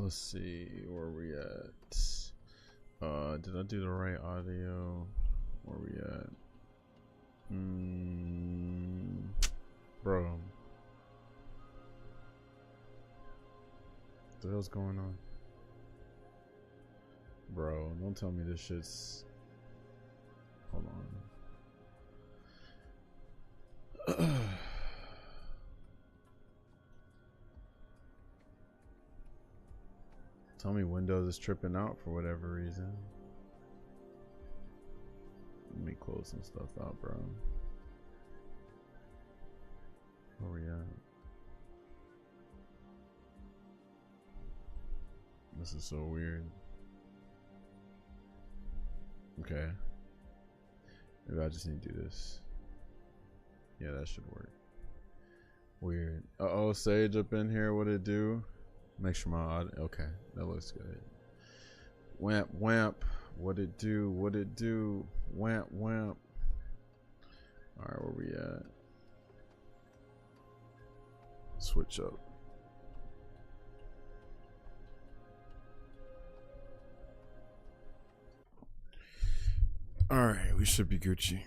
Let's see where we at. Did I do the right audio? Where we at? Bro, what the hell's going on? Bro, don't tell me this shit's. Hold on. Tell me Windows is tripping out for whatever reason. Let me close some stuff out, bro. Where we at? This is so weird. Okay. Maybe I just need to do this. Yeah, that should work. Weird. Uh-oh, Sage up in here. What it do? Make sure my audio. Okay, that looks good. Wamp, wamp. What it do? What it do? Wamp, wamp. All right, where we at? Switch up. All right, we should be Gucci.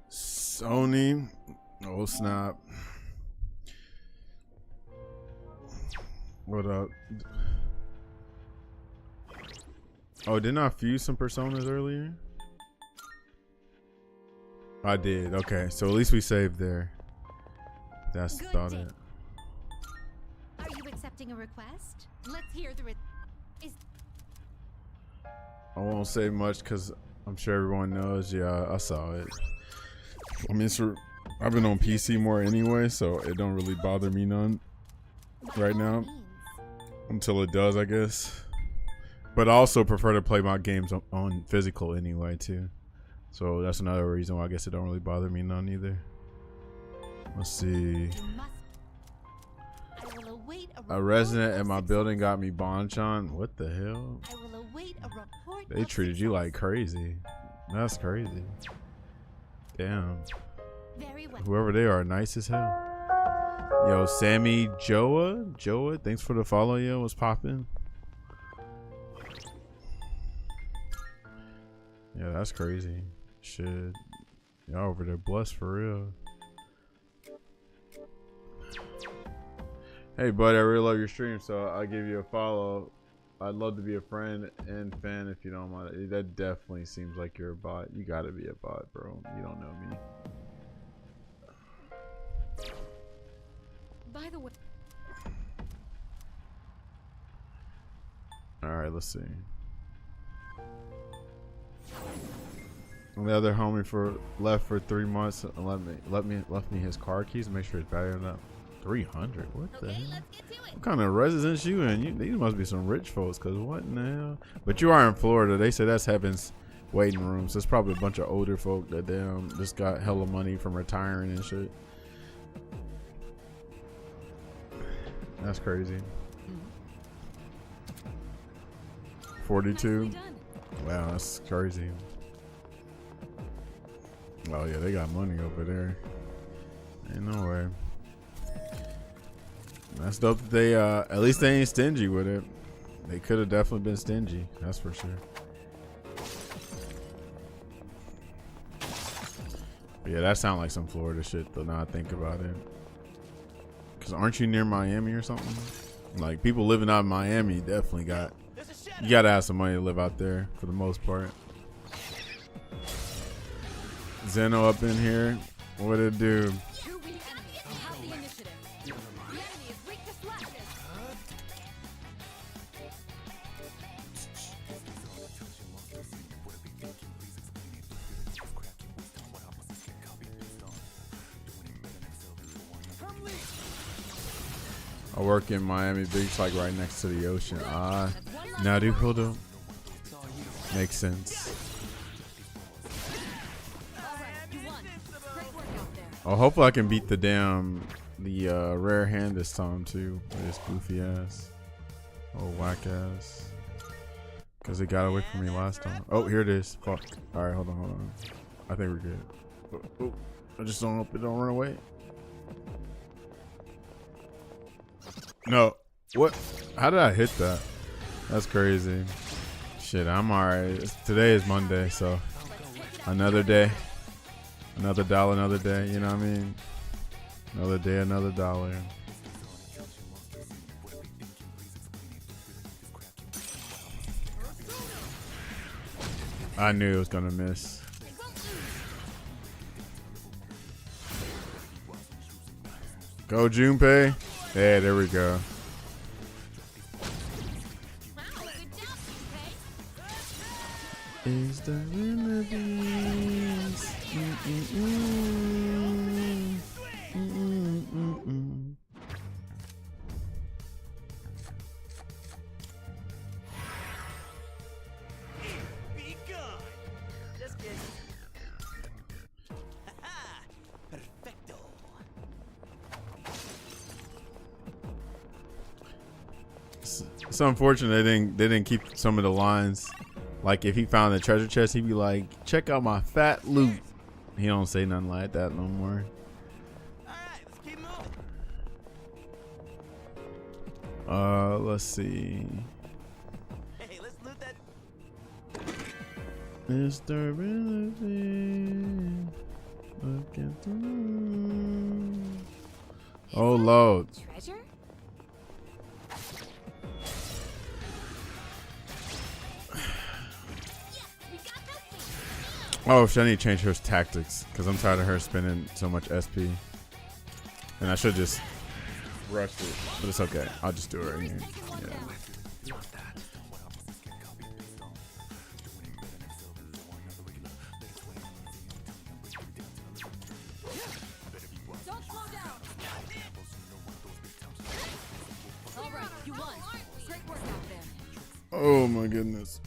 Sony, oh snap. What up? Oh, didn't I fuse some personas earlier? I did. Okay, so at least we saved there. That's about it. Are you accepting a request? Let's hear the I won't say much because I'm sure everyone knows. Yeah, I saw it. I mean, I've been on PC more anyway, so it don't really bother me none right now. Until it does, I guess. But I also prefer to play my games on physical anyway, too. So that's another reason why I guess it don't really bother me none either. Let's see. A resident in my building got me Bonchon. What the hell? They treated you like crazy. That's crazy. Damn. Whoever they are, nice as hell. Yo, Sammy Joa, thanks for the follow, yo. What's poppin'? Yeah, that's crazy. Shit. Y'all over there blessed for real. Hey, buddy, I really love your stream, so I'll give you a follow. I'd love to be a friend and fan if you don't mind. That definitely seems like you're a bot. You gotta be a bot, bro. You don't know me. By the way. Alright, let's see. And the other homie left for 3 months and left me his car keys to make sure it's better than 300. What the hell? What kind of residence you in? These must be some rich folks, cause what in the hell? But you are in Florida. They say that's heaven's waiting room. So it's probably a bunch of older folk that damn just got hella money from retiring and shit. That's crazy. 42. Wow, that's crazy. Oh yeah, they got money over there. Ain't no way. That's dope that they at least they ain't stingy with it. They could have definitely been stingy, that's for sure. But yeah, that sounds like some Florida shit though, now I think about it. Cause aren't you near Miami or something? Like people living out in Miami definitely you gotta have some money to live out there for the most part. Zeno up in here. What it do? I work in Miami Beach, like right next to the ocean. Naruhodo. Makes sense. Oh, hopefully I can beat the rare hand this time too. This goofy ass. Oh, whack ass. Because it got away from me last time. Oh, here it is. Fuck. Alright, hold on. I think we're good. Oh, I just don't hope it don't run away. No. What? How did I hit that? That's crazy. Shit, I'm alright. Today is Monday, so another day. Another dollar, another day. You know what I mean? Another day, another dollar. I knew it was gonna miss. Go Junpei. Yeah, there we go. Is the remedies? It's unfortunate they didn't keep some of the lines. Like if he found a treasure chest, he'd be like, "Check out my fat loot." He don't say nothing like that no more. Alright, let's keep moving. Let's see. Hey, let's loot that. Instability. Look at the moon. Oh Lord. Treasure? Oh, she need to change her tactics because I'm tired of her spending so much SP. And I should just rush it, but it's okay. I'll just do it right here. Yeah. Don't slow down. All right, you won. Great work out there. Oh my goodness.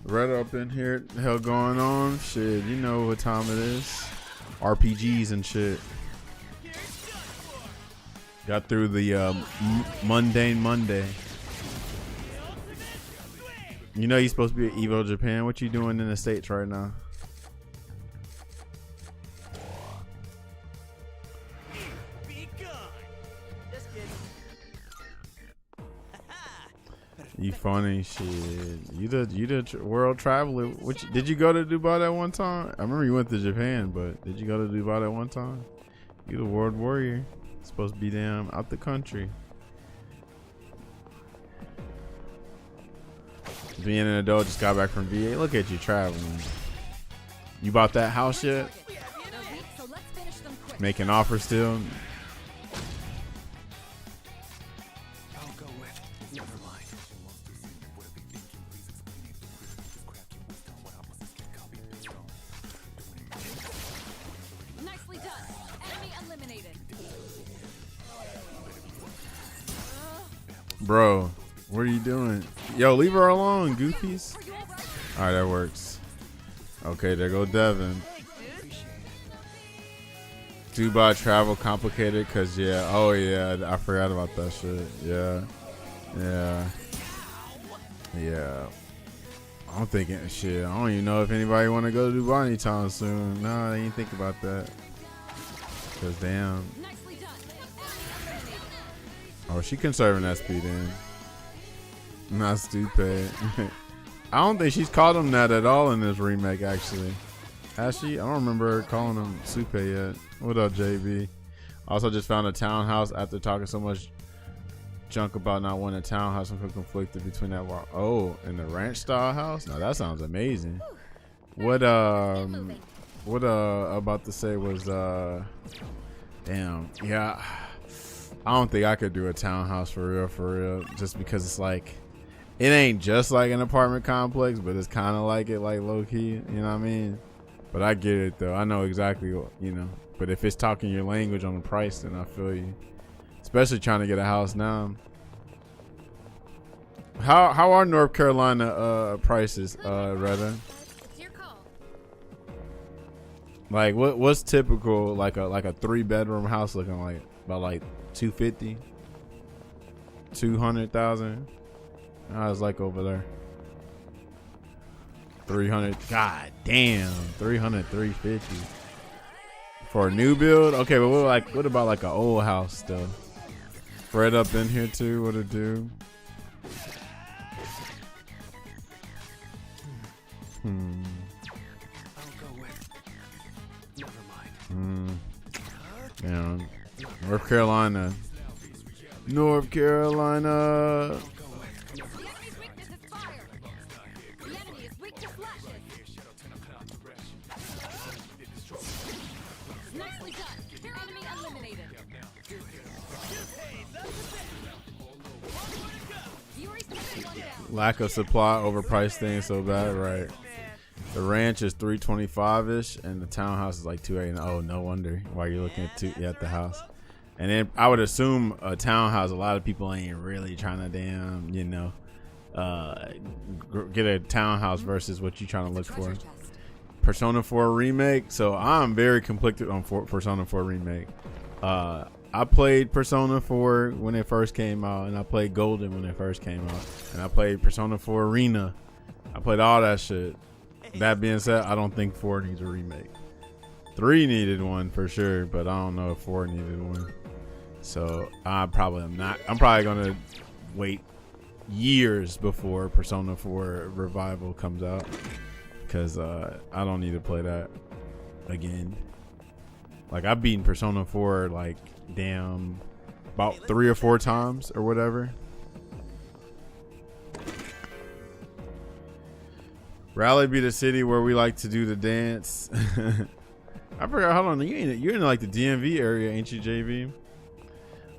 Right up in here, the hell going on? Shit, you know what time it is. RPGs and shit. Got through the mundane Monday. You know you're supposed to be at Evo Japan. What you doing in the States right now? You funny shit. You the world traveler. Did you go to Dubai that one time? I remember you went to Japan, but did you go to Dubai that one time? You the world warrior. Supposed to be damn out the country. Being an adult, just got back from VA. Look at you traveling. You bought that house yet? Making offers still? Nicely done. Enemy eliminated. Bro, what are you doing? Yo, leave her alone, goofies. Alright, that works. Okay, there go Devin. Dubai travel complicated because, yeah. Oh, yeah. I forgot about that shit. Yeah. I'm thinking, shit, I don't even know if anybody want to go to Dubai anytime soon. Nah, I ain't think about that. Because, damn. Oh, she conserving SP then. Not stupid. I don't think she's called him that at all in this remake, actually. Has she? I don't remember her calling him Supe yet. What up, JB? Also just found a townhouse after talking so much junk about not wanting a townhouse and feel conflicted between that. Oh, in the ranch style house? Now that sounds amazing. What about to say was damn, yeah. I don't think I could do a townhouse for real, just because it's like, it ain't just like an apartment complex, but it's kind of like it, like low key, you know what I mean? But I get it though. I know exactly what, you know, But if it's talking your language on the price, then I feel you. Especially trying to get a house now. How are North Carolina prices, Retta? It's your call. Like what's typical like a 3-bedroom house looking like? About like 250, 200,000. How's like over there? 300. God damn, 300, 350 for a new build. Okay, but what about like an old house though? Fred up in here too. What it do? Yeah, North Carolina. North Carolina. The enemy's weakness is fire. The enemy is weak to flashes. Nicely done. Enemy eliminated. Fury's taking one down. Lack of supply, overpriced things so bad, right? The ranch is 325-ish, and the townhouse is like 280. Oh, no wonder why you're looking at the house. And then I would assume a townhouse, a lot of people ain't really trying to damn, get a townhouse versus what you trying to look for. Persona 4 remake. So I'm very conflicted on Persona 4 remake. I played Persona 4 when it first came out, and I played Golden when it first came out, and I played Persona 4 Arena. I played all that shit. That being said, I don't think 4 needs a remake. 3 needed one for sure, but I don't know if 4 needed one. So I probably am not. I'm probably gonna wait years before Persona 4 Revival comes out, because I don't need to play that again. Like, I've beaten Persona 4 like damn about 3 or 4 times or whatever. Raleigh be the city where we like to do the dance. I forgot. Hold on, you're in like the DMV area, ain't you, JV?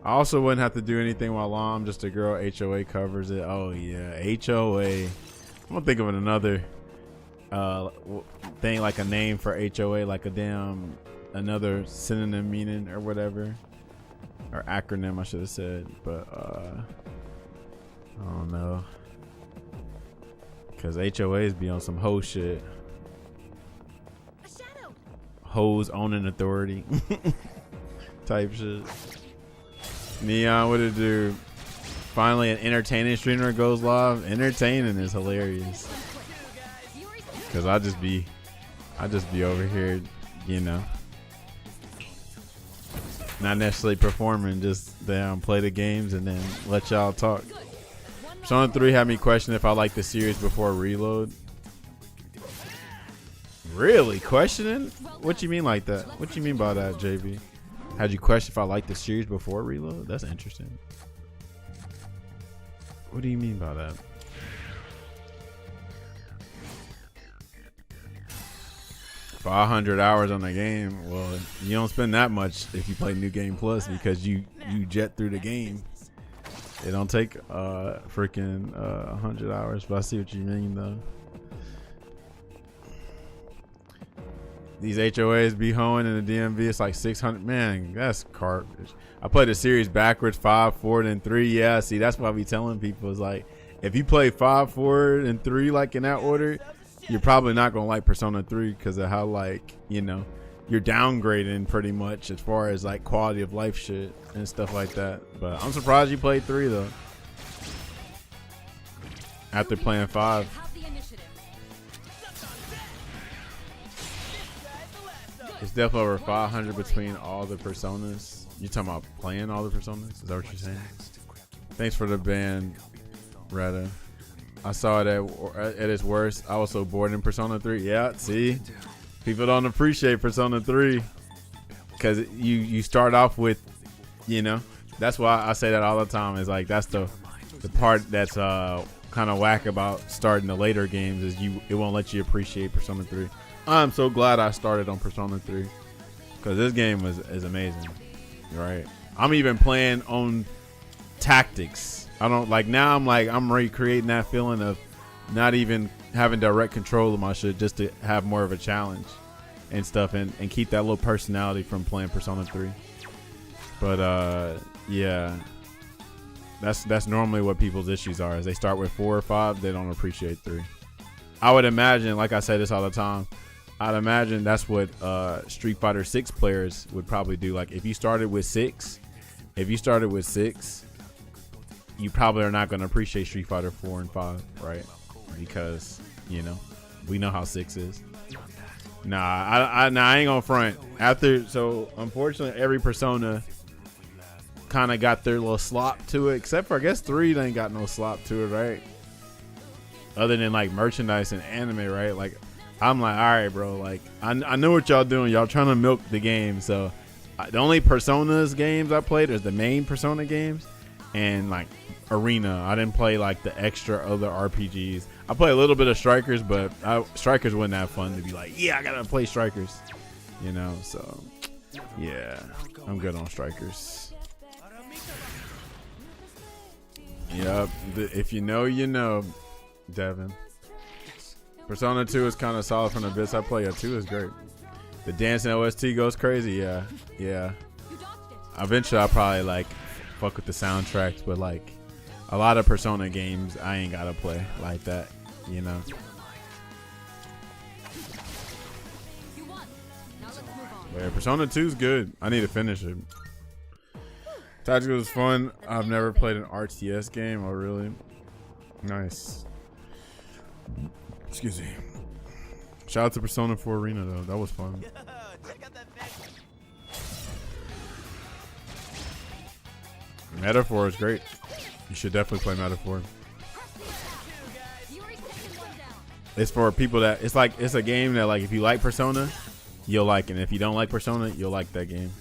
I also wouldn't have to do anything while I'm just a girl. HOA covers it. Oh yeah, HOA. I'm gonna think of another thing, like a name for HOA, like a damn another synonym meaning or whatever, or acronym I should have said, but I don't know. Cause HOAs be on some hoe shit. A shadow. Hoes owning authority type shit. Neon, what it do? Finally an entertaining streamer goes live. Entertaining is hilarious. Cause I just be over here, not necessarily performing, just damn play the games and then let y'all talk. Persona 3 had me question if I like the series before Reload. Really? Questioning? What you mean like that? What you mean by that, JB? Had you question if I like the series before Reload? That's interesting. What do you mean by that? $500 hours on the game. Well, you don't spend that much if you play New Game Plus, because you jet through the game. It don't take freaking 100 hours, but I see what you mean though. These HOAs be hoeing in the DMV. It's like 600. Man, that's garbage. I played the series backwards, 5, 4, and 3. Yeah, see, that's what I be telling people. Is like, if you play 5, 4, and 3 like in that order, you're probably not gonna like Persona 3 because of how, like, you're downgrading pretty much as far as like quality of life shit and stuff like that. But I'm surprised you played 3 though. After playing 5. It's definitely over 500 between all the Personas. You talking about playing all the Personas? Is that what you're saying? Thanks for the ban, Retta. I saw it at its worst. I was so bored in Persona 3. Yeah, see? People don't appreciate Persona 3 because you start off with, that's why I say that all the time. Is like, that's the part that's kind of whack about starting the later games, is it won't let you appreciate Persona 3. I'm so glad I started on Persona 3 because this game is amazing, right? I'm even playing on tactics. I don't like, now I'm recreating that feeling of not even having direct control of my shit, just to have more of a challenge. and stuff, and keep that little personality from playing Persona 3. But yeah, that's normally what people's issues are. Is they start with 4 or 5, they don't appreciate 3. I would imagine, like I say this all the time, I'd imagine that's what Street Fighter 6 players would probably do. Like if you started with 6, you probably are not going to appreciate Street Fighter 4 and 5, right? Because, you know, we know how 6 is. Nah, I ain't gonna front. So unfortunately, every Persona kind of got their little slop to it, except for I guess 3 ain't got no slop to it, right? Other than like merchandise and anime, right? Like I'm like, all right, bro. Like I know what y'all doing. Y'all trying to milk the game. So the only Personas games I played is the main Persona games and like Arena. I didn't play like the extra other RPGs. I play a little bit of Strikers, but Strikers wasn't that fun to be like, yeah, I gotta play Strikers, you know. So yeah, I'm good on Strikers. Yep. If you know, you know, Devin. Persona 2 is kind of solid from the bits I play. 2 is great. The dancing OST goes crazy. Yeah. Eventually, I'll probably like fuck with the soundtracks, but like a lot of Persona games, I ain't gotta play like that, you know. But yeah, Persona 2 is good. I need to finish it. Tactical is fun. I've never played an RTS game. Oh, really? Nice. Excuse me. Shout out to Persona 4 Arena though. That was fun. Yo, check out that vector. Metaphor is great. You should definitely play Metaphor. It's for people that it's a game that like if you like Persona, you'll like it. And if you don't like Persona, you'll like that game.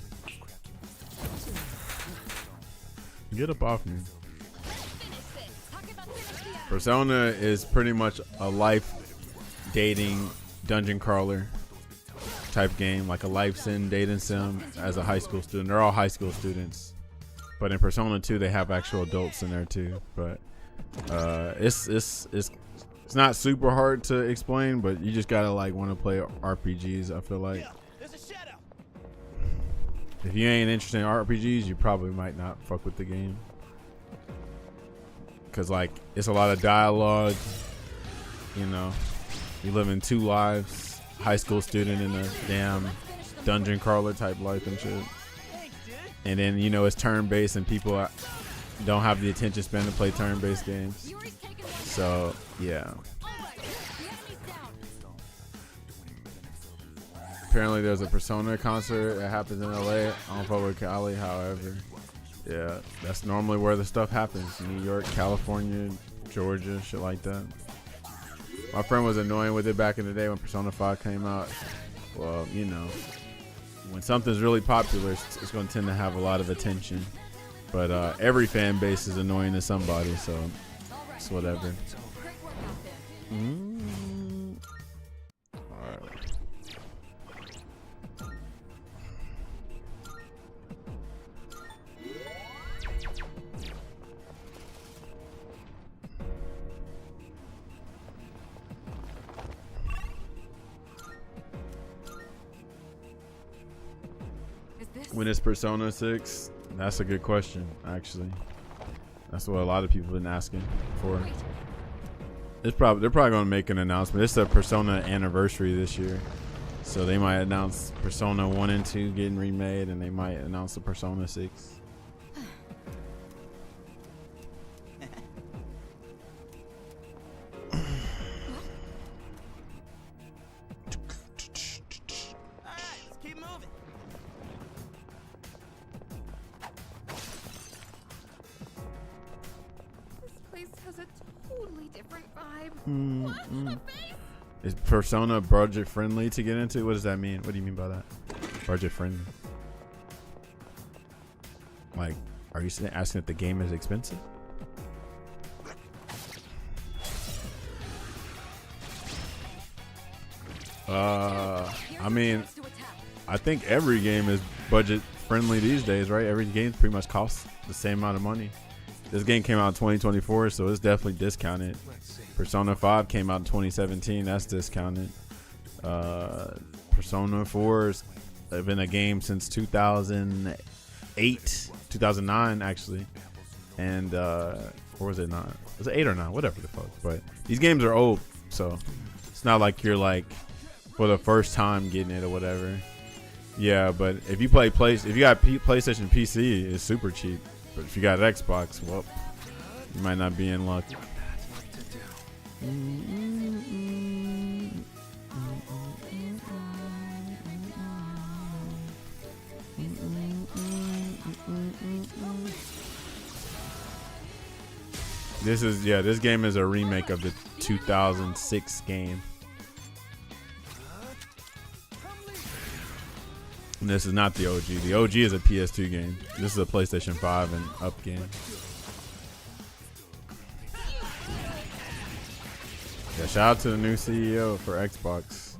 Get up off me. Persona is pretty much a life dating dungeon crawler type game, like a life sim dating sim as a high school student. They're all high school students, but in Persona 2 they have actual adults in there too. But it's not super hard to explain, but you just gotta like want to play RPGs. I feel like if you ain't interested in RPGs, you probably might not fuck with the game. Cause like it's a lot of dialogue, you know. You live in 2 lives, high school student in a damn dungeon crawler type life and shit. And then you know it's turn-based and people don't have the attention span to play turn-based games. So yeah. Apparently there's a Persona concert that happens in LA. I don't fuck with Cali, however. Yeah, that's normally where the stuff happens. New York, California, Georgia, shit like that. My friend was annoying with it back in the day when Persona 5 came out. Well, you know, when something's really popular, it's going to tend to have a lot of attention. But every fan base is annoying to somebody, so it's whatever. All right. When is Persona 6? That's a good question, actually. That's what a lot of people have been asking for. They're probably going to make an announcement. It's a Persona anniversary this year. So they might announce Persona 1 and 2 getting remade, and they might announce the Persona 6. Is Persona budget friendly to get into? What does that mean? What do you mean by that? Budget friendly? Like, are you asking if the game is expensive? I mean, I think every game is budget friendly these days, right? Every game pretty much costs the same amount of money. This game came out in 2024, so it's definitely discounted. Persona 5 came out in 2017. That's discounted. Persona 4 has been a game since 2008, 2009 actually, and or was it 9? Was it 8 or 9? Whatever the fuck. But these games are old, so it's not like you're like for the first time getting it or whatever. Yeah, but if you play if you got PlayStation PC, it's super cheap. But if you got Xbox, well, you might not be in luck. This game is a remake of the 2006 game. And this is not the OG. The OG is a PS2 game. This is a PlayStation 5 and up game. Yeah, shout out to the new CEO for Xbox.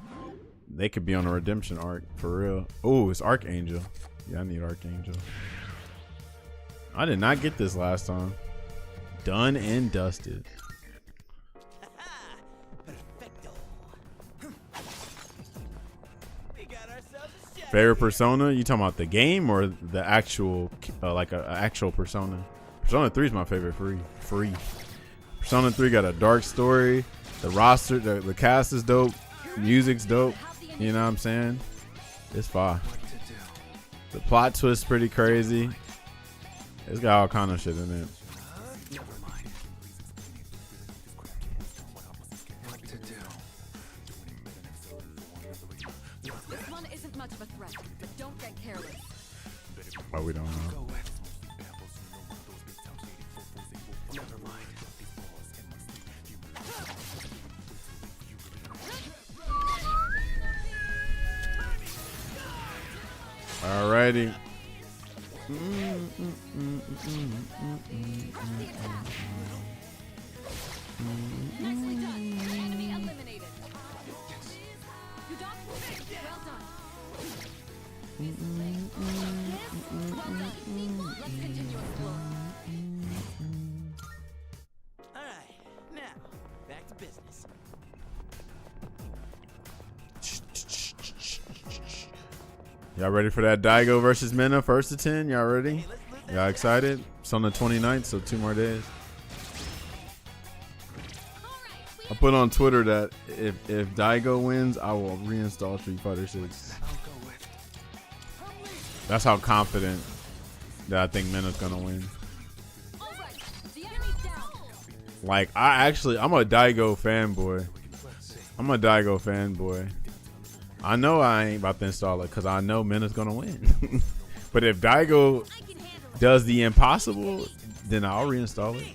They could be on a redemption arc for real. Oh, it's Archangel. Yeah, I need Archangel. I did not get this last time. Done and dusted. Favorite Persona? You talking about the game or the actual, like an actual Persona? Persona 3 is my favorite free. Persona 3 got a dark story. The roster, the cast is dope. Music's dope. You know what I'm saying? It's fire. The plot twist is pretty crazy. It's got all kind of shit in it. This one isn't much of a threat, but don't get careless. Oh, we don't know. Alrighty. Nicely done. Enemy eliminated. You done? Well done. Let's continue exploring. All right, now back to business. Y'all ready for that Daigo versus Mena first to 10? Y'all ready? Y'all excited? It's on the 29th, so 2 more days. I put on Twitter that if Daigo wins, I will reinstall Street Fighter 6. That's how confident that I think Mena's gonna win. Like I'm a Daigo fanboy. I know I ain't about to install it because I know Mena's gonna win. But if Daigo does the impossible, then I'll reinstall it.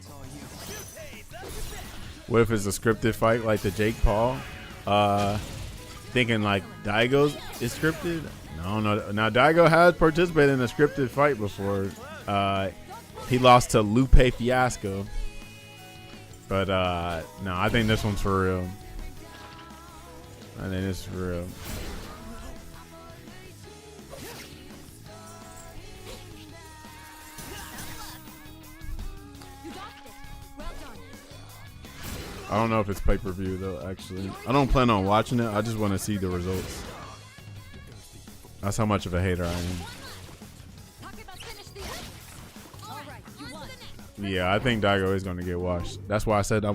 What if it's a scripted fight like the Jake Paul? Thinking like Daigo is scripted? No. Now Daigo has participated in a scripted fight before. He lost to Lupe Fiasco. But no, I think this one's for real. I think this is for real. I don't know if it's pay-per-view though, actually. I don't plan on watching it. I just want to see the results. That's how much of a hater I am. Yeah, I think Daigo is going to get washed. That's why I said I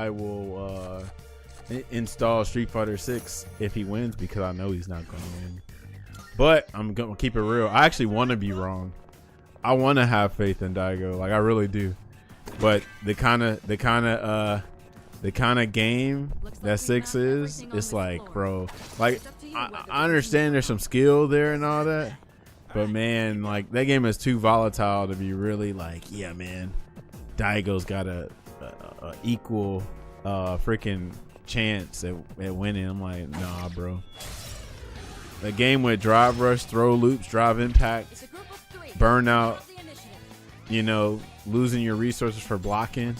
will install Street Fighter 6 if he wins, because I know he's not going to win. But I'm going to keep it real. I actually want to be wrong. I want to have faith in Daigo. Like, I really do. But the kind of game that 6 is, it's like, bro, like I understand there's some skill there and all that, but man, like that game is too volatile to be really like, yeah, man, Daigo's got a equal freaking chance at winning. I'm like, nah, bro. The game with drive rush, throw loops, drive impact, burnout, you know, losing your resources for blocking,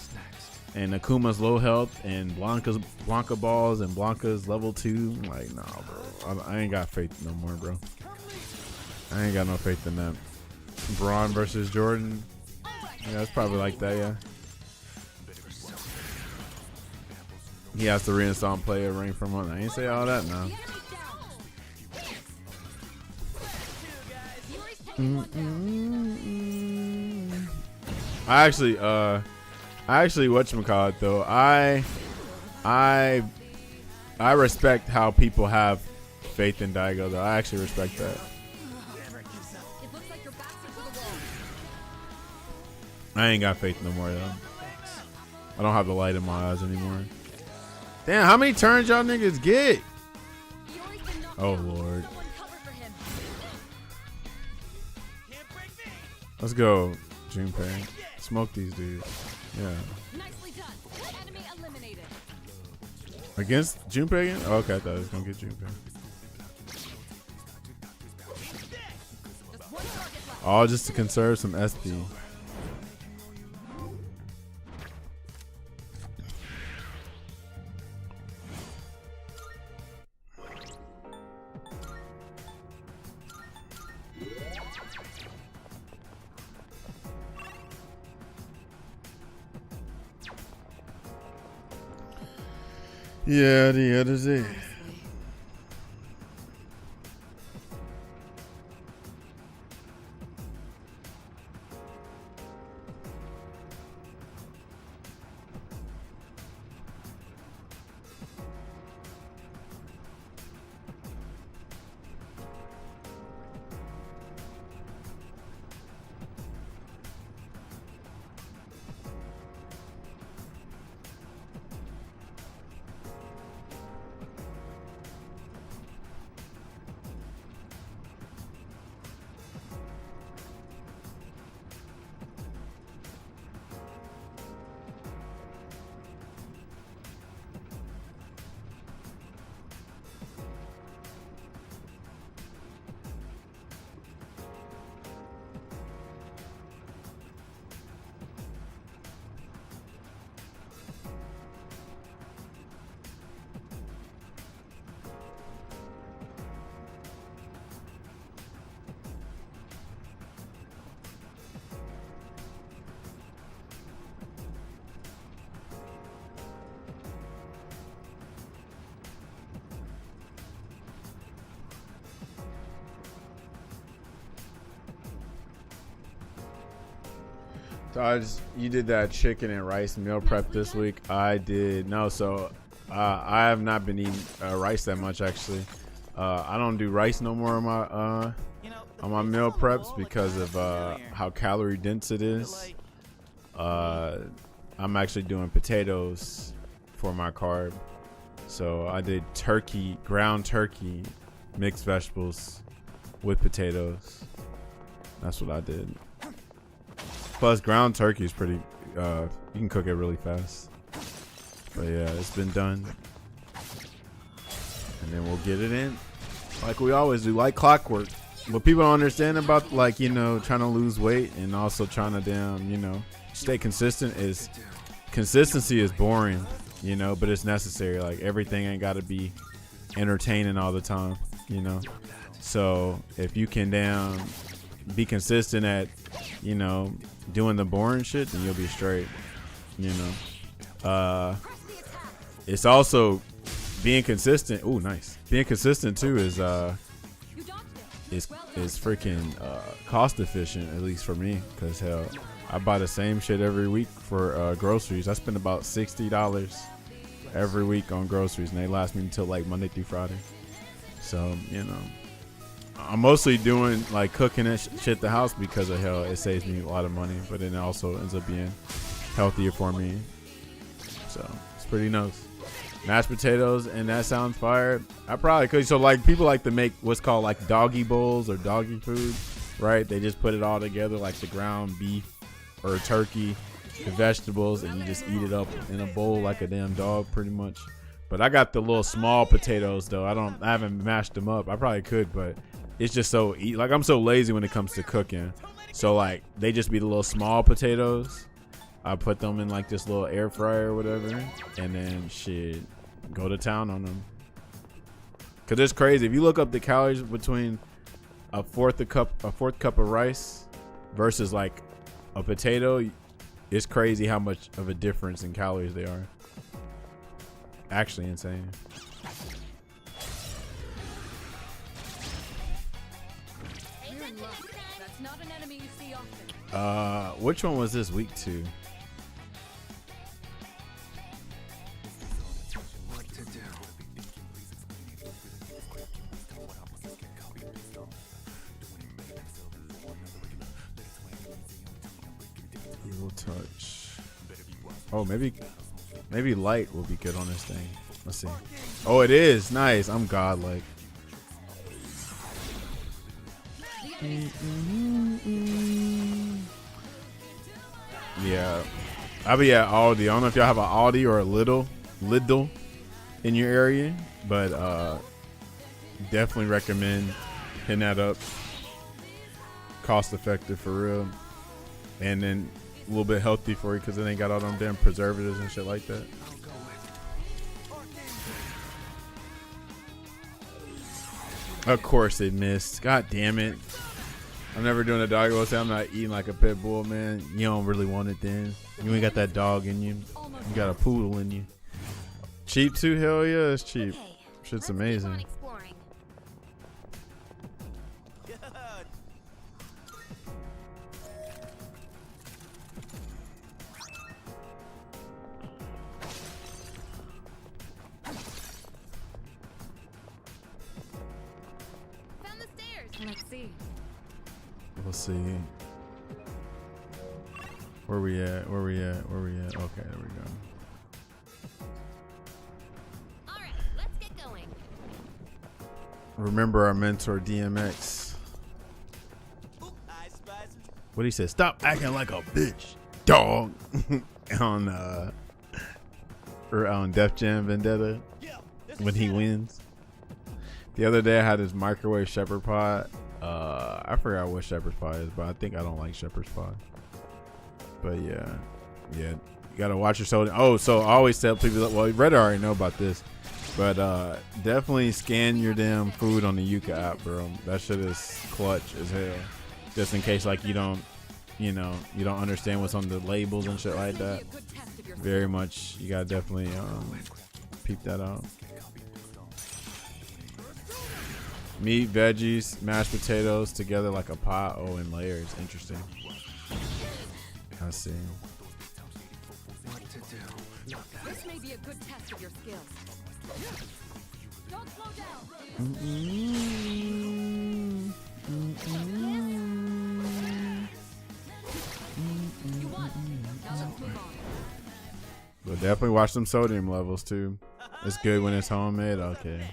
and Akuma's low health, and Blanca balls, and Blanca's level 2. Like, nah, bro. I ain't got faith no more, bro. I ain't got no faith in that. Braun versus Jordan. Yeah, it's probably like that, yeah. he has to reinstall and play a ring from one. I ain't say all that now. I actually whatchamacallit though. I respect how people have faith in Daigo though. I actually respect that. I ain't got faith no more though. I don't have the light in my eyes anymore. Damn, how many turns y'all niggas get? Oh lord. Let's go, Junpei. Smoke these dudes. Yeah. Nicely done. Enemy eliminated. Against Junpei again? Oh, okay, I thought I was gonna get Junpei. All just to conserve some SP. Yeah, the other day. So you did that chicken and rice meal prep this week. I did no, so I have not been eating rice that much actually. I don't do rice no more on my meal preps because of how calorie dense it is. I'm actually doing potatoes for my carb. So I did ground turkey, mixed vegetables with potatoes. That's what I did. Plus, ground turkey is pretty, you can cook it really fast. But yeah, it's been done. And then we'll get it in like we always do, like clockwork. What people don't understand about, like, you know, trying to lose weight and also trying to you know, stay consistent is consistency is boring, you know, but it's necessary. Like, everything ain't got to be entertaining all the time, you know. So if you can be consistent at, you know, doing the boring shit, then you'll be straight, you know. It's also being consistent. Ooh, nice. Being consistent too is freaking cost efficient, at least for me, because hell, I buy the same shit every week for groceries. I spend about $60 every week on groceries, and they last me until like Monday through Friday. So, you know, I'm mostly doing like cooking and shit at the house because of hell, it saves me a lot of money, but it also ends up being healthier for me. So it's pretty nice. Mashed potatoes, and that sounds fire. I probably could. So like, people like to make what's called like doggy bowls or doggy food, right? They just put it all together, like the ground beef or turkey, the vegetables, and you just eat it up in a bowl like a damn dog, pretty much. But I got the little small potatoes though. I haven't mashed them up. I probably could, but it's just so like, I'm so lazy when it comes to cooking. So like, they just be the little small potatoes. I put them in like this little air fryer or whatever, and then shit, go to town on them. Cause it's crazy. If you look up the calories between a fourth cup of rice versus like a potato, it's crazy how much of a difference in calories they are. actually insane. You're in luck. That's not an enemy you see often. Which one was this week 2? Evil touch. Oh, maybe light will be good on this thing. Let's see. Oh, it is nice. I'm godlike. Yeah, I'll be at Aldi. I don't know if y'all have an Aldi or a Lidl in your area, but definitely recommend hitting that up. Cost effective for real, and then a little bit healthy for you because it ain't got all them damn preservatives and shit like that. Of course they missed. God damn it. I'm never doing a doggy roll. Say I'm not eating like a pit bull, man. You don't really want it then. You ain't got that dog in you. You got a poodle in you. Cheap too? Hell yeah, it's cheap. Okay, Shit's let's keep on amazing. exploring. Found the stairs. Let's see. We'll see. Where we at? Where we at? Where we at? Okay, there we go. All right, let's get going. Remember our mentor DMX. Oop, I spies him. What he said? Stop acting like a bitch, dog. on or on Def Jam Vendetta Yeah, this when is he it. wins. The other day I had this microwave shepherd pie. I forgot what shepherd's pie is, but I think I don't like shepherd's pie. But yeah, you gotta watch your soda. Oh, so I always tell people that, well, Reddit already know about this, but definitely scan your damn food on the Yuka app, bro. That shit is clutch as hell. Just in case like you don't understand what's on the labels and shit like that. Be a good test of your Very much, you gotta definitely peep that out. Meat, veggies, mashed potatoes together like a pot. Oh, in layers. Interesting. I see. This may be a good test of your skills. Don't slow down. You won. Now let's move on. But definitely watch some sodium levels too. It's good when it's homemade. Okay.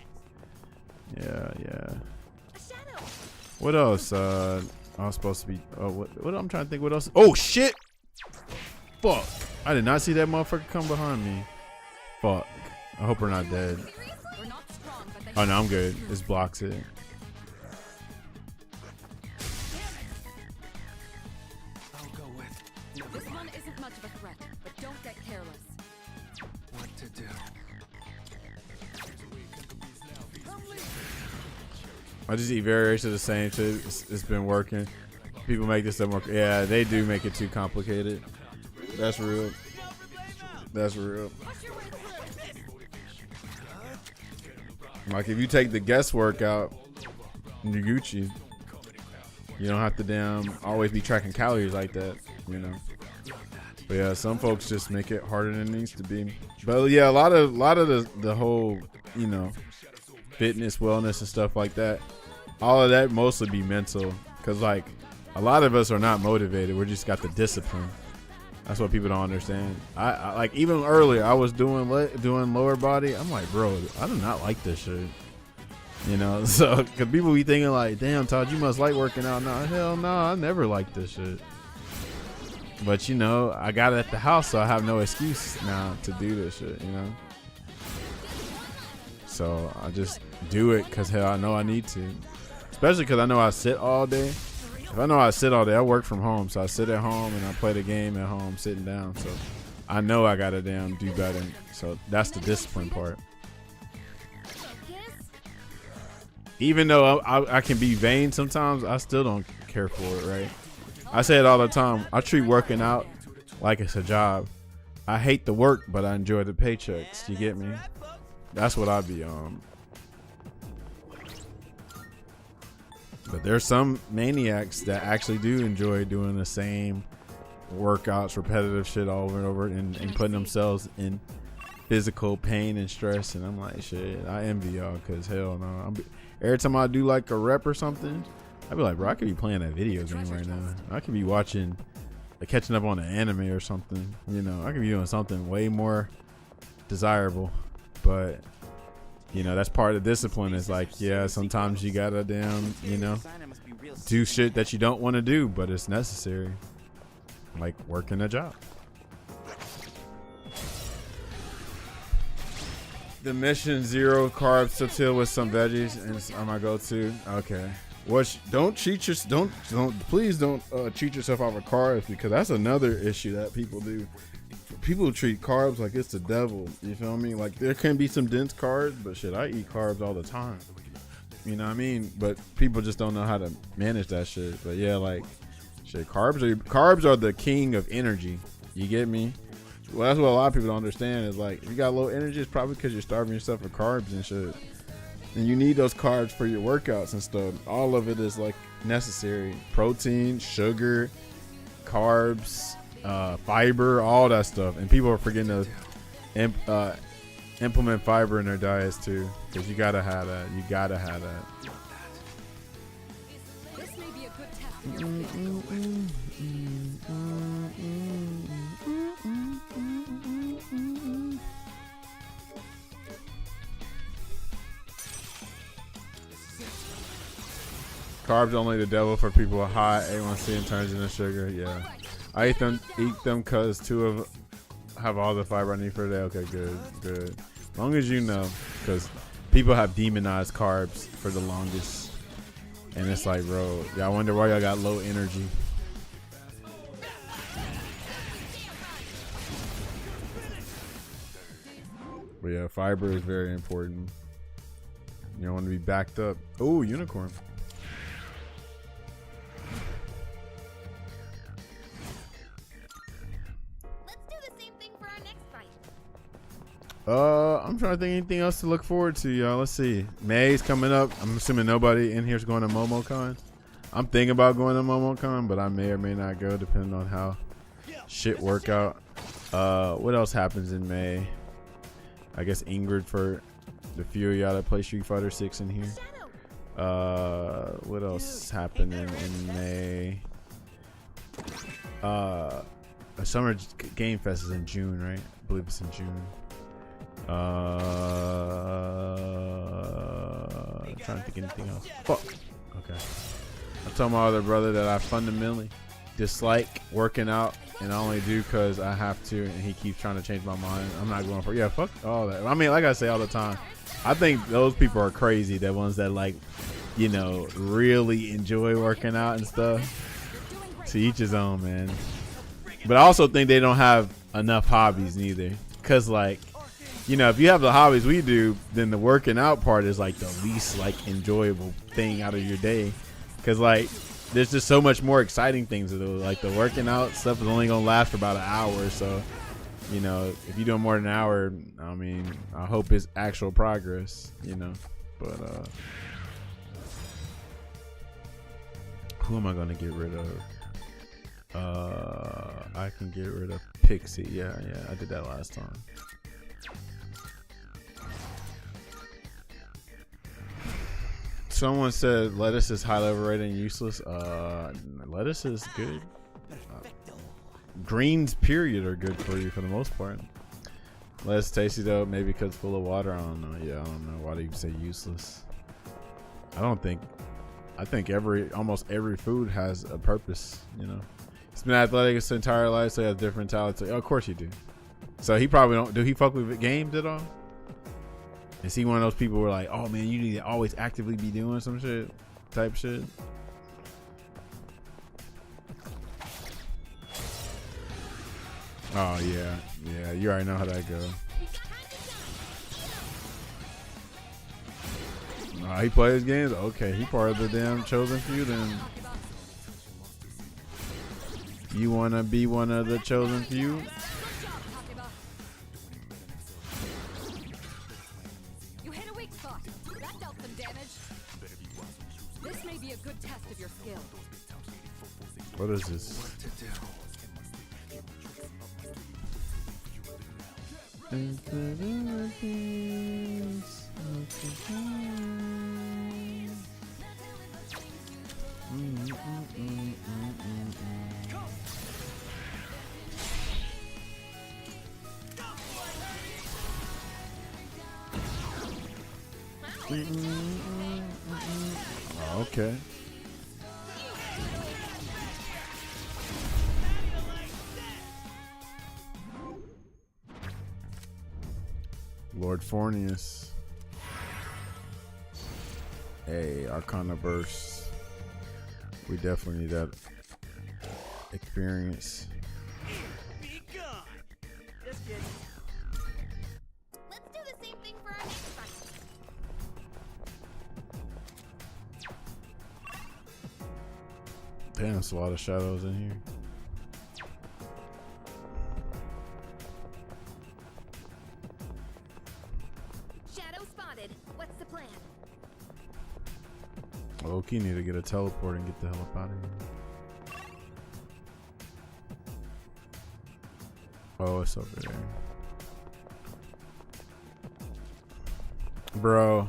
Yeah. A shadow. What else? I was supposed to be. Oh, what? I'm trying to think. What else? Oh shit! Fuck! I did not see that motherfucker come behind me. Fuck! I hope we're not dead. We're not strong, but they Oh no, I'm good. This blocks it. I'll go with This one isn't much of a threat, but don't get careless. what to do. I just eat variations of the same shit. It's been working. People make this stuff more. Yeah, they do make it too complicated. That's real. That's real. Like if you take the guesswork out, you're Gucci. You don't have to damn always be tracking calories like that, you know. But yeah, some folks just make it harder than it needs to be. But yeah, a lot of the whole, you know, fitness, wellness, and stuff like that. All of that mostly be mental, cause like a lot of us are not motivated. We just got the discipline. That's what people don't understand. I like even earlier I was doing lower body. I'm like, bro, I do not like this shit. You know, so cause people be thinking like, damn, Todd, you must like working out. No, hell no, I never liked this shit. But you know, I got it at the house, so I have no excuse now to do this shit. You know, so I just do it cause hell, I know I need to. Especially because I know I sit all day. If I know I sit all day, I work from home. So I sit at home and I play the game at home sitting down. So I know I got to damn do better. So that's the discipline part. Even though I can be vain sometimes, I still don't care for it, right? I say it all the time. I treat working out like it's a job. I hate the work, but I enjoy the paychecks. You get me? That's what I'd be on. But there's some maniacs that actually do enjoy doing the same workouts, repetitive shit over and over, and putting themselves in physical pain and stress. And I'm like, shit, I envy y'all, because hell no. Every time I do like a rep or something, I'd be like, bro, I could be playing that video game right now. I could be watching, like, catching up on an anime or something. You know, I could be doing something way more desirable. But, you know, that's part of the discipline. Is like, yeah, sometimes you gotta damn, you know, do shit that you don't want to do, but it's necessary. Like working a job. The mission 0 carbs tortilla with some veggies and on my go-to. Okay. Don't cheat please don't cheat yourself off of carbs, because that's another issue that people do. People treat carbs like it's the devil. You feel me? Like, there can be some dense carbs, but shit, I eat carbs all the time. You know what I mean? But people just don't know how to manage that shit. But yeah, like, shit, carbs are the king of energy. You get me? Well, that's what a lot of people don't understand, is like, if you got low energy, it's probably because you're starving yourself for carbs and shit. And you need those carbs for your workouts and stuff. All of it is like necessary. Protein, sugar, carbs, fiber, all that stuff. And people are forgetting to implement fiber in their diets too, because you gotta have that. You gotta have that. This may be a good test of your skills. Carbs only the devil for people with high A1C and turns into sugar. Yeah, I eat them because 2 of have all the fiber I need for the day. Okay, good. As long as you know, because people have demonized carbs for the longest, and it's like, bro, y'all wonder why y'all got low energy. But yeah, fiber is very important. You don't want to be backed up. Oh, unicorn. I'm trying to think anything else to look forward to, y'all. Let's see. May's coming up. I'm assuming nobody in here is going to MomoCon. I'm thinking about going to MomoCon, but I may or may not go, depending on how shit work out. What else happens in May? I guess Ingrid for the few of y'all that play Street Fighter 6 in here. What else happened in May? A Summer Game Fest is in June, right? I believe it's in June. I'm trying to think anything else. Fuck. Okay. I told my other brother that I fundamentally dislike working out, and I only do because I have to, and he keeps trying to change my mind. I'm not going for it. Yeah, fuck all that. I mean, like I say all the time, I think those people are crazy. The ones that, like, you know, really enjoy working out and stuff. To each his own, man. But I also think they don't have enough hobbies neither. Because, like, you know, if you have the hobbies we do, then the working out part is like the least like enjoyable thing out of your day. Because, like, there's just so much more exciting things to do. Like, the working out stuff is only going to last for about an hour. So, you know, if you're doing more than an hour, I mean, I hope it's actual progress, you know. But, who am I going to get rid of? I can get rid of Pixie. Yeah, I did that last time. Someone said lettuce is highly overrated and useless. Lettuce is good. Greens, period, are good for you for the most part. Lettuce tasty though, maybe because it's full of water. I don't know. Yeah, I don't know. Why do you say useless? I think almost every food has a purpose, you know. He's been athletic his entire life, so he has different talents. Oh, of course you do. So he probably don't. Do he fuck with games at all? Is he one of those people who are like, oh man, you need to always actively be doing some shit, type shit? Oh yeah, you already know how that goes. He plays games? Okay, he part of the damn chosen few then. You wanna be one of the chosen few? what is this? Okay. Lord Fornius. Hey, Arcana Burst. We definitely need that experience. Be gone. Just kidding. Let's do the same thing for our next fight. Damn, there's a lot of shadows in here. Shadow spotted. What's the plan? Loki need to get a teleport and get the hell up out of here. Oh, it's over there. Bro,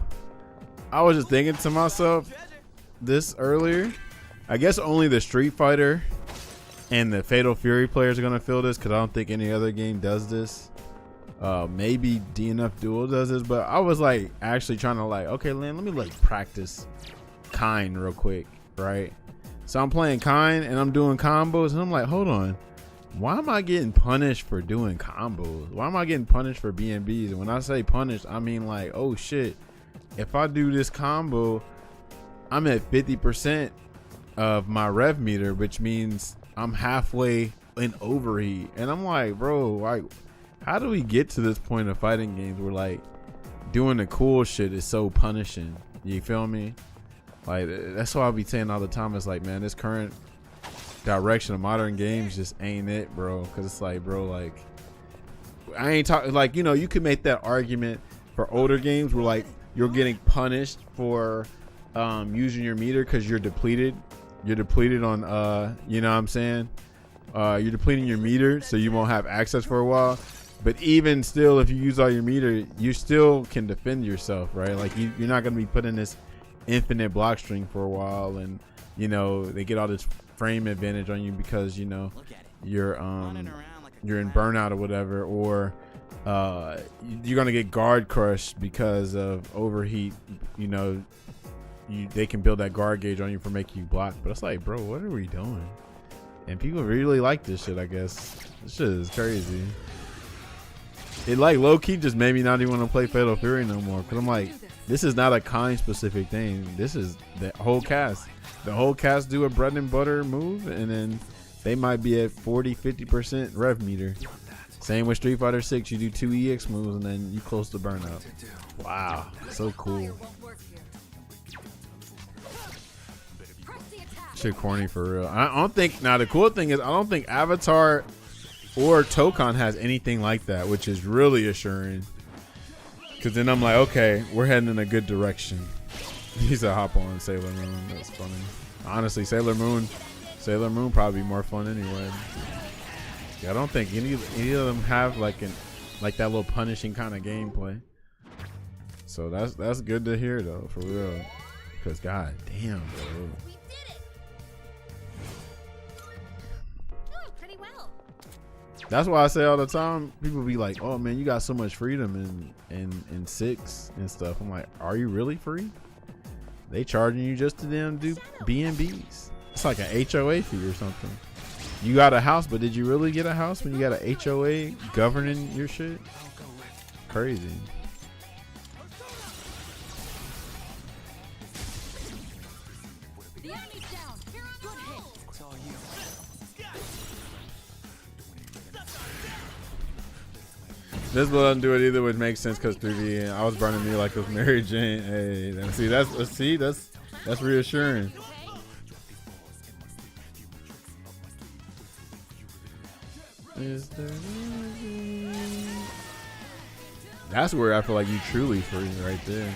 I was just thinking to myself this earlier. I guess only the Street Fighter and the Fatal Fury players are gonna feel this, because I don't think any other game does this. Maybe DNF Duel does this, but I was like actually trying to like, okay, Lynn, let me like practice Kine real quick, right? So I'm playing Kine and I'm doing combos, and I'm like, hold on, why am I getting punished for doing combos? Why am I getting punished for BNBs? And when I say punished, I mean like, oh shit, if I do this combo, I'm at 50% of my rev meter, which means I'm halfway in overheat. And I'm like, bro, like, how do we get to this point of fighting games where like doing the cool shit is so punishing? You feel me? Like, that's what I'll be saying all the time. It's like, man, this current direction of modern games just ain't it, bro. Because it's like, bro, like, I ain't talking like, you know, you could make that argument for older games where like you're getting punished for using your meter because you're depleted. You're depleted on you know what I'm saying, you're depleting your meter, so you won't have access for a while. But even still, if you use all your meter, you still can defend yourself, right? Like you're not going to be put in this infinite block string for a while, and you know they get all this frame advantage on you because you know you're in burnout or whatever, or you're gonna get guard crushed because of overheat. You know, they can build that guard gauge on you for making you block. But it's like, bro, what are we doing? And people really like this shit, I guess. This shit is crazy. It like low-key just made me not even want to play Fatal Fury no more, because I'm like, this is not a kind specific thing. This is the whole cast. The whole cast do a bread and butter move, and then they might be at 40-50% rev meter. Same with Street Fighter 6. You do 2 EX moves and then you close the burnout. Wow, so cool. Shit corny for real. I don't think, now the cool thing is I don't think Avatar or Tokon has anything like that, which is really assuring. Because then I'm like, okay, we're heading in a good direction. He's a hop on Sailor Moon. That's funny. Honestly, Sailor Moon probably more fun anyway. Yeah, I don't think any of them have like that little punishing kind of gameplay. So that's good to hear though, for real. Because god damn, bro. Pretty well. That's why I say all the time, people be like, oh man, you got so much freedom in 6 and stuff. I'm like, are you really free? They charging you just to them do BNBs. It's like an HOA fee or something. You got a house, but did you really get a house when you got an HOA governing your shit? Crazy. The enemy's down. Good hit. It's all you. This one doesn't do it either, which makes sense because 3D. And I was burning me like it was Mary Jane. Hey, that's reassuring. That's where I feel like you truly free right there.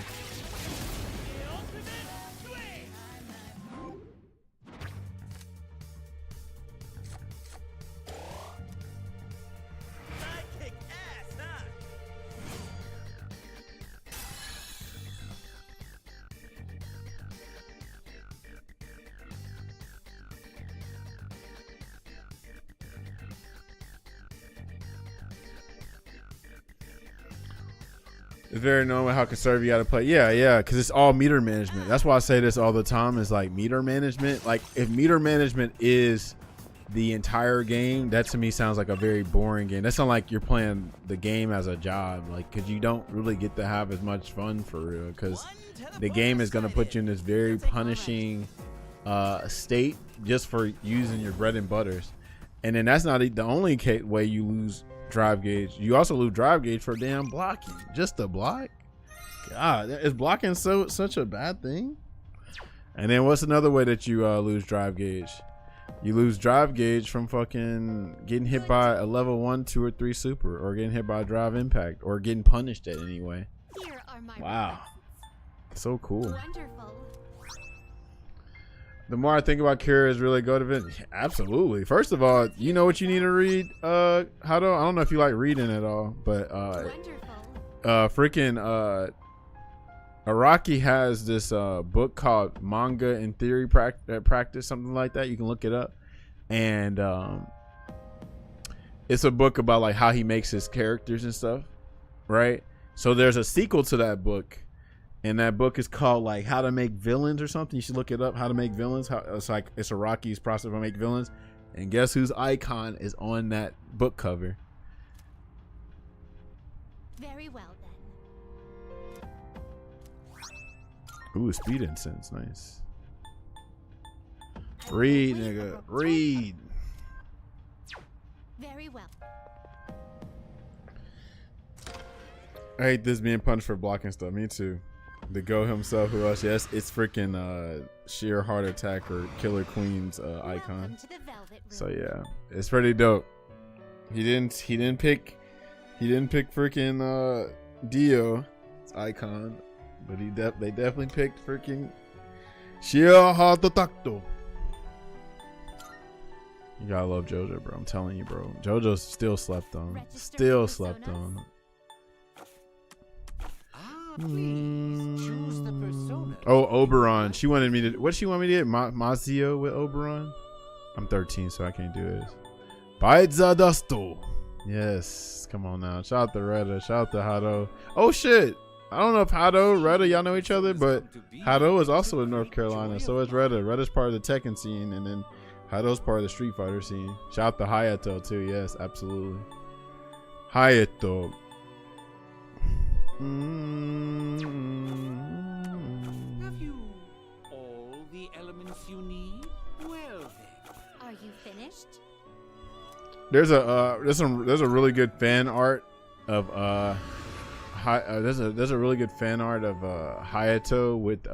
It's very normal how conservative you got to play. Yeah, because it's all meter management. That's why I say this all the time. Is like meter management. Like if meter management is the entire game, that to me sounds like a very boring game. That sounds like you're playing the game as a job. Like because you don't really get to have as much fun for real. Because the game is going to put you in this very punishing state just for using your bread and butters. And then that's not the only way you lose drive gauge. You also lose drive gauge for damn blocking. Just to block. God, is blocking such a bad thing? And then what's another way that you lose drive gauge? You lose drive gauge from fucking getting hit by a level 1, 2, or 3 super, or getting hit by a drive impact, or getting punished at any way. Here are my Wow, so cool. wonderful. The more I think about Kira's really good event, absolutely. First of all, you know what you need to read, Hado? I don't know if you like reading at all, but Wonderful. Araki has this book called Manga in Theory Practice, something like that. You can look it up, and it's a book about like how he makes his characters and stuff, right? So there's a sequel to that book, and that book is called like How to Make Villains or something. You should look it up. How to Make Villains. It's Araki's process of make villains, and guess whose icon is on that book cover? Very well then. Ooh, speed incense, nice. Read, nigga, read. Very well. I hate this being punished for blocking stuff. Me too. The Go himself, who else? Yes, it's freaking sheer heart attack or Killer Queen's icon. Welcome to the Velvet Room. So yeah, it's pretty dope. He didn't pick freaking Dio icon, but they definitely picked freaking sheer heart attack. You gotta love JoJo, bro. I'm telling you, bro. JoJo's still slept on. Still slept on. Choose the persona. Oh, Oberon. She wanted me to. What she want me to get? Mazio with Oberon. I'm 13, so I can't do this. Baidza Dusto. Yes. Come on now. Shout out to Retta. Shout out to Hado. Oh shit. I don't know if Hado, Retta, y'all know each other, but Hado is also in North Carolina. So is Retta. Retta's part of the Tekken scene, and then Hado's part of the Street Fighter scene. Shout out to Hayato too. Yes, absolutely. Hayato. Have you all the elements you need? Well then. Are you finished? There's a really good fan art of there's a really good fan art of Hayato with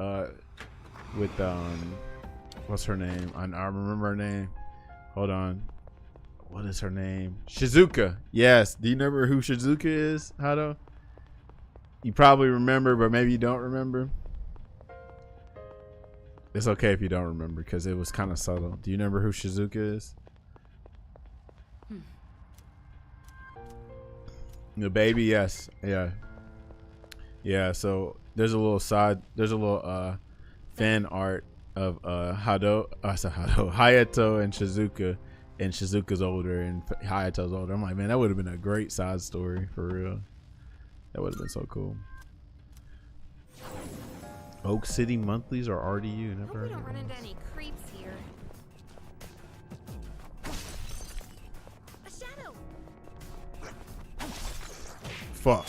what's her name? I remember her name. Hold on. What is her name? Shizuka. Yes. Do you remember who Shizuka is, Hado? You probably remember, but maybe you don't remember. It's okay if you don't remember because it was kind of subtle. Do you remember who Shizuka is? The baby, yes. Yeah, so there's a little fan art of Hayato and Shizuka, and Shizuka's older and Hayato's older. I'm like, man, that would have been a great side story for real. That would have been so cool. Oak City Monthlies or RDU? Never Hope we heard don't of run into those. any creeps here. A shadow. Fuck.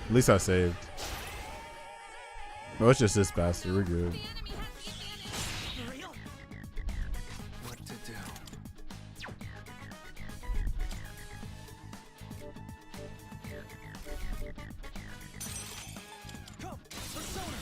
At least I saved. No, it's just this bastard. We're good. What to do? Come, persona.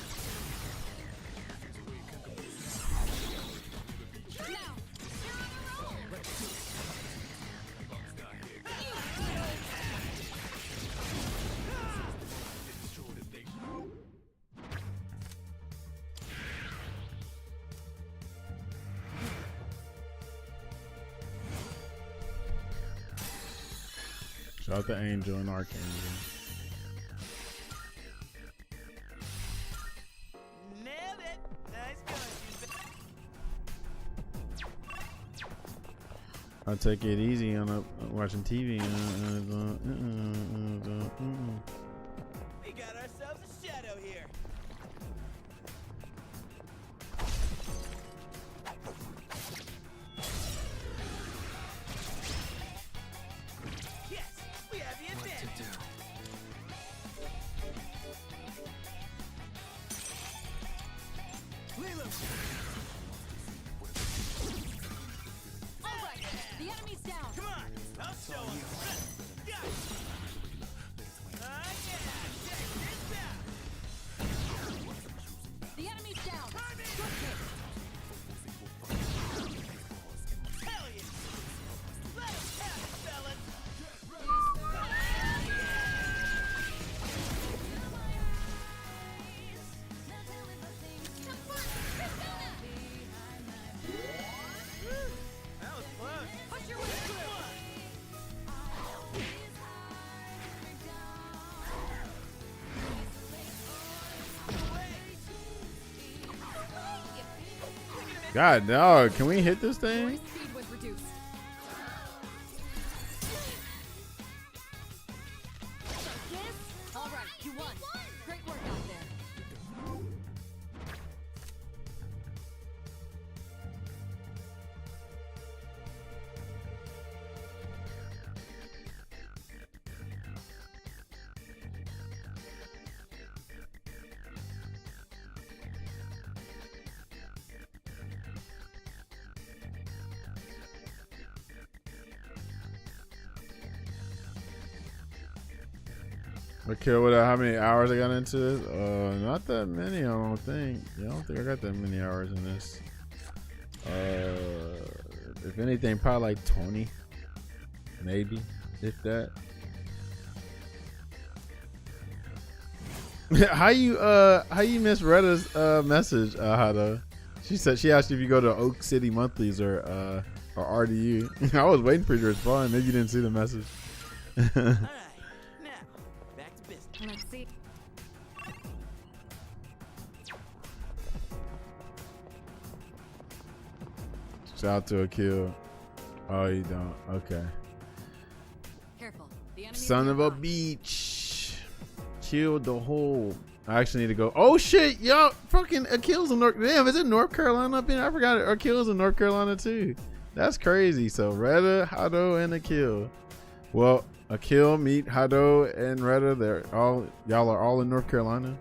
Shout out to Angel and Archangel. Nailed it. Nice going. I take it easy on watching TV. We got ourselves God, dog, can we hit this thing? Your speed was reduced. Yes. All right, you won. Great work out there. Okay, what? How many hours I got into this? Not that many. I don't think. Yeah, I don't think I got that many hours in this. If anything, probably like 20, maybe, if that. How you miss Retta's message, Hado? She said she asked you if you go to Oak City Monthlies or RDU. I was waiting for you to respond. Maybe you didn't see the message. All right, now back to business. Let's see. Shout out to a kill. Oh, you don't. Okay. Careful. The enemy Son is of a nearby. beach. Killed the whole. I actually need to go. Oh shit, y'all! Fucking Akil's in North. Damn, is it North Carolina up in? I forgot it. Akil's in North Carolina too. That's crazy. So Retta, Hado, and Akil. Well, Akil, meet Hado, and Retta. They're all y'all are all in North Carolina.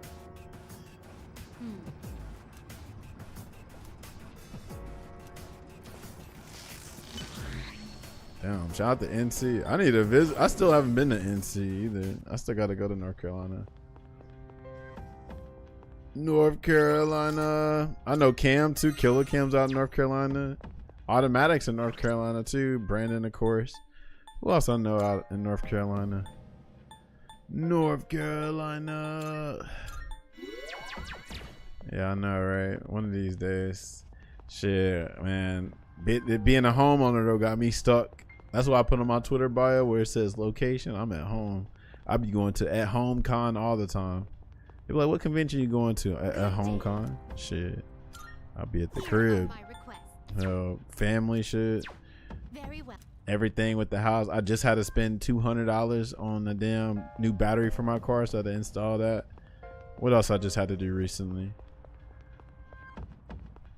Damn, shout out to NC. I need to visit. I still haven't been to NC either. I still got to go to North Carolina. North Carolina. I know Cam too. Killer Cam's out in North Carolina. Automatics in North Carolina too. Brandon, of course. Who else I know out in North Carolina? North Carolina. Yeah, I know, right? One of these days. Shit, man. Being a homeowner though got me stuck. That's why I put on my Twitter bio where it says location. I'm at home. I be going to at home con all the time. They be like, what convention you going to? At home con? Shit. I'll be at the crib. Family shit. Very well. Everything with the house. I just had to spend $200 on a damn new battery for my car, so I had to install that. What else I just had to do recently?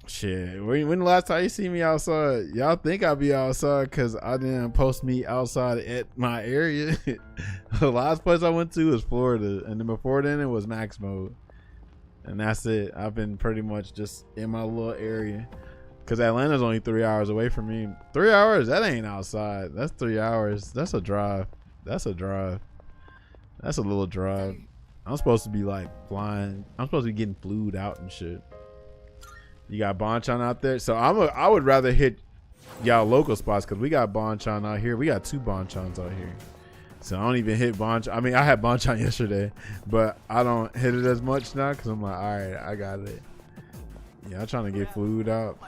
Shit, when the last time you see me outside? Y'all think I'll be outside because I didn't post me outside at my area. The last place I went to was Florida, and then before then it was max mode, and that's it. I've been pretty much just in my little area because Atlanta's only 3 hours away from me. 3 hours? That ain't outside. That's 3 hours. That's a drive. That's a drive. That's a little drive. I'm supposed to be like flying. I'm supposed to be getting flued out and shit. You got Bonchon out there, so I would rather hit y'all local spots because we got Bonchon out here. We got 2 Bonchons out here, so I don't even hit Bonchon. I mean, I had Bonchon yesterday, but I don't hit it as much now because I'm like, all right, I got it. Yeah, I'm trying to get flued out.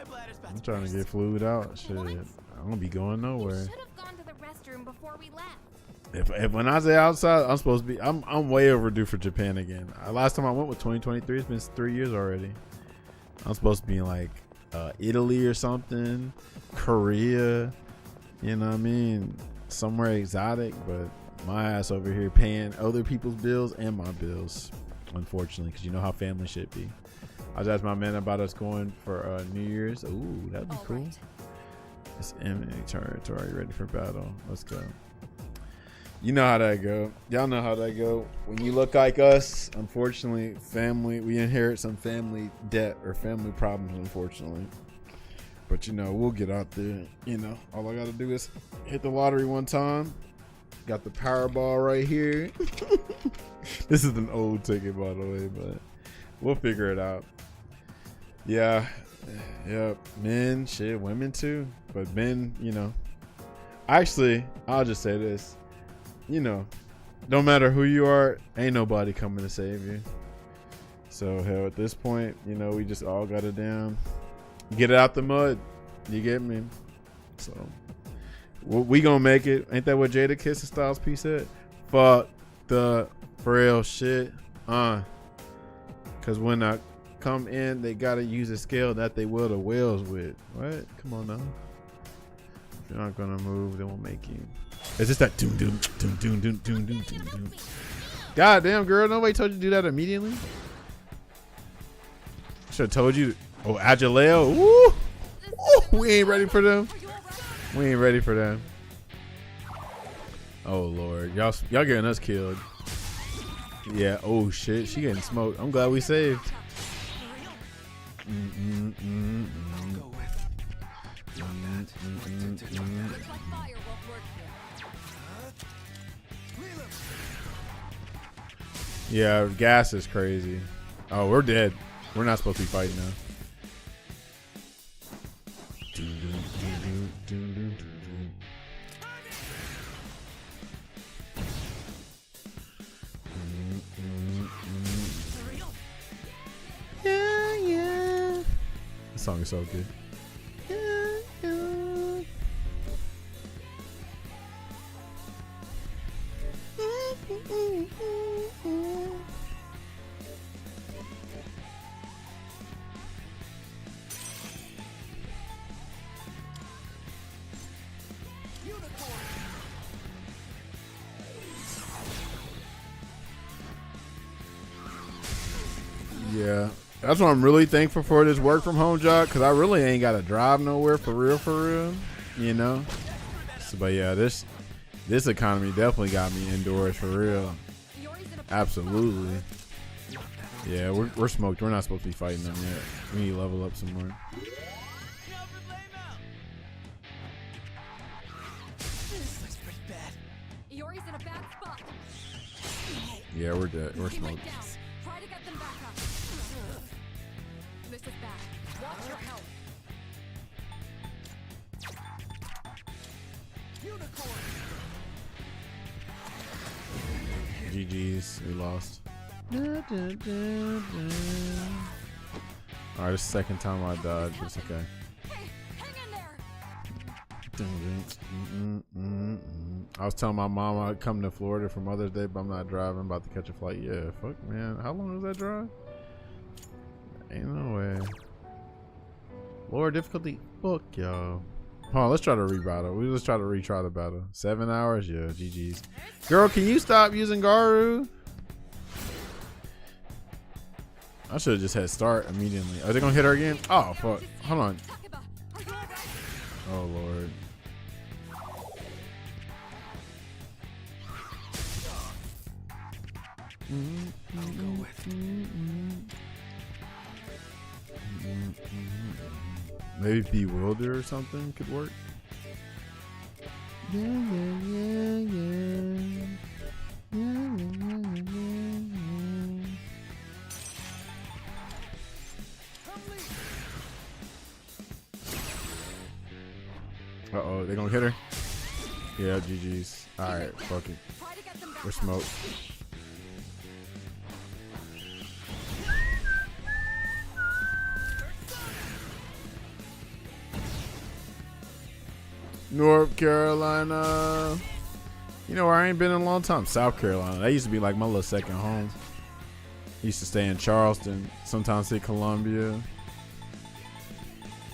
I'm trying to get flued out. Shit, I'm gonna be going nowhere. You should have gone to the restroom before we left. If when I say outside, I'm supposed to be. I'm way overdue for Japan again. Last time I went was 2023. It's been 3 years already. I'm supposed to be in like Italy or something, Korea, you know what I mean? Somewhere exotic, but my ass over here paying other people's bills and my bills, unfortunately, because you know how family shit be. I was asking my man about us going for New Year's. Ooh, that'd be cool. Right. It's enemy territory, ready for battle. Let's go. You know how that go. Y'all know how that go. When you look like us, unfortunately, family, we inherit some family debt or family problems, unfortunately. But, you know, we'll get out there. You know, all I got to do is hit the lottery one time. Got the Powerball right here. This is an old ticket, by the way, but we'll figure it out. Yeah. Yep. Men, shit, women too. But men, you know. Actually, I'll just say this. You know, no matter who you are, ain't nobody coming to save you. So hell, at this point, you know, we just all gotta get it out the mud. You get me? So we gonna make it. Ain't that what Jada Kiss and Styles P said? Fuck the frail shit. Cause come in, they gotta use a skill that they will the whales with. What? Come on now. If you're not gonna move, they won't make you. It's just that doom doom doom doom doom doom doom doom doom. God damn, girl, nobody told you to do that immediately. Should have told you. Oh, Agileo. Woo! Woo! We ain't ready for them. We ain't ready for them. Oh Lord, y'all getting us killed. Yeah. Oh shit, she getting smoked. I'm glad we saved. Yeah, gas is crazy. Oh, we're dead. We're not supposed to be fighting now. Yeah, yeah. This song is so good. Yeah, yeah. Yeah, that's what I'm really thankful for this work from home job, because I really ain't got to drive nowhere for real, you know. So, but yeah, this economy definitely got me indoors for real. Absolutely. Yeah, we're smoked. We're not supposed to be fighting them yet. We need to level up some more. Yeah, we're dead. We're smoked. Try to get them back up. This is bad. Watch your health. GG's. We lost. Alright, this is the second time I died. It's okay. Hey, hang in there. I was telling my mom I'd come to Florida for Mother's Day, but I'm not driving. I'm about to catch a flight. Yeah, fuck, man. How long is that drive? Ain't no way. Lower difficulty. Fuck, y'all. Hold on, let's try to re-battle. Let's try to retry the battle. 7 hours? Yeah, GG's. Girl, can you stop using Garu? I should have just had start immediately. Are they gonna hit her again? Oh, fuck. Hold on. Oh, Lord. I'll go with it. Maybe Bewilder or something could work. Yeah, yeah, yeah, yeah. Yeah, yeah, yeah, yeah. Uh-oh, they gonna hit her? Yeah, GG's. Alright, fuck it. We're smoked. North Carolina. You know where I ain't been in a long time? South Carolina. That used to be like my little second home. Used to stay in Charleston, sometimes say Columbia.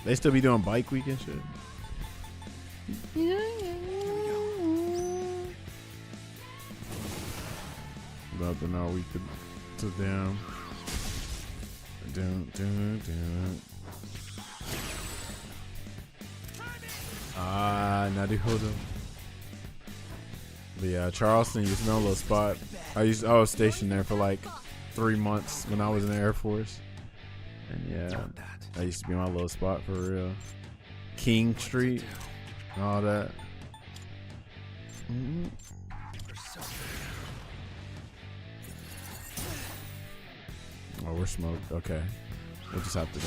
They still be doing bike week and shit. Yeah, yeah. About to know we could to them. Now they hold them. But yeah, Charleston used to know a little spot. I was stationed there for like 3 months when I was in the Air Force. And yeah, that used to be my little spot for real. King Street and all that. Oh, we're smoked. Okay. We'll just have to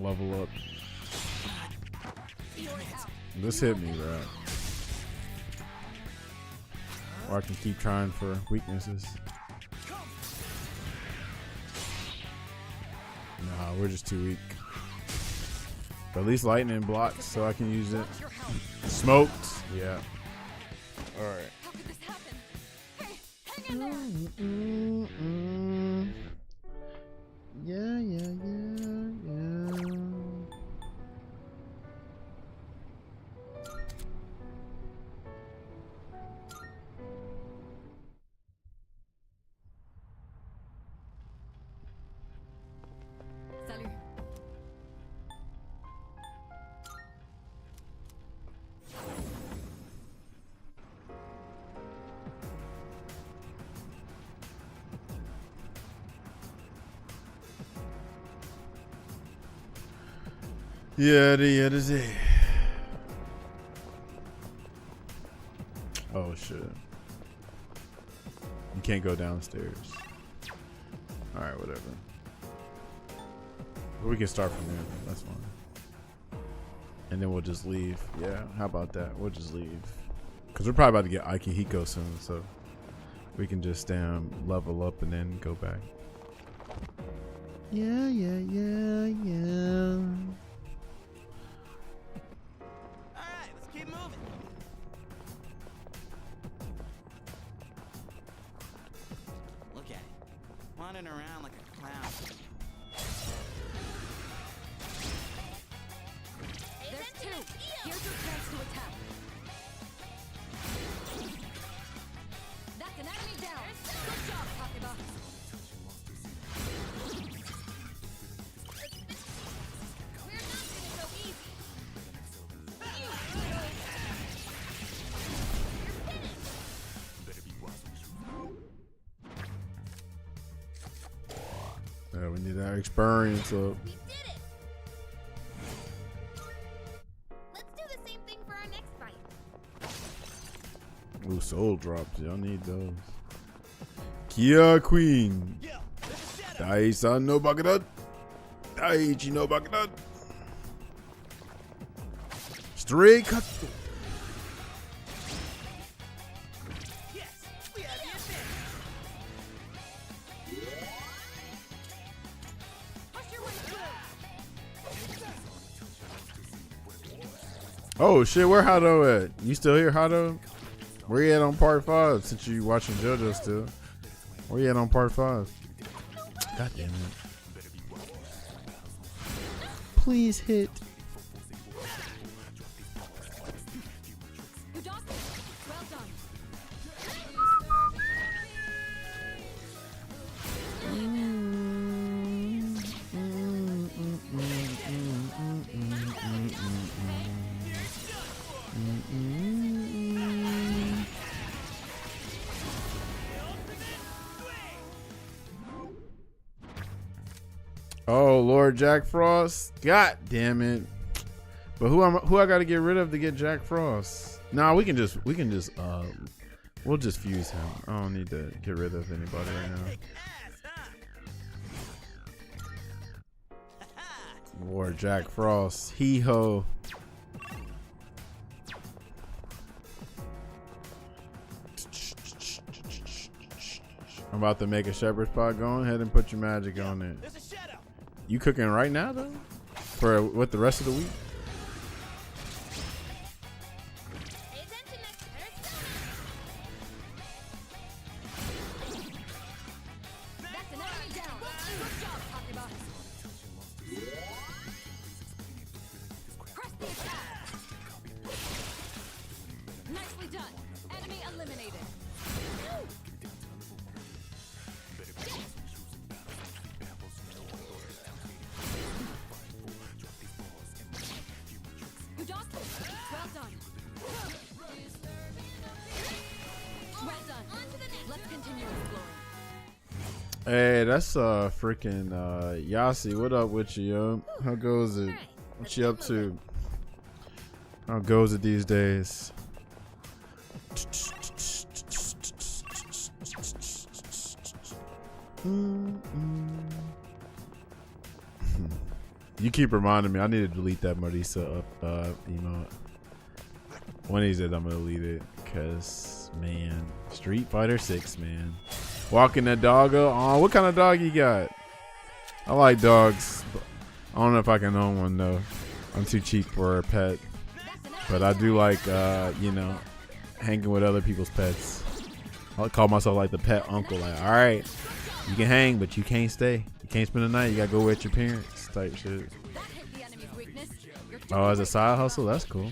level up. This hit me, bro. Or I can keep trying for weaknesses. Nah, we're just too weak. But at least lightning blocks, so I can use it. Smoked. Yeah. Alright. How could this happen? Hey, hang in there. Yeah, it is it. Oh shit. You can't go downstairs. Alright, whatever. We can start from there. That's fine. And then we'll just leave. Yeah, how about that? We'll just leave. Because we're probably about to get Akihiko soon, so we can just level up and then go back. Yeah. Alright, let's keep moving. Look at it. Wandering around like a clown. There's two. Here's your chance to attack. That's an enemy down. Good job, Takeba. We're not gonna go easy. Yeah, we need that experience up. We did it! Let's do the same thing for our next fight. Ooh, soul drops. Y'all need those. Kia Queen. Yo, there's a shadow. Dai-san no Bakada. Daiichi no Bakada. Stray cut. Yes, we have the advantage. Push your way through. Oh shit, where Hado at? You still here, Hado? Where you at on part 5? Since you watching JoJo still. Where you at on part 5? God damn it. Please hit. You dodged it. Well done. Oh Lord, Jack Frost. God damn it. But who I gotta get rid of to get Jack Frost? Nah, we can just we'll just fuse him. I don't need to get rid of anybody right now. Kick ass, huh? Lord Jack Frost. Hee ho. I'm about to make a shepherd spot. Go ahead and put your magic on it. There's a shadow. You cooking right now though? For what, the rest of the week? Pay attention next That's an enemy down. Good job, Takeba. Press the attack. Nicely done. Enemy eliminated. You dodged it. Well done. Well done. On to the next. Let's continue exploring. Hey, that's freaking Yasi. What up with you, yo? How goes it? What you up to? How goes it these days? You keep reminding me. I need to delete that Marisa emote. One of these days I'm gonna delete it, cause man, Street Fighter 6, man. Walking that doggo. Oh, what kind of dog you got? I like dogs. I don't know if I can own one though. I'm too cheap for a pet, but I do like you know, hanging with other people's pets. I call myself like the pet uncle. Like, all right, you can hang, but you can't stay. You can't spend the night. You gotta go with your parents. Type shit. That hit the enemy's weakness. You're Oh, as a side hustle, that's cool.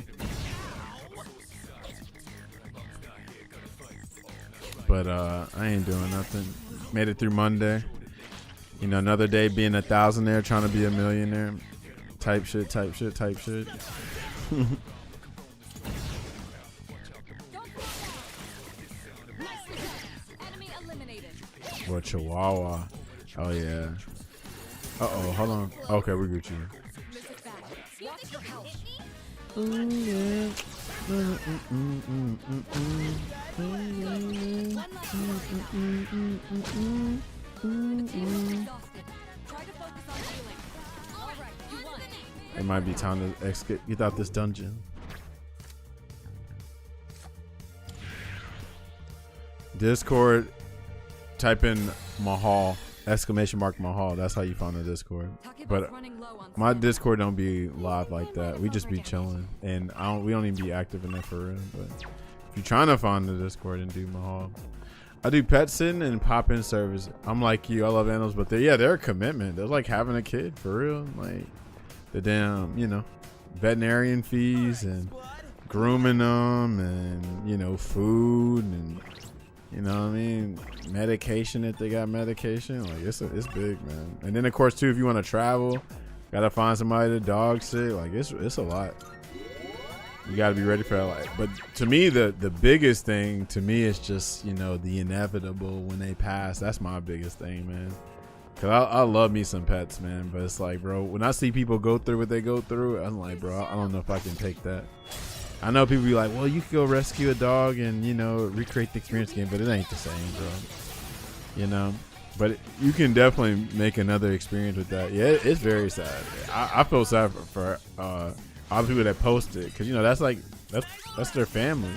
But I ain't doing nothing. Made it through Monday. You know, another day being a thousandaire, trying to be a millionaire. Type shit, type shit, type shit. Don't fall down. Nicely done. Enemy eliminated. What, Chihuahua? Oh, yeah. Uh-oh, hold on. Okay, we got you. This is bad. Watch The team is exhausted. Try to focus on healing. All right, you won. It might be time to get out this dungeon. Discord, type in Mahal, exclamation mark Mahal. That's how you find the Discord. But Running low on my stamina. Discord don't be live like that. We just be chilling, and we don't even be active in there for real. But if you're trying to find the Discord and do Mahal, I do pet sitting and pop in service. I'm like you, I love animals, but they're a commitment. They're like having a kid for real. Like the damn, veterinarian fees and grooming them, and food and. You know what I mean? Medication if they got medication. Like it's big, man. And then of course too, if you want to travel, gotta find somebody to dog sit. Like it's a lot. You gotta be ready for that. Like, but to me, the biggest thing to me is just the inevitable when they pass. That's my biggest thing, man. Cause I love me some pets, man. But it's like, bro, when I see people go through what they go through, I'm like, bro, I don't know if I can take that. I know people be like, well, you could go rescue a dog and, recreate the experience again, but it ain't the same, bro. But you can definitely make another experience with that. Yeah, it's very sad. I feel sad for all the people that post it because, that's their family,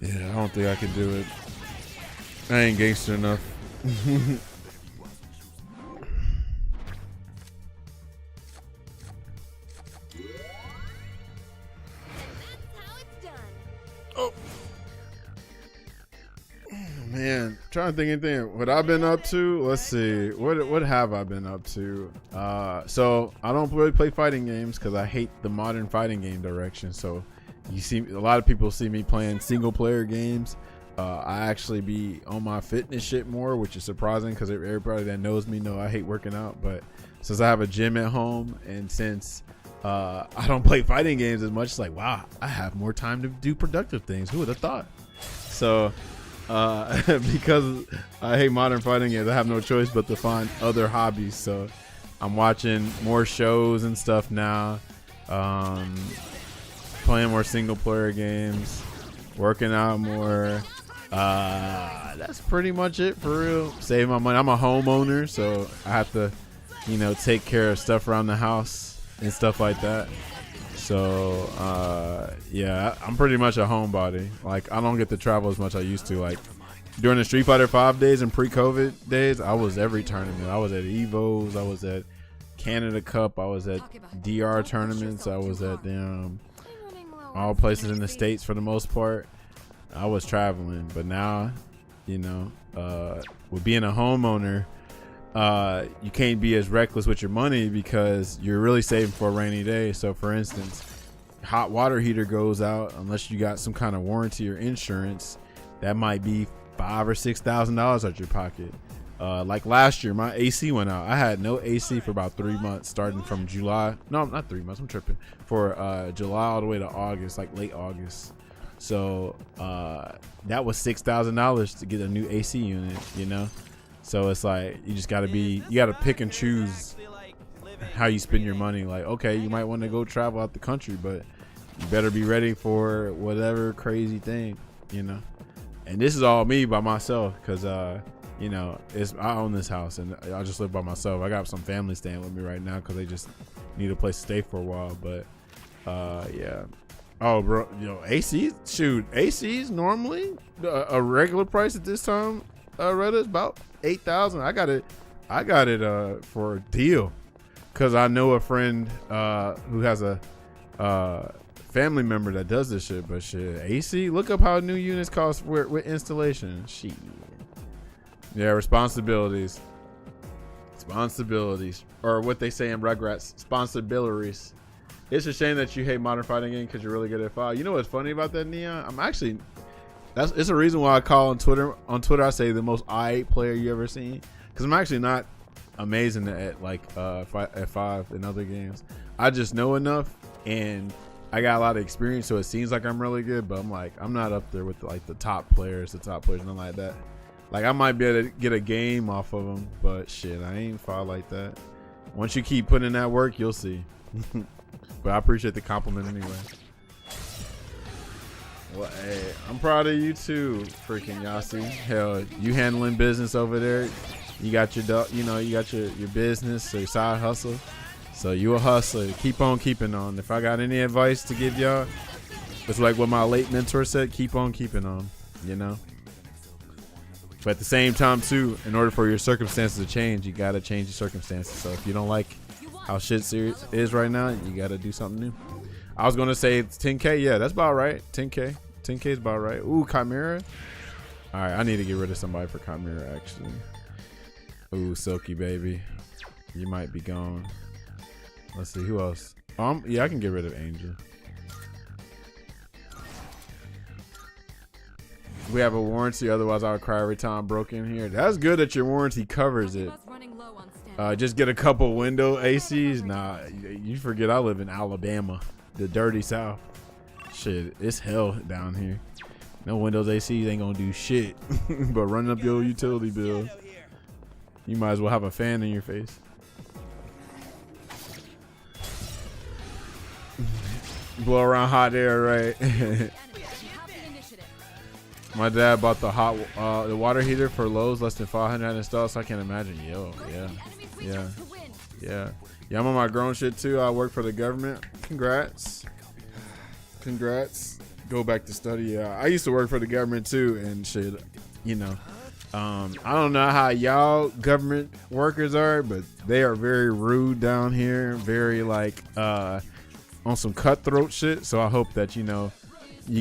Yeah, I don't think I can do it. I ain't gangster enough. Man, trying to think anything. What I've been up to? Let's see. What have I been up to? So I don't really play fighting games because I hate the modern fighting game direction. So you see, a lot of people see me playing single player games. I actually be on my fitness shit more, which is surprising because everybody that knows me know I hate working out. But since I have a gym at home and since I don't play fighting games as much, it's like, wow, I have more time to do productive things. Who would have thought? So. Because I hate modern fighting games, I have no choice but to find other hobbies. So I'm watching more shows and stuff now, playing more single player games, working out more. That's pretty much it for real. Save my money. I'm a homeowner, so I have to, take care of stuff around the house and stuff like that. So, yeah, I'm pretty much a homebody. Like, I don't get to travel as much as I used to. Like, during the Street Fighter 5 days and pre-COVID days, I was every tournament. I was at EVOs. I was at Canada Cup. I was at DR tournaments. I was at all places in the States for the most part. I was traveling. But now, with being a homeowner, you can't be as reckless with your money because you're really saving for a rainy day. So for instance, hot water heater goes out unless you got some kind of warranty or insurance, that might be $5,000 or $6,000 out your pocket. Like last year, my AC went out. I had no AC for about 3 months, starting from July. No, not 3 months. I'm tripping. For July all the way to August, like late August. So that was $6,000 to get a new AC unit, So it's like you just gotta pick and choose how you spend your money. Like, okay, you might want to go travel out the country, but you better be ready for whatever crazy thing, And this is all me by myself because I own this house and I just live by myself. I got some family staying with me right now because they just need a place to stay for a while. But yeah. Oh, bro, ACs normally a regular price at this time. Retta, is about $8,000. I got it for a deal because I know a friend who has a family member that does this shit. But shit, AC, look up how new units cost with installation. Shit. Yeah, responsibilities, or what they say in Rugrats, responsibilities. It's a shame that you hate modern fighting game because you're really good at fire. You know what's funny about that, Neon? It's a reason why I call on Twitter. On Twitter, I say the most I8 player you ever seen because I'm actually not amazing at like F5 and other games. I just know enough and I got a lot of experience, so it seems like I'm really good. But I'm not up there with like the top players, nothing like that. Like I might be able to get a game off of them, but shit, I ain't fought like that. Once you keep putting in that work, you'll see. But I appreciate the compliment anyway. Well, hey, I'm proud of you too, freaking Yasi. Hell, you handling business over there. You got your, you got your business or your side hustle. So you a hustler. Keep on keeping on. If I got any advice to give y'all, it's like what my late mentor said, keep on keeping on, you know? But at the same time too, in order for your circumstances to change, you gotta change your circumstances. So if you don't like how shit is right now, you gotta do something new. I was gonna say it's 10K. Yeah, that's about right. 10K. 10K is about right. Ooh, Chimera. All right, I need to get rid of somebody for Chimera actually. Ooh, Silky baby, you might be gone. Let's see who else. Yeah, I can get rid of Angel. We have a warranty, otherwise I would cry every time broke in here. That's good that your warranty covers it. Just get a couple window ACs. Nah, you forget I live in Alabama, the dirty South. Shit, it's hell down here. No Windows ACs ain't gonna do shit but running up your utility bills. You might as well have a fan in your face. Blow around hot air, right? My dad bought the the water heater for Lowe's, less than 500 installed, so I can't imagine. Yo, yeah. I'm on my grown shit too. I work for the government. Congrats. Go back to study. Yeah, I used to work for the government too, and shit. You know, I don't know how y'all government workers are, but they are very rude down here. Very like on some cutthroat shit. So I hope that you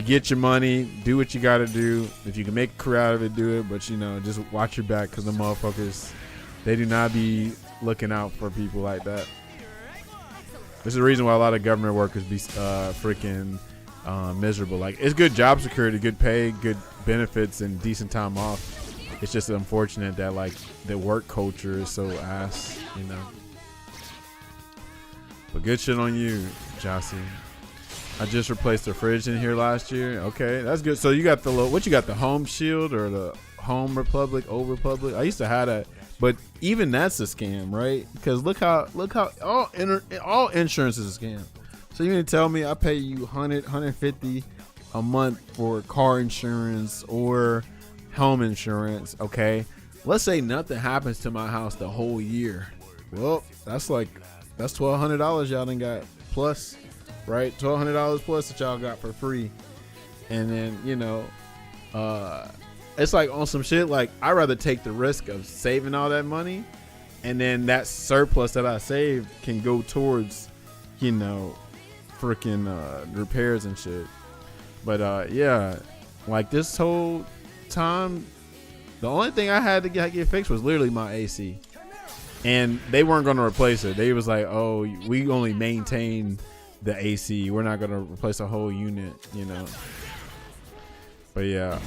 get your money, do what you gotta do. If you can make a career out of it, do it. But just watch your back, because the motherfuckers, they do not be looking out for people like that. This is the reason why a lot of government workers be freaking miserable. Like, it's good job security, good pay, good benefits, and decent time off. It's just unfortunate that like the work culture is so ass, But good shit on you, Jossie. I just replaced the fridge in here last year. Okay, that's good. So you got the what you got, the Home Shield or the Home Republic, Old Republic? I used to have that, but even that's a scam, right? Because look how all insurance is a scam. So you mean to tell me I pay you 150 a month for car insurance or home insurance? Okay, let's say nothing happens to my house the whole year. Well, that's $1,200 y'all done got plus. Right, $1,200 plus that y'all got for free. And then it's like on some shit, like I'd rather take the risk of saving all that money, and then that surplus that I saved can go towards freaking repairs and shit. But yeah, like this whole time the only thing I had to get fixed was literally my AC, and they weren't going to replace it. They was like, oh, we only maintain the AC, we're not gonna replace a whole unit, But yeah,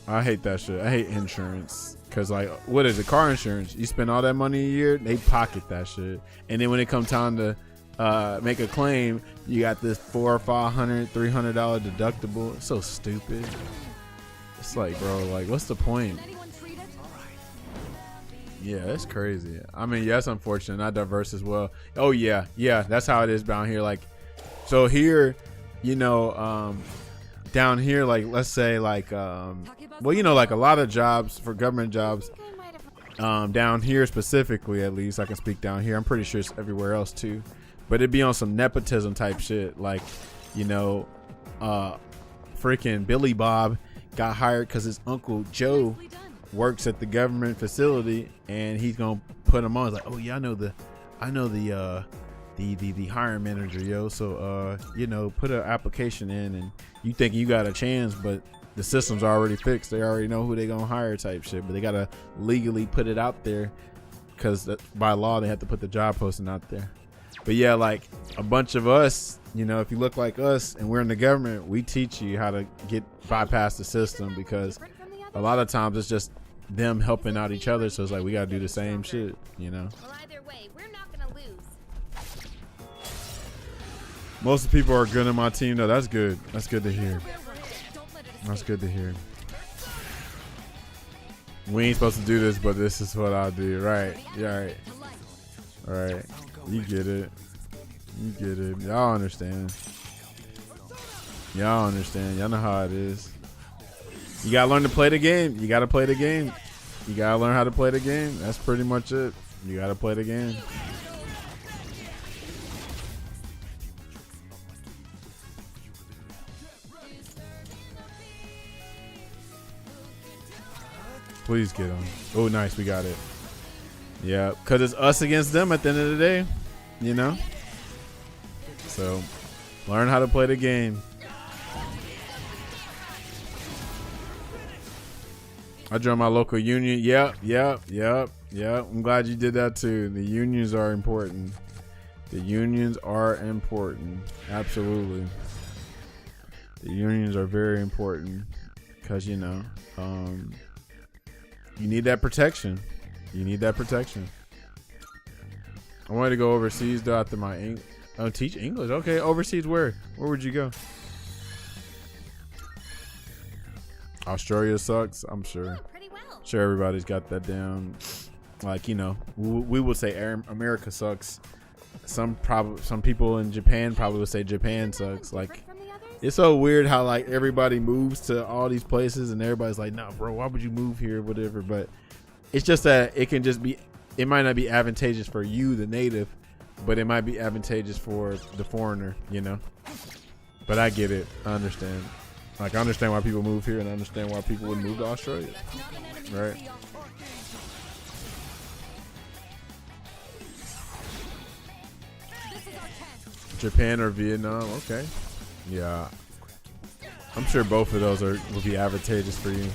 I hate that shit. I hate insurance, because like, what is it? Car insurance, you spend all that money a year, they pocket that shit, and then when it comes time to make a claim, you got this $400, $500, $300 deductible. It's so stupid. It's like, bro, like, what's the point? Yeah, it's crazy. I mean, yeah, it's unfortunate, not diverse as well. Oh yeah, that's how it is down here. Like, so here, down here, like, let's say, like, like a lot of jobs for government jobs, down here specifically, at least I can speak down here. I'm pretty sure it's everywhere else too, but it'd be on some nepotism type shit. Like, freaking Billy Bob got hired because his uncle Joe works at the government facility, and he's gonna put him on. It's like, oh yeah, I know the hiring manager, yo. So put an application in, and you think you got a chance, but the system's already fixed. They already know who they gonna hire type shit. But they gotta legally put it out there, because by law they have to put the job posting out there. But yeah, like a bunch of us, if you look like us and we're in the government, we teach you how to bypass the system, because a lot of times it's just them helping out each other. So it's like, we gotta do the same shit, Well, either way, we're not gonna lose. Most of the people are good in my team though. That's good. That's good to hear. That's good to hear. We ain't supposed to do this, but this is what I do. Right. Yeah, right. All right. You get it. You get it. Y'all understand. Y'all understand. Y'all know how it is. You gotta learn to play the game. You gotta play the game. You gotta learn how to play the game. That's pretty much it. You gotta play the game. Please get on. Oh, nice. We got it. Yeah, because it's us against them at the end of the day, you know? So, learn how to play the game. I joined my local union. Yep. I'm glad you did that too. The unions are important. The unions are important. Absolutely. The unions are very important because, you know, you need that protection. You need that protection. I wanted to go overseas though after my teach English. Okay, overseas where? Where would you go? Australia sucks, I'm sure. Oh, pretty well. Sure, everybody's got that down. Like, you know, we would say America sucks. Some people in Japan probably would say Japan sucks. Like, it's so weird how like everybody moves to all these places and everybody's like, nah, bro, why would you move here? Whatever. But it's just that it can just be, it might not be advantageous for you, the native, but it might be advantageous for the foreigner, you know? But I get it. I understand. Like, I understand why people move here and I understand why people would move to Australia. Right? Japan or Vietnam. Okay. Yeah. I'm sure both of those would be advantageous for you.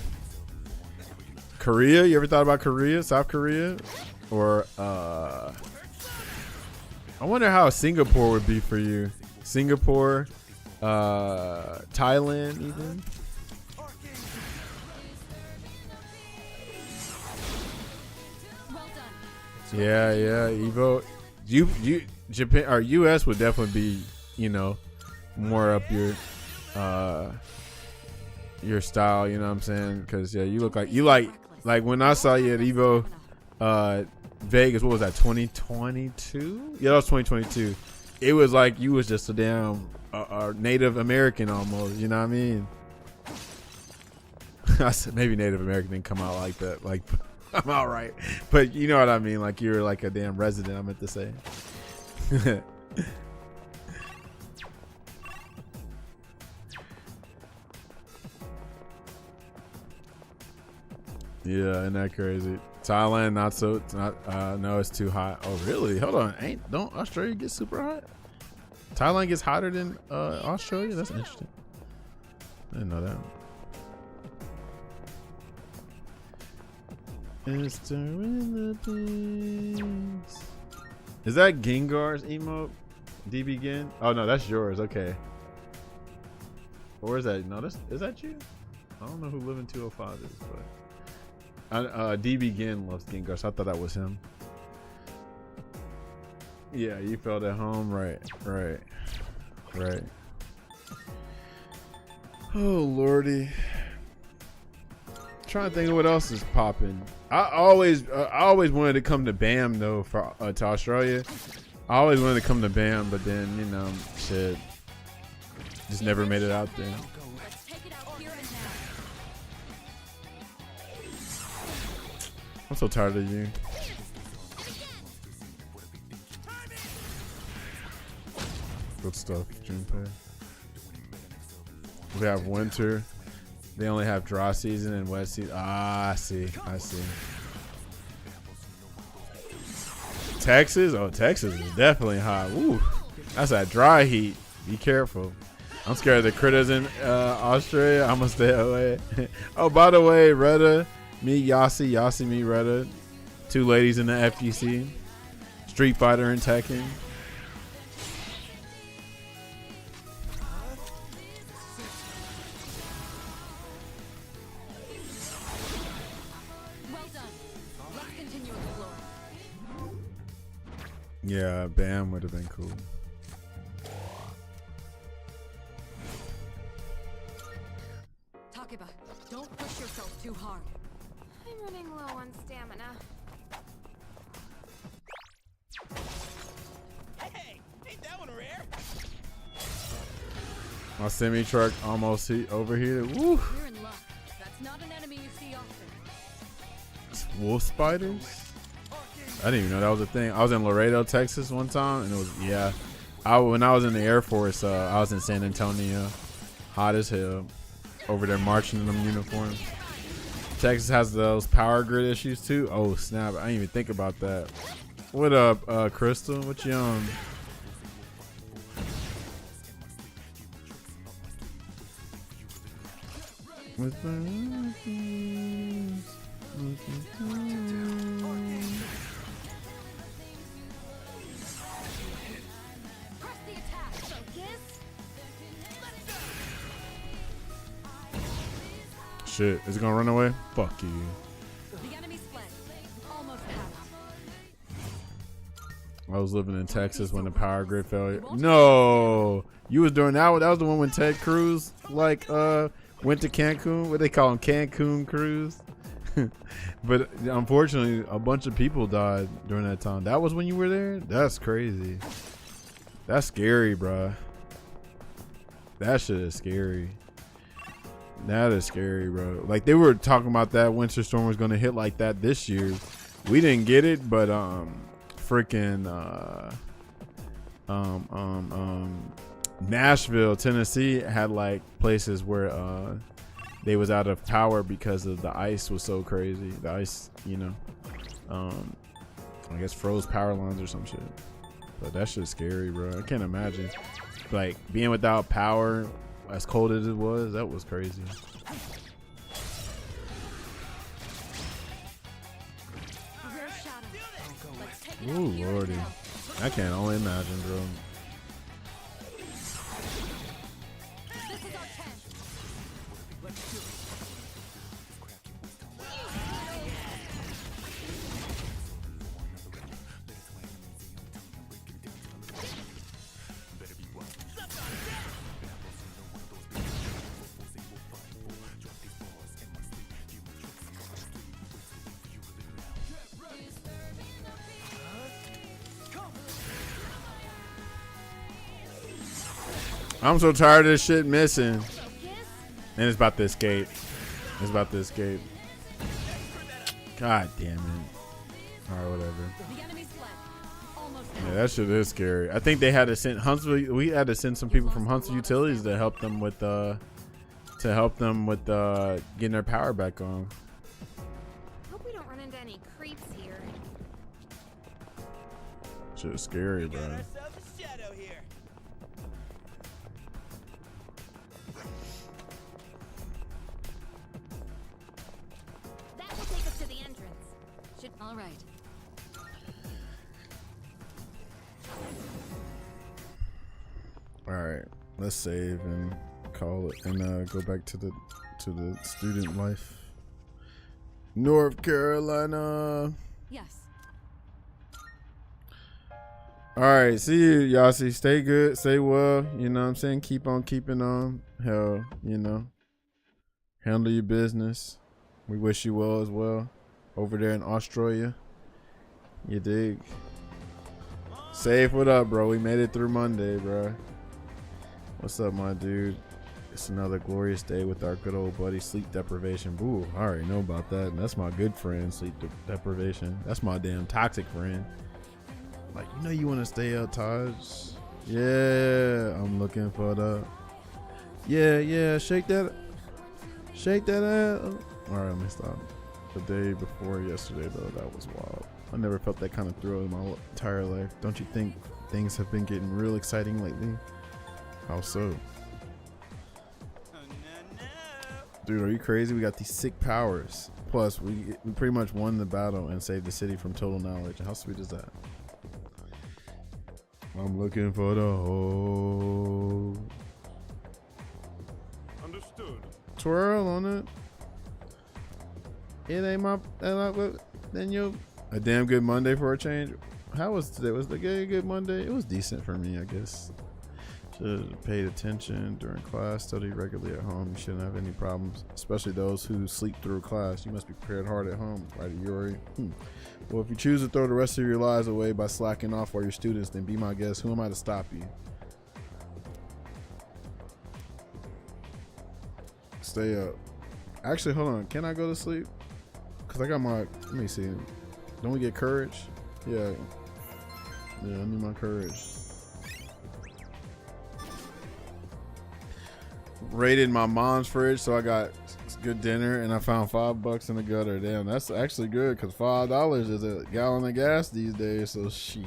Korea? You ever thought about Korea? South Korea? Or, I wonder how Singapore would be for you. Singapore, Thailand even. Yeah, Evo. Japan or US would definitely be, you know, more up your style, you know what I'm saying? Because yeah, you look like when I saw you at Evo Vegas, what was that, 2022? Yeah, that was 2022. It was like you was just a damn Native American almost, you know what I mean? I said maybe Native American didn't come out like that, like I'm all right, but you know what I mean, like you're like a damn resident, I meant to say. Yeah, isn't that crazy? Thailand, not so. It's not. No, it's too hot. Oh, really? Hold on. Don't Australia get super hot? Thailand gets hotter than Australia. That's interesting. I didn't know that. It's doing the things. Is that Gengar's emote? DB Gen? Oh no, that's yours. Okay. Or is that? No, is that you? I don't know who Living 205 is, but DB Gen loves Gengar, so I thought that was him. Yeah, you felt at home, right? Oh lordy. Trying to think of what else is popping. I always wanted to come to BAM though for to Australia. I always wanted to come to BAM, but then you know, shit, just never made it out there. I'm so tired of you. Good stuff, Junpei. We have winter. They only have dry season and wet season. Ah, I see. Texas? Oh, Texas is definitely hot. Woo. That's that dry heat. Be careful. I'm scared of the critters in Australia. I'm gonna stay away. Oh, by the way, Retta, me, Yasi, me, Retta. Two ladies in the FGC. Street Fighter and Tekken. Yeah, BAM would have been cool. Takeba, don't push yourself too hard. I'm running low on stamina. Hey, ain't that one My semi truck almost overheated. Woo! You're in luck. That's not an enemy you see often. Wolf spiders? I didn't even know that was a thing. I was in Laredo, Texas one time, and it was, yeah. When I was in the Air Force, I was in San Antonio. Hot as hell. Over there marching in them uniforms. Texas has those power grid issues too. Oh, snap. I didn't even think about that. What up, Crystal? What you on? With Press the attack. Focus. shit. Is it gonna run away? Fuck you. The enemy's fled. Almost had it. I was living in Texas when the power grid failure. No, you was doing that. That was the one when Ted Cruz went to Cancun. What they call him, Cancun Cruz. But unfortunately, a bunch of people died during that time. That was when you were there. That's crazy. That's scary, bruh. That shit is scary. That is scary, bro. Like they were talking about that winter storm was gonna hit like that this year. We didn't get it, but freaking Nashville, Tennessee had like places where they was out of power because of the ice was so crazy. The ice, you know, I guess froze power lines or some shit. But that shit's scary, bro. I can't imagine like being without power as cold as it was. That was crazy. Rare shadow. Let's take it Ooh, out here and lordy. now. I can't only imagine, bro. This is our chance. I'm so tired of this shit missing. And it's about to escape. It's about to escape. God damn it. Alright, whatever. The enemy's fled. Almost Yeah, that shit is scary. I think they had to send Huntsville. We had to send some people from Huntsville Utilities to help them with getting their power back on. Hope we don't run into any creeps here. Shit is scary, Got bro. ourselves a shadow here. That will take us to the entrance. all right. All right, let's save and call it and go back to the student life. North Carolina. Yes. All right, see you, Yasi. Stay good, stay well. You know what I'm saying? Keep on keeping on. Hell, you know. Handle your business. We wish you well as well. Over there in Australia. You dig? Safe, what up, bro? We made it through Monday, bro. What's up, my dude? It's another glorious day with our good old buddy, sleep deprivation. Ooh, I already know about that. That's my good friend, sleep deprivation. That's my damn toxic friend. Like, you know you want to stay up, Taj? Yeah, I'm looking for the... Yeah, shake that out. All right, let me stop. The day before yesterday, though, that was wild. I never felt that kind of thrill in my entire life. Don't you think things have been getting real exciting lately? How so? Oh, no. Dude, are you crazy? We got these sick powers. Plus, we pretty much won the battle and saved the city from total knowledge. How sweet is that? I'm looking for the hole. Understood. Twirl on it. It ain't my... Then you... A damn good Monday for a change. How was today? Was the good Monday? It was decent for me, I guess. Should have paid attention during class, studied regularly at home. You shouldn't have any problems, especially those who sleep through class. You must be prepared hard at home, right, Yuri? Well, if you choose to throw the rest of your lives away by slacking off while you're students, then be my guest. Who am I to stop you? stay up. Actually, hold on. Can I go to sleep? Cause I got my. Let me see. Don't we get courage? Yeah. Yeah, I need my courage. Raided my mom's fridge, so I got good dinner, and I found $5 in the gutter. Damn, that's actually good, cause $5 is a gallon of gas these days. So shit,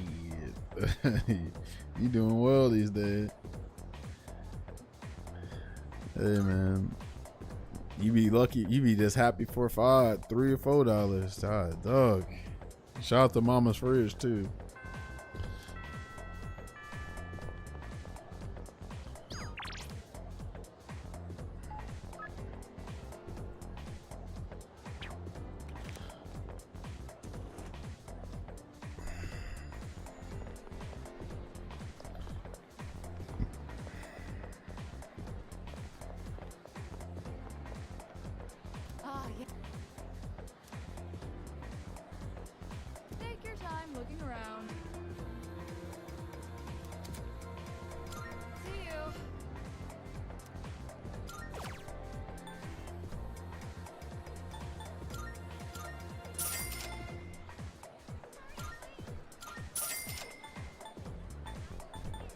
you doing well these days. Hey man, you be lucky. You be just happy for $3 or $4. God, dog. Shout out to Mama's fridge too. Ah, yeah. Take your time looking around. See you.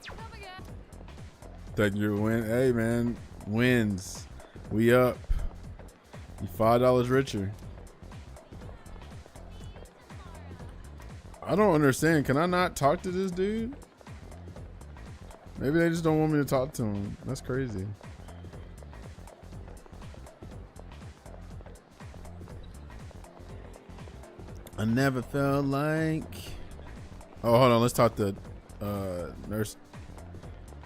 Come again. That you win. Hey man, wins. We up. You $5 richer. I don't understand. Can I not talk to this dude? Maybe they just don't want me to talk to him. That's crazy. I never felt like. Oh, hold on. Let's talk to Nurse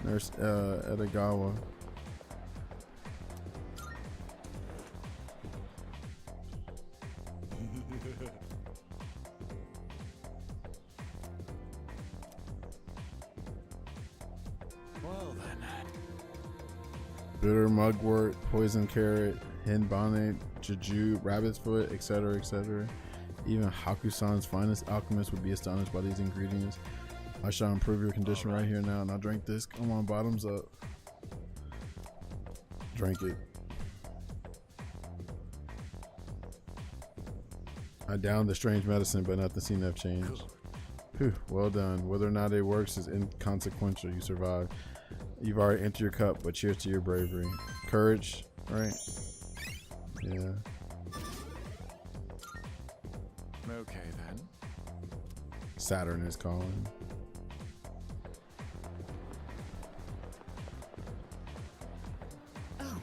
Edogawa. Well then. Bitter mugwort, poison carrot, hen bonnet, juju, rabbit's foot, etc., etc. Even Hakusan's finest alchemist would be astonished by these ingredients. I shall improve your condition right here now. Now drink this. Come on, bottoms up. Drink it. I downed the strange medicine, but nothing seemed to have changed. Whew, well done. Whether or not it works is inconsequential. You survived. You've already emptied your cup, but cheers to your bravery. Courage, right? Yeah. Okay then. Saturn is calling. Oh.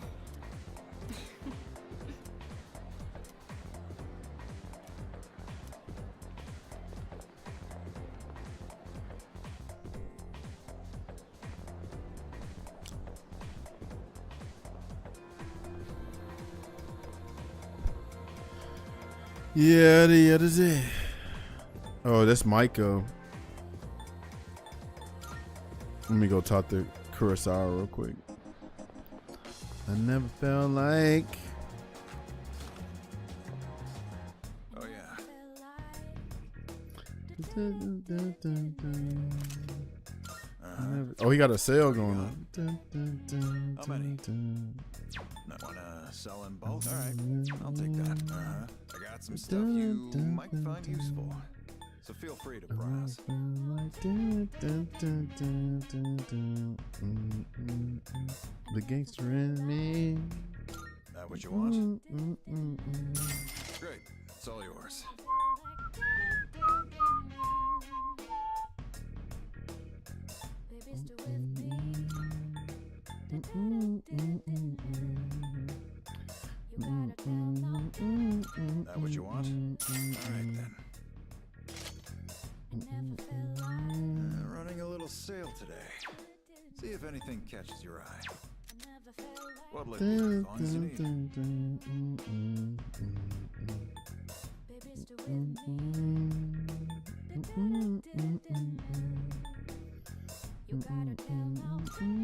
Yeah, that is it. Oh, that's Maiko. Let me go talk to Kurosawa real quick. I never felt like. Oh yeah. Oh, he got a sale going on. How many? Not wanna sell in bulk? All right, I'll take that. I got some stuff you might find useful, so feel free to browse. The gangster in me. That what you want? Great, it's all yours. That what you want? All right then. Running a little sale today. See if anything catches your eye. What'll it be? As long as you need.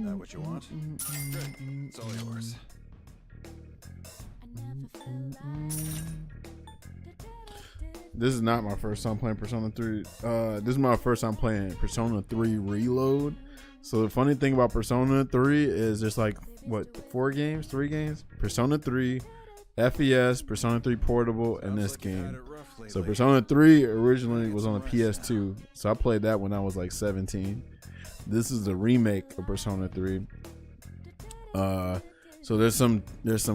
That what you want? Good. It's all yours. This is not my first time playing Persona 3. This is my first time playing Persona 3 Reload. So the funny thing about Persona 3 is there's like what, 3 games? Persona 3, FES, Persona 3 Portable, and this game. So Persona 3 originally was on the PS2, so I played that when I was like 17. This is the remake of Persona 3. So there's some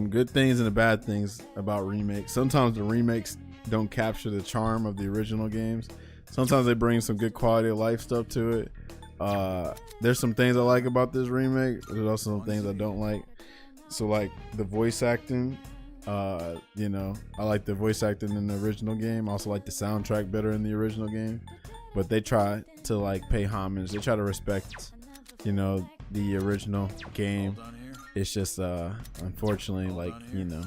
good things and the bad things about remakes. Sometimes the remakes don't capture the charm of the original games. Sometimes they bring some good quality of life stuff to it. There's some things I like about this remake. There's also some things I don't like. So like the voice acting, you know, I like the voice acting in the original game. I also like the soundtrack better in the original game. But they try to like pay homage. They try to respect, you know, the original game. It's just unfortunately, like, you know,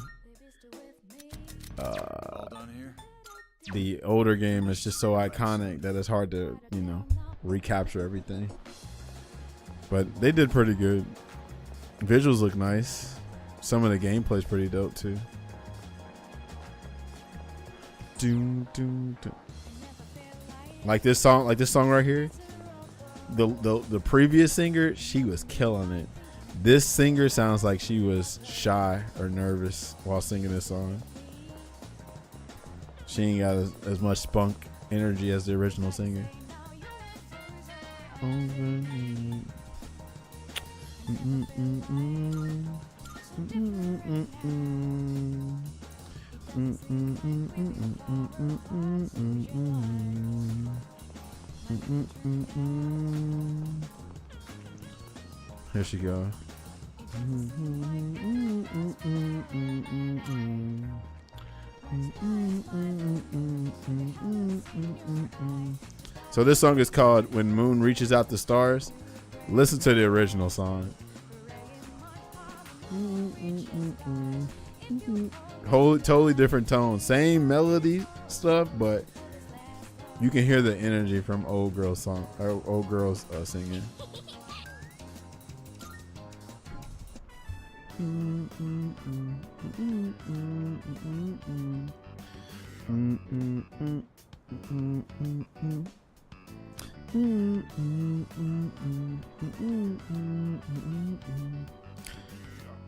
the older game is just so iconic that it's hard to, you know, recapture everything. But they did pretty good. Visuals look nice. Some of the gameplay's pretty dope too. Doom, doom, doom. Like this song right here. The previous singer, she was killing it. This singer sounds like she was shy or nervous while singing this song. She ain't got as much spunk energy as the original singer. Here she goes. So this song is called When Moon Reaches Out the Stars. Listen to the original song. Totally different tone. Same melody stuff, but you can hear the energy from old girls singing.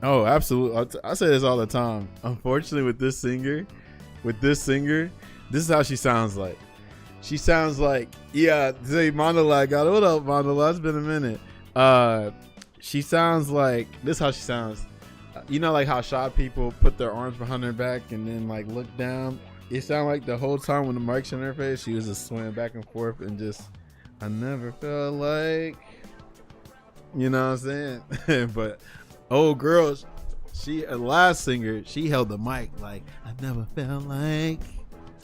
Oh, absolutely. I say this all the time. Unfortunately, with this singer, this is how she sounds like. She sounds like, yeah, say Monologue. God, what up, Monologue? It's been a minute. She sounds like, this is how she sounds. You know, like how shy people put their arms behind their back and then like look down. It sounded like the whole time when the mic's in her face, she was just swinging back and forth and just, I never felt like, you know what I'm saying? But old girls, a last singer, she held the mic like, I never felt like,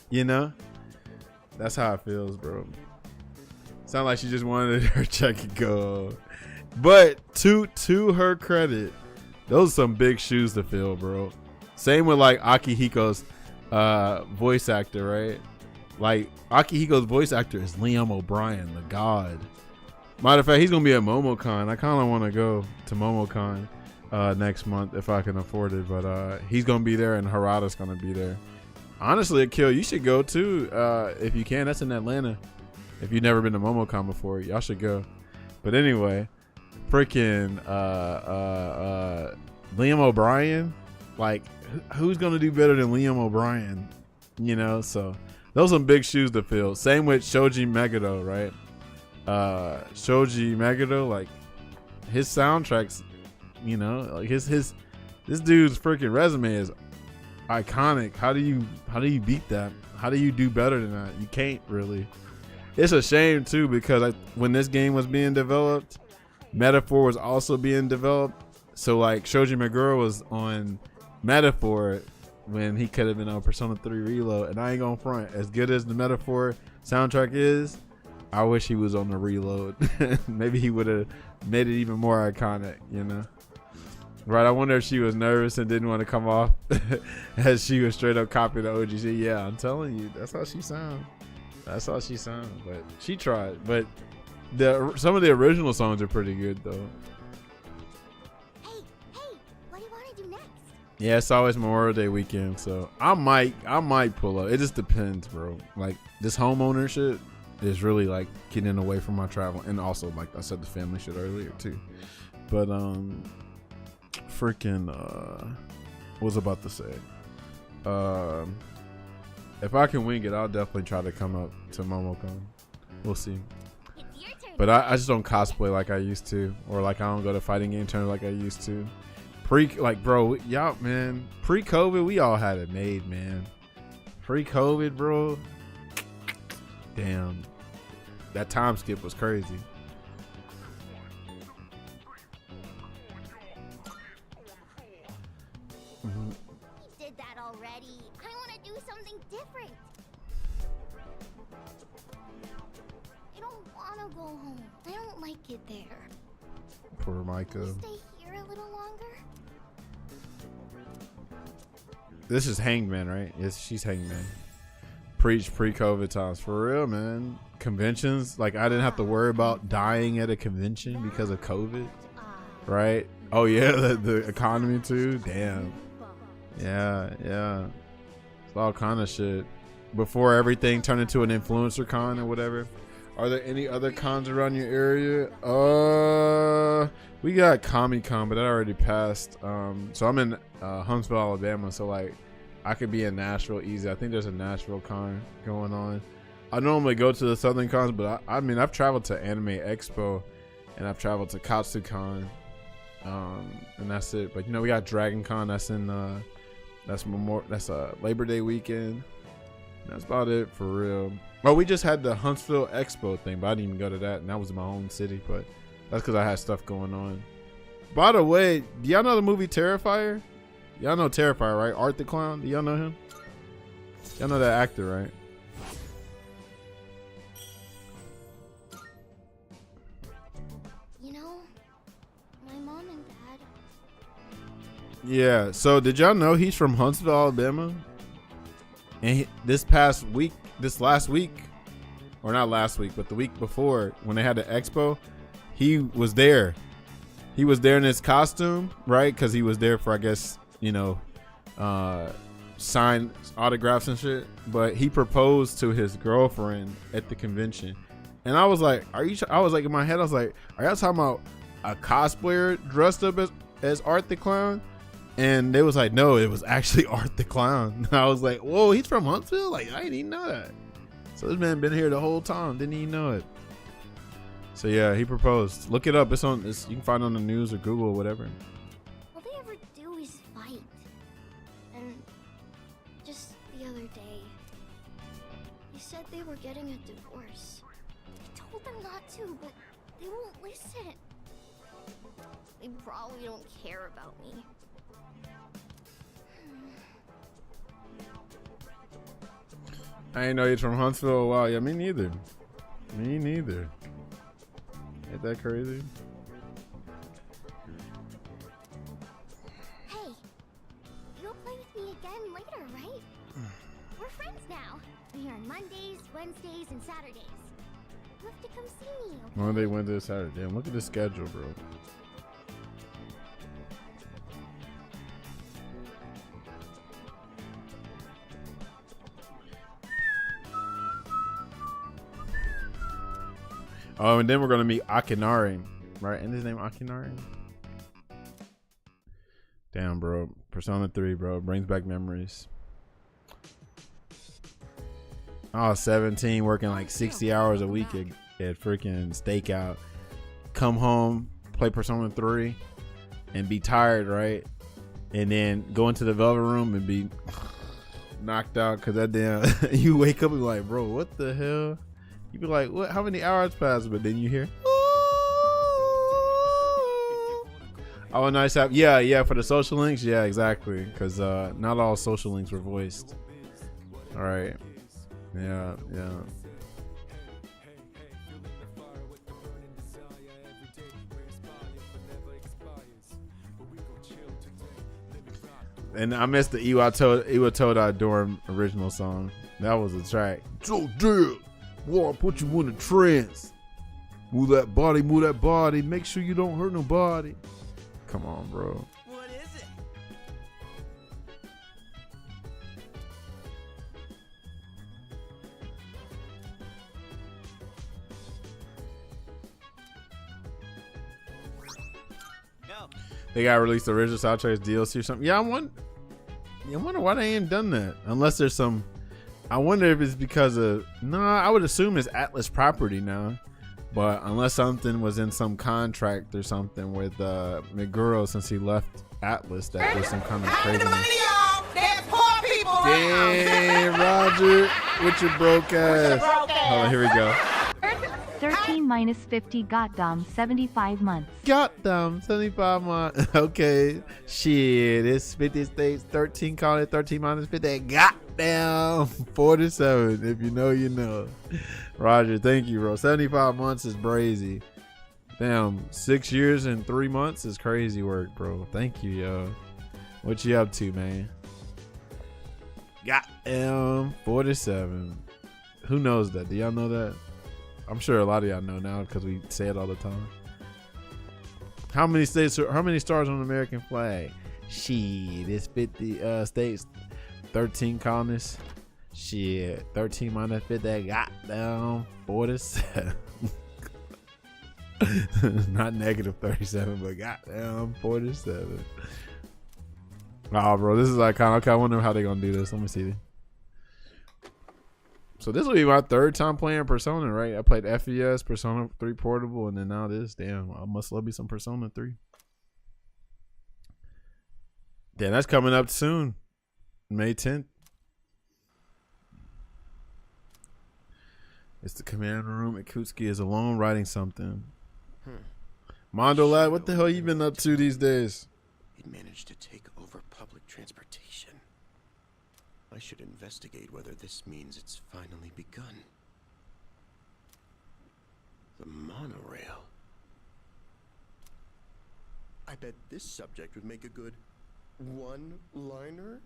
you know? That's how it feels, bro. Sound like she just wanted her check to go. But to her credit, those are some big shoes to fill, bro. Same with like Akihiko's voice actor, right? Like Akihiko's voice actor is Liam O'Brien, the god. Matter of fact, he's gonna be at MomoCon. I kind of want to go to MomoCon next month if I can afford it. But he's gonna be there and Harada's gonna be there. Honestly, Akil, you should go too if you can. That's in Atlanta. If you've never been to MomoCon before, y'all should go. But anyway, freaking Liam O'Brien, like who's gonna do better than Liam O'Brien? You know, so those are some big shoes to fill. Same with Shoji Meguro, right? Shoji Meguro, like his soundtracks, you know, like this dude's freaking resume is iconic. How do you beat that? How do you do better than that? You can't really. It's a shame too, because when this game was being developed, Metaphor was also being developed. So like Shoji Meguro was on Metaphor when he could have been on Persona 3 Reload. And I ain't gonna front, as good as the Metaphor soundtrack is, I wish he was on the Reload. Maybe he would have made it even more iconic, you know? Right, I wonder if she was nervous and didn't want to come off as she was straight up copying the OGC. Yeah, I'm telling you, that's how she sounds. That's how she sounds. But she tried. But some of the original songs are pretty good though. Hey, what do you want to do next? Yeah, it's always Memorial Day weekend, so I might pull up. It just depends, bro. Like this home ownership is really like getting away from my travel, and also like I said, the family shit earlier too. But freaking what was I about to say? If I can wing it, I'll definitely try to come up to MomoCon. We'll see. It's your turn. But I just don't cosplay like I used to, or like I don't go to fighting game tournaments like I used to. Bro, y'all, man, pre-COVID, we all had it made, man. Pre-COVID, bro. Damn. That time skip was crazy. We did that already. I want to do something different. I don't want to go home. I don't like it there. Poor Micah. Can we stay here a little longer? This is Hangman, right? Yes, she's Hangman. Preach pre-COVID times. For real, man. Conventions, like I didn't have to worry about dying at a convention because of COVID, right? Oh yeah, the economy too. Damn. Yeah. It's all kind of shit. Before everything turned into an influencer con or whatever. Are there any other cons around your area? We got Comic-Con, but that already passed. So I'm in Huntsville, Alabama, so like I could be in Nashville easy. I think there's a Nashville con going on. I normally go to the Southern cons, but I mean I've traveled to Anime Expo and I've traveled to KatsuCon, and that's it. But you know we got Dragon Con. That's in that's Labor Day weekend. That's about it for real. Oh, we just had the Huntsville Expo thing, but I didn't even go to that, and that was in my home city. But that's because I had stuff going on. By the way, do y'all know the movie Terrifier? Y'all know Terrifier, right? Art the Clown. Do y'all know him? Y'all know that actor, right? You know, my mom and dad. Yeah. So did y'all know he's from Huntsville, Alabama? And this last week, or not last week, but the week before, when they had the expo, he was there. He was there in his costume, right? Because he was there for, I guess, you know, sign autographs and shit. But he proposed to his girlfriend at the convention. And I was like, I was like, in my head, I was like, are y'all talking about a cosplayer dressed up as Art the Clown? And they was like, no, it was actually Art the Clown. And I was like, whoa, he's from Huntsville? Like, I didn't even know that. So this man been here the whole time, didn't even know it. So yeah, he proposed. Look it up. You can find it on the news or Google or whatever. All they ever do is fight. And just the other day, they said they were getting a divorce. I told them not to, but they won't listen. They probably don't care about me. I ain't know he's from Huntsville. Wow, yeah, me neither. Ain't that crazy? Hey, you'll play with me again later, right? We're friends now. We're here on Mondays, Wednesdays, and Saturdays. You have to come see me, okay? Monday, Wednesday, Saturday. Damn, look at the schedule, bro. Oh, and then we're gonna meet Akinari, right? And his name Akinari. Damn, bro. Persona 3, bro. Brings back memories. I was 17, working like 60 hours a week at freaking Stakeout. Come home, play Persona 3, and be tired, right? And then go into the Velvet Room and be knocked out because that damn. You wake up and be like, bro, what the hell? You be like, what? How many hours passed? But then you hear, oh, nice app. Yeah, for the social links. Yeah, exactly. Because not all social links were voiced. All right. Yeah. And I missed the Iwatoda Dorm original song. That was a track. So dear, I'll put you in a trance. Move that body. Make sure you don't hurt nobody. Come on, bro. What is it? No. They got released the original soundtracks DLC or something. Yeah, I wonder why they ain't done that. Unless there's some. I wonder if it's because of. No, I would assume it's Atlas property now. But unless something was in some contract or something with Meguro since he left Atlas, that there's some kind of craziness. Damn, Roger, with your broke ass. Hold on, here we go. 13 minus 50 goddamn 75 months. Goddamn 75 months. Okay, shit, it's 50 states, 13 call it 13 minus 50. Goddamn 47. If you know, you know. Roger, thank you, bro. 75 months is brazy. Damn, 6 years and 3 months is crazy work, bro. Thank you, yo. What you up to, man? Goddamn 47. Who knows that? Do y'all know that? I'm sure a lot of y'all know now because we say it all the time. How many states? How many stars on the American flag? Shit, it's 50 states, 13 colonies. Shit, 13 minus 50, goddamn 47. Not negative 37, but goddamn 47. Oh, bro, this is iconic. Okay, I wonder how they gonna do this. Let me see. So this will be my third time playing Persona, right? I played FES, Persona 3 Portable, and then now this. Damn, I must love me some Persona 3. Damn, that's coming up soon. May 10th. It's the command room. Ikutsuki is alone writing something. Mondo lad, what the hell you been up to these days? He managed to take over public transportation. I should investigate whether this means it's finally begun. The monorail. I bet this subject would make a good one-liner.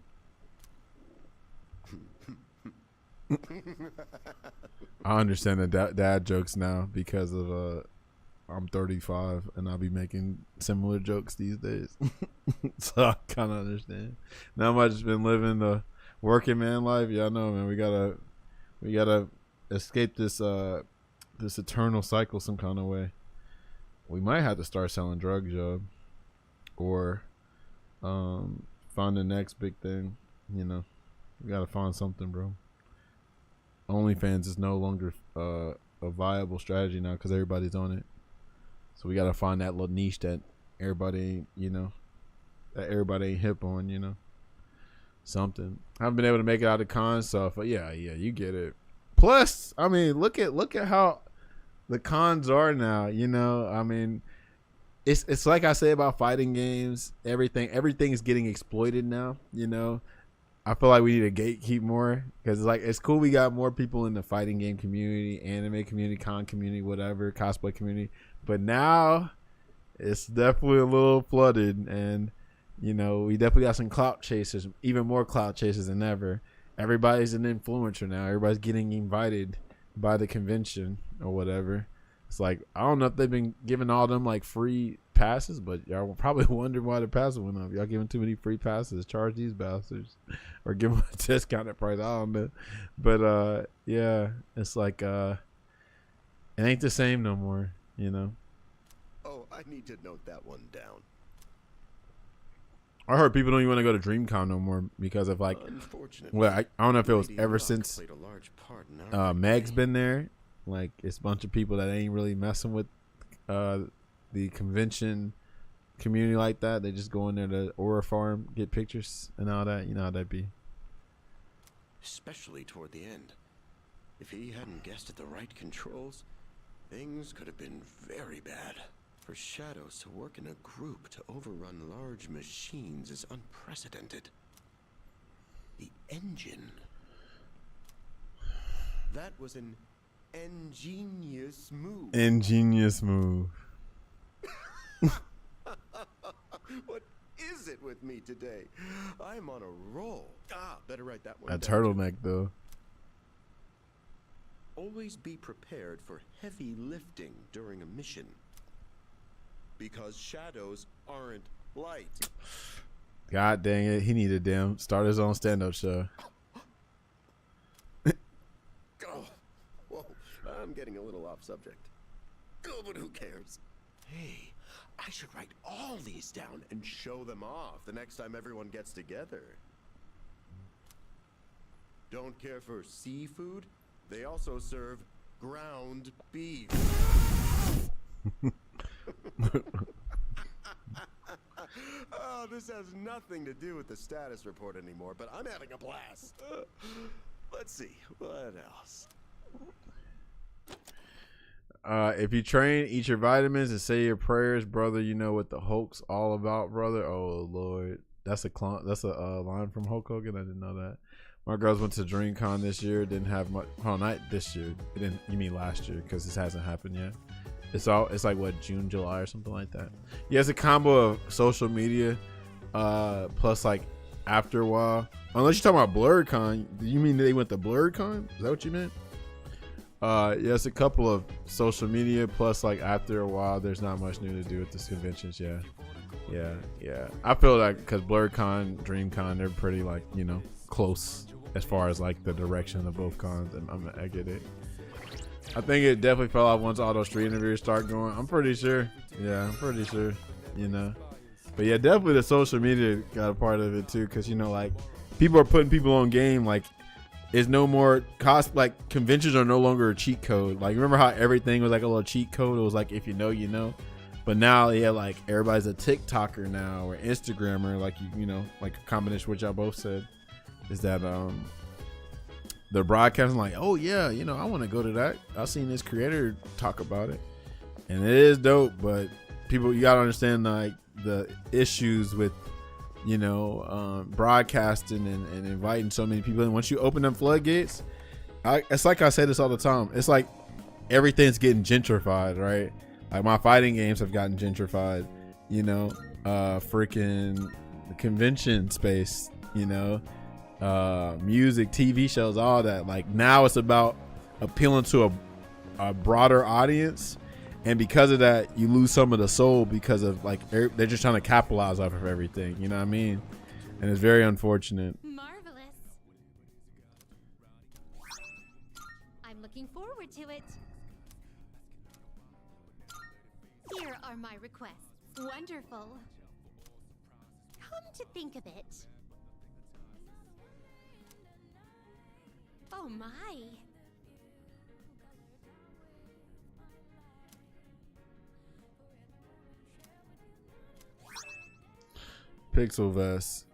I understand the dad jokes now because of I'm 35 and I'll be making similar jokes these days. So I kind of understand. Now I've just been living the working man life. Yeah, I know, man. We gotta escape this this eternal cycle some kind of way. We might have to start selling drugs, yo, or find the next big thing. You know, we gotta find something, bro. OnlyFans is no longer a viable strategy now because everybody's on it. So we gotta find that little niche that everybody ain't, you know, that everybody ain't hip on, you know. Something. I haven't been able to make it out of con stuff, but yeah, you get it. Plus, I mean, look at how the cons are now, you know. I mean, it's like I say about fighting games, everything is getting exploited now, you know. I feel like we need to gatekeep more because it's cool we got more people in the fighting game community, anime community, con community, whatever, cosplay community, but now it's definitely a little flooded, and you know, we definitely got some clout chasers, even more clout chasers than ever. Everybody's an influencer now. Everybody's getting invited by the convention or whatever. It's like, I don't know if they've been giving all them like free passes, but y'all will probably wonder why the passes went up. Y'all giving too many free passes. Charge these bastards or give them a discounted price. I don't know. But yeah, it's like it ain't the same no more, you know. Oh, I need to note that one down. I heard people don't even want to go to DreamCon no more because of like, well, I don't know if it was ever since Meg's been there. Like, it's a bunch of people that ain't really messing with the convention community like that. They just go in there to Aura Farm, get pictures and all that. You know how that be. Especially toward the end. If he hadn't guessed at the right controls, things could have been very bad. For Shadows to work in a group to overrun large machines is unprecedented. The engine. That was an ingenious move. Ingenious move. What is it with me today? I'm on a roll. Better write that one A down. turtleneck, though. Always be prepared for heavy lifting during a mission. Because shadows aren't light. God dang it. He needed to start his own stand-up show. Oh, whoa, I'm getting a little off subject. Oh, but who cares? Hey, I I should write all these down and show them off the next time everyone gets together. Don't care for seafood? They also serve ground beef. Oh, this has nothing to do with the status report anymore, but I'm having a blast. Let's see, what else? If you train, eat your vitamins, and say your prayers, brother, you know what the Hulk's all about, brother. Oh Lord, that's a line from Hulk Hogan. I didn't know that. My girls went to DreamCon this year. Didn't have much. Oh, not this year. It didn't. You mean last year? Because this hasn't happened yet. It's like what, June, July, or something like that. Yeah, it's a combo of social media, plus like after a while. Unless you're talking about BlurredCon, you mean they went to BlurredCon? Is that what you meant? Yeah, it's a couple of social media plus like after a while. There's not much new to do with these conventions. Yeah. I feel like because BlurredCon, DreamCon, they're pretty like, you know, close as far as like the direction of both cons, and I get it. I think it definitely fell off once all those street interviews start going. I'm pretty sure. Yeah, I'm pretty sure. You know, but yeah, definitely the social media got a part of it too, because you know, like people are putting people on game. Like, it's no more cost. Like conventions are no longer a cheat code. Like, remember how everything was like a little cheat code? It was like, if you know, you know. But now, yeah, like everybody's a TikToker now or Instagrammer. Like you know, like a combination which y'all both said is that they're broadcasting like, oh yeah, you know, I want to go to that. I've seen this creator talk about it, and it is dope. But people, you gotta understand like the issues with, you know, broadcasting and inviting so many people in. Once you open them floodgates, it's like I say this all the time. It's like everything's getting gentrified, right? Like my fighting games have gotten gentrified. You know, freaking the convention space. You know. Music, TV shows, all that. Like now it's about appealing to a broader audience, and because of that you lose some of the soul, because of like they're just trying to capitalize off of everything, you know what I mean? And it's very unfortunate. Marvelous. I'm looking forward to it. Here are my requests. Wonderful. Come to think of it, oh my. Pixel Vest.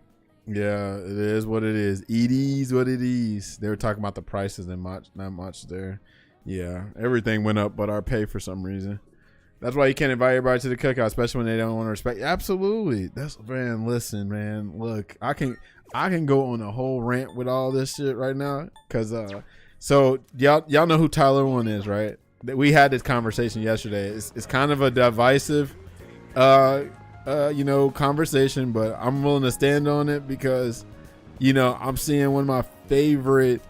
Yeah, it is what it is. It is what it is. They were talking about the prices and not much there. Yeah, everything went up but our pay for some reason. That's why you can't invite everybody to the cookout, especially when they don't want to respect. Absolutely. That's, man, listen, man. Look, I can go on a whole rant with all this shit right now, cuz so y'all know who Tyler One is, right? We had this conversation yesterday. It's kind of a divisive you know, conversation, but I'm willing to stand on it because, you know, I'm seeing one of my favorite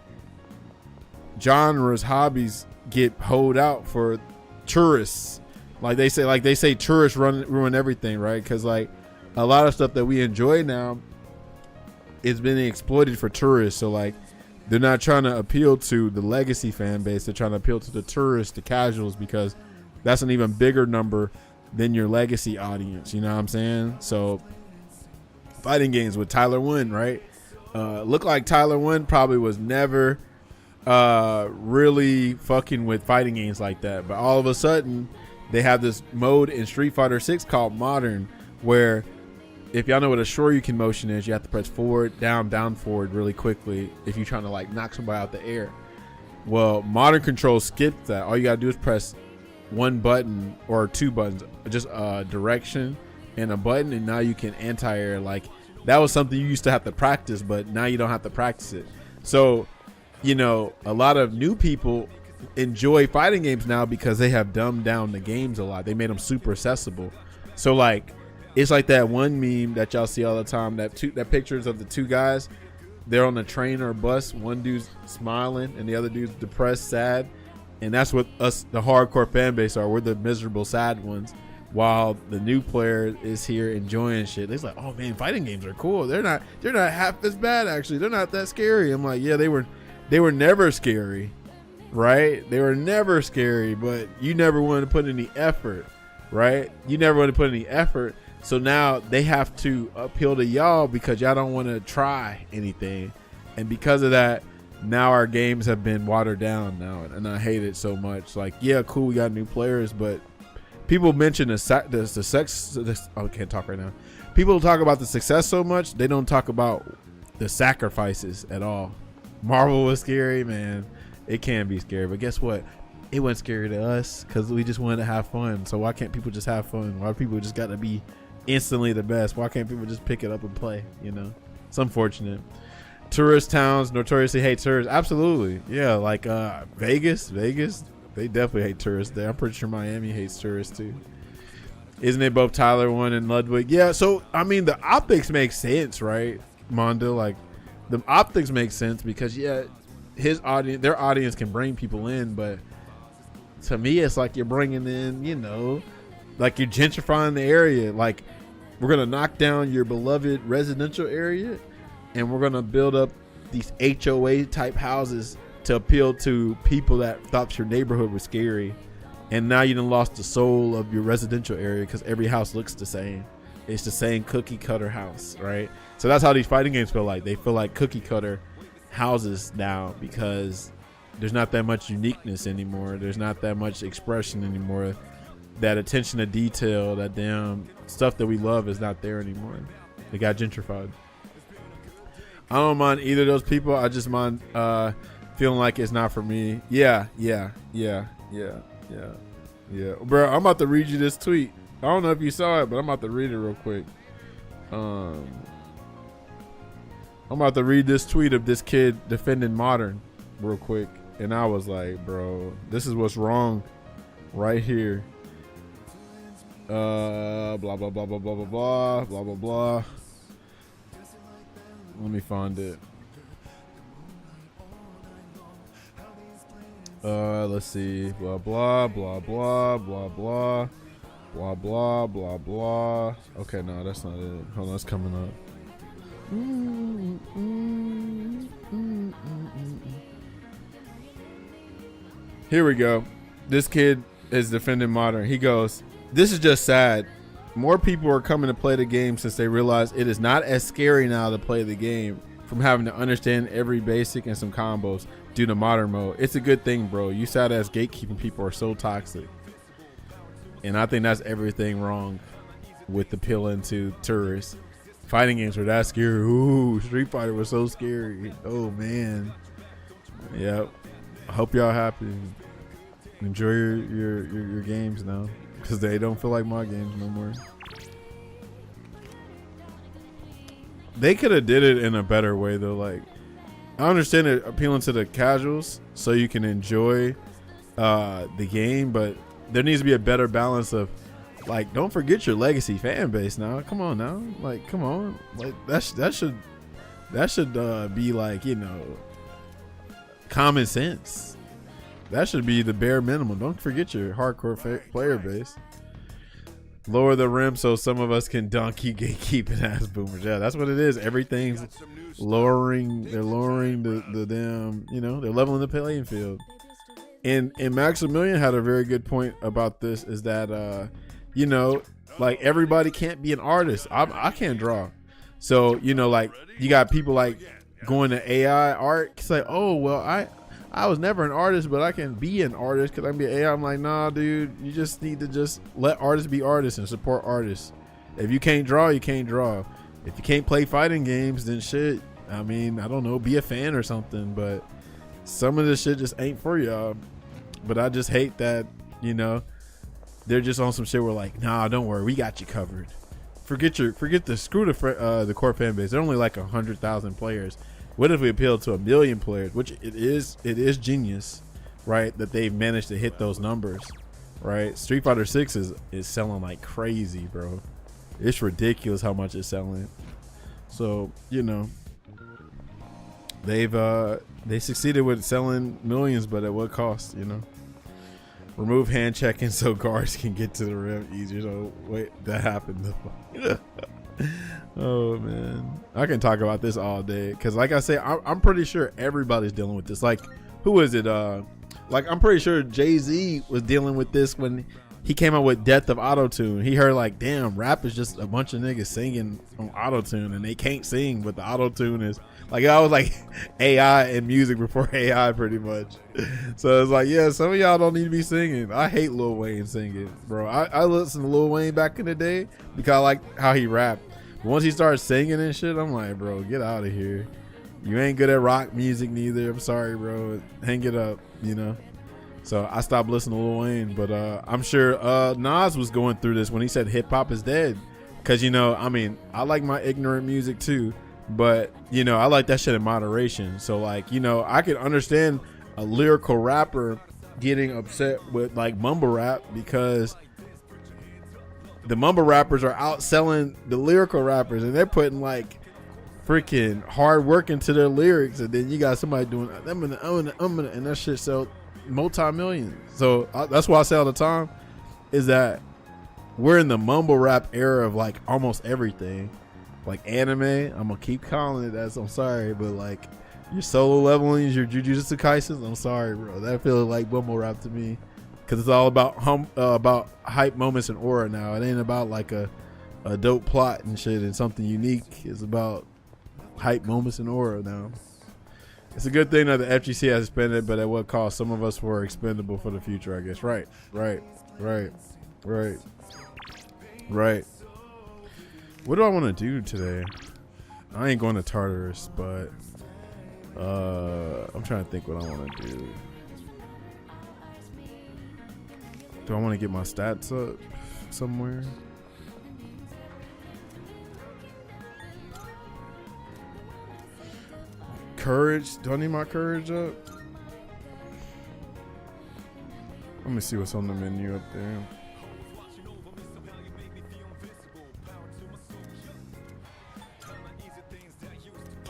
genres, hobbies get hoed out for tourists. Like they say tourists ruin everything, right? Because like a lot of stuff that we enjoy now is been exploited for tourists. So like they're not trying to appeal to the legacy fan base. They're trying to appeal to the tourists, the casuals, because that's an even bigger number than your legacy audience. You know what I'm saying? So fighting games with Tyler One, right? Look like Tyler One probably was never really fucking with fighting games like that, but all of a sudden they have this mode in Street Fighter 6 called Modern, where if y'all know what a Shoryuken motion is, you have to press forward, down, forward really quickly if you're trying to like knock somebody out the air. Well, Modern control skipped that. All you gotta do is press one button or two buttons, just a direction and a button, and now you can anti-air. Like that was something you used to have to practice, but now you don't have to practice it. So, you know, a lot of new people enjoy fighting games now because they have dumbed down the games a lot. They made them super accessible. So like it's like that one meme that y'all see all the time, that pictures of the two guys, they're on a train or a bus, one dude's smiling and the other dude's depressed, sad, and that's what us, the hardcore fan base, are. We're the miserable sad ones, while the new player is here enjoying shit. It's like, oh man, fighting games are cool. They're not half as bad, actually. They're not that scary. I'm like, yeah, they were never scary. Right? They were never scary, but you never wanted to put any effort. right? You never want to put any effort. So now they have to appeal to y'all because y'all don't want to try anything. And because of that, now our games have been watered down now. And I hate it so much. Like, yeah, cool, we got new players, but people mention I can't talk right now. People talk about the success so much, they don't talk about the sacrifices at all. Marvel was scary, man. It can be scary, but guess what? It wasn't scary to us because we just wanted to have fun. So why can't people just have fun? Why people just got to be instantly the best? Why can't people just pick it up and play? You know, it's unfortunate. Tourist towns notoriously hate tourists. Absolutely, yeah. Like Vegas, they definitely hate tourists there. I'm pretty sure Miami hates tourists too. Isn't it both Tyler 1 and Ludwig? Yeah. So I mean, the optics make sense, right, Mondo? Like the optics make sense because yeah, their audience can bring people in, but to me, it's like you're bringing in, you know, like you're gentrifying the area. Like we're gonna knock down your beloved residential area, and we're gonna build up these HOA type houses to appeal to people that thought your neighborhood was scary. And now you done lost the soul of your residential area because every house looks the same. It's the same cookie cutter house, right? So that's how these fighting games feel like. They feel like cookie cutter houses now because there's not that much uniqueness anymore. There's not that much expression anymore. That attention to detail, that damn stuff that we love is not there anymore. It got gentrified. I don't mind either of those people. I just mind feeling like it's not for me. Yeah. Bro, I'm about to read you this tweet. I don't know if you saw it, but I'm about to read it real quick. I'm about to read this tweet of this kid defending Modern real quick. And I was like, bro, this is what's wrong right here. Blah, blah, blah, blah, blah, blah, blah, blah, blah, blah. Let me find it. Let's see. Blah, blah, blah, blah, blah, blah. Blah, blah, blah, blah. Okay, no, that's not it. Hold on, it's coming up. Here we go. This kid is defending Modern. He goes, "This is just sad. More people are coming to play the game since they realize it is not as scary now to play the game from having to understand every basic and some combos due to Modern mode. It's a good thing, bro. You sad ass gatekeeping people are so toxic." And I think that's everything wrong with appealing to tourists. Fighting games were that scary. Ooh, Street Fighter was so scary. Oh man. Yep. I hope y'all happy. Enjoy your games now, because they don't feel like my games no more. They could have did it in a better way though. Like, I understand it appealing to the casuals so you can enjoy the game, but there needs to be a better balance of, like, don't forget your legacy fan base now. Come on now. Like, come on. Like that should be like, you know, common sense. That should be the bare minimum. Don't forget your hardcore player base. Lower the rim so some of us can dunk you gatekeeping ass boomers. Yeah, that's what it is. Everything's lowering. They're lowering the damn, you know, they're leveling the playing field. And Maximilian had a very good point about this, is that you know, like, everybody can't be an artist. I can't draw. So, you know, like, you got people like going to AI art. It's like, oh, well, I was never an artist, but I can be an artist because I can be an AI. I'm like, nah, dude, you just need to just let artists be artists and support artists. If you can't draw, you can't draw. If you can't play fighting games, then shit, I mean, I don't know, be a fan or something. But some of this shit just ain't for y'all. But I just hate that, you know, they're just on some shit where, like, nah, don't worry, we got you covered. Screw the core fan base. They're only like 100,000 players. What if we appeal to 1 million players? Which it is genius, right? That they've managed to hit those numbers, right? Street Fighter 6 is selling like crazy, bro. It's ridiculous how much it's selling. So, you know, they succeeded with selling millions, but at what cost, you know? Remove hand checking so guards can get to the rim easier. So wait, that happened though. Oh man, I can talk about this all day because, like I say, I'm pretty sure everybody's dealing with this. Like, who is it? Like, I'm pretty sure Jay-Z was dealing with this when he came out with Death of Auto-Tune. He heard like, damn, rap is just a bunch of niggas singing on auto-tune, and they can't sing, but the auto-tune is like, I was like AI and music before AI pretty much. So it's like, yeah, some of y'all don't need to be singing. I hate Lil Wayne singing, bro. I listened to Lil Wayne back in the day because I like how he rapped. But once he started singing and shit, I'm like, bro, get out of here. You ain't good at rock music neither. I'm sorry, bro. Hang it up, you know. So I stopped listening to Lil Wayne, but I'm sure Nas was going through this when he said hip hop is dead. Cause you know, I mean, I like my ignorant music too, but you know, I like that shit in moderation. So like, you know, I can understand a lyrical rapper getting upset with like mumble rap because the mumble rappers are outselling the lyrical rappers, and they're putting like freaking hard work into their lyrics, and then you got somebody doing and that shit sell multi-millions. So that's why I say all the time is that we're in the mumble rap era of like almost everything. Like anime, I'm gonna keep calling it that. I'm sorry, but like your solo levelings, your Jujutsu Kaisen, I'm sorry, bro. That feels like mumble rap to me, because it's all about hype moments and aura now. It ain't about like a dope plot and shit and something unique. It's about hype moments and aura now. It's a good thing that the FGC has suspended, but at what cost? Some of us were expendable for the future, I guess. Right. What do I want to do today? I ain't going to Tartarus, but I'm trying to think what I want to do. Do I want to get my stats up somewhere? Courage. Do I need my courage up? Let me see what's on the menu up there.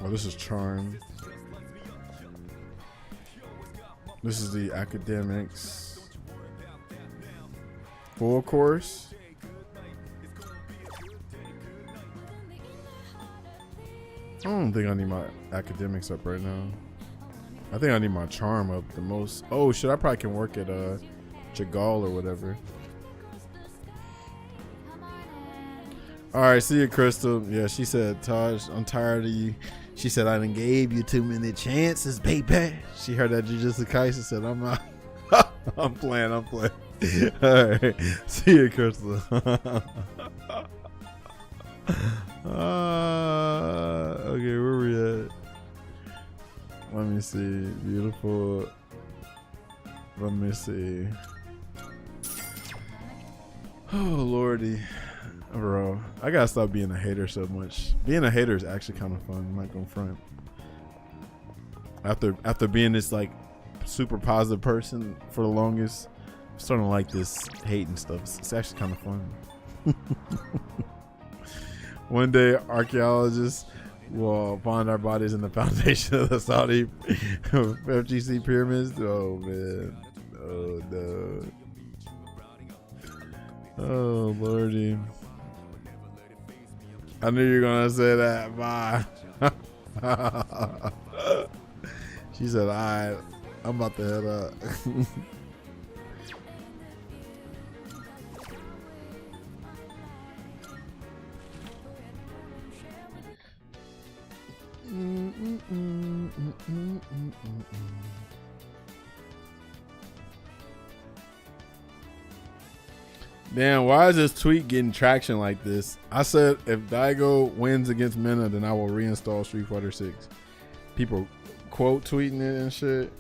Oh, this is charm. This is the academics full course. I don't think I need my academics up right now. I think I need my charm up the most. Oh shit, I probably can work at Chagall or whatever. Alright, see you, Crystal. Yeah, she said, Taj, I'm tired of you. She said, I done gave you too many chances, baby. She heard that Jujutsu Kaisen, said, I'm out. I'm playing. Alright, see you, Crystal. Okay, where we at? Let me see. Beautiful. Let me see. Oh, Lordy. Bro, I gotta stop being a hater so much. Being a hater is actually kind of fun. I'm not gonna front. After being this like super positive person for the longest, I'm starting to like this hating stuff. It's actually kind of fun. One day, archaeologists will find our bodies in the foundation of the Saudi FGC pyramids. Oh man, oh no, oh Lordy. I knew you were gonna say that. Bye. She said, "Alright, I'm about to head up." Damn, why is this tweet getting traction like this? I said if Daigo wins against Mena, then I will reinstall Street Fighter 6. People quote tweeting it and shit.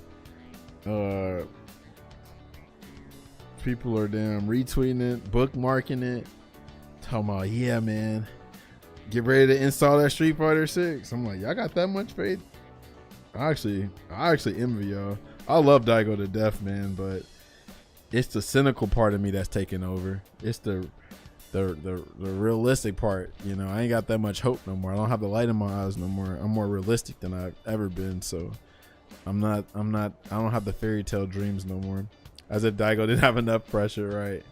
People are damn retweeting it, bookmarking it, talking about, yeah, man, get ready to install that Street Fighter 6. I'm like, y'all got that much faith? I actually envy y'all. I love Daigo to death, man, but it's the cynical part of me that's taking over. It's the realistic part. You know, I ain't got that much hope no more. I don't have the light in my eyes no more. I'm more realistic than I've ever been. So I don't have the fairy tale dreams no more. As if Daigo didn't have enough pressure, right?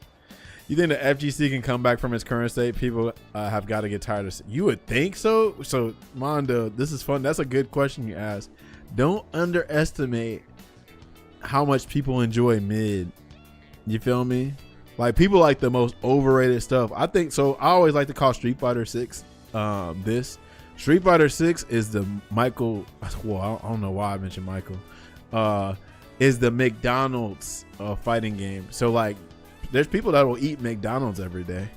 You think the FGC can come back from its current state? People have got to get tired of it. You would think so. So Mondo, this is fun. That's a good question you asked. Don't underestimate how much people enjoy mid. You feel me? Like people like the most overrated stuff. I think so. I always like to call Street Fighter 6 this. Street Fighter 6 is the Michael. Well, I don't know why I mentioned Michael. Is the McDonald's fighting game. So like, there's people that will eat McDonald's every day.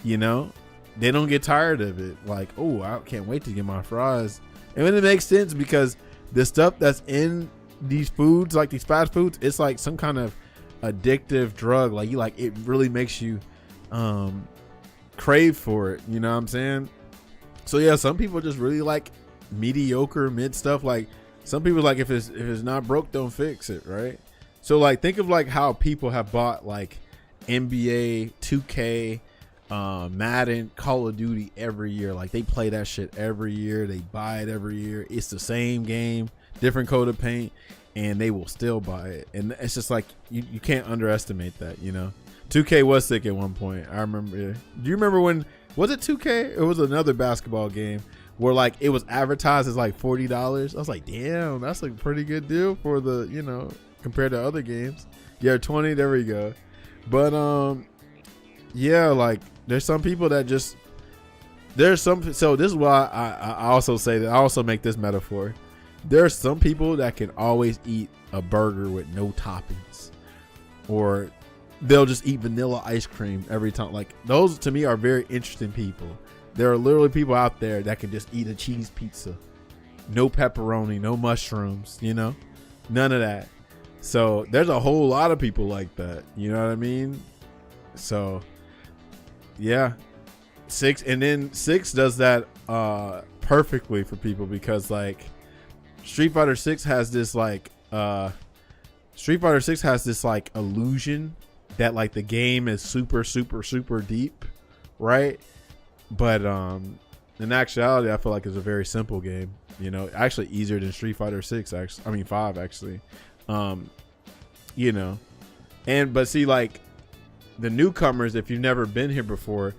You know, they don't get tired of it. Like, oh, I can't wait to get my fries. And then it makes sense because the stuff that's in these foods, like these fast foods, it's like some kind of addictive drug. Like you like, it really makes you crave for it. You know what I'm saying? So yeah, some people just really like mediocre mid stuff. Like some people like if it's not broke, don't fix it, right? So like think of like how people have bought like NBA 2K, Madden, Call of Duty every year. Like they play that shit every year. They buy it every year. It's the same game, different coat of paint, and they will still buy it. And it's just like you can't underestimate that, you know. 2K was sick at one point. I remember. Do you remember when, was it 2K? It was another basketball game where like it was advertised as like $40. I was like, damn, that's a pretty good deal for the, you know, compared to other games. Yeah, 20. There we go. But yeah, like there's some people that just, there's some. So this is why I also say that I also make this metaphor. There's some people that can always eat a burger with no toppings, or they'll just eat vanilla ice cream every time. Like those to me are very interesting people. There are literally people out there that can just eat a cheese pizza, no pepperoni, no mushrooms, you know, none of that. So there's a whole lot of people like that. You know what I mean? So yeah, 6 does that perfectly for people because like Street Fighter 6 has this like illusion that like the game is super deep, right? But in actuality, I feel like it's a very simple game, you know, actually easier than Street Fighter 6 actually. I mean 5 actually. You know, but see, like the newcomers, if you've never been here before,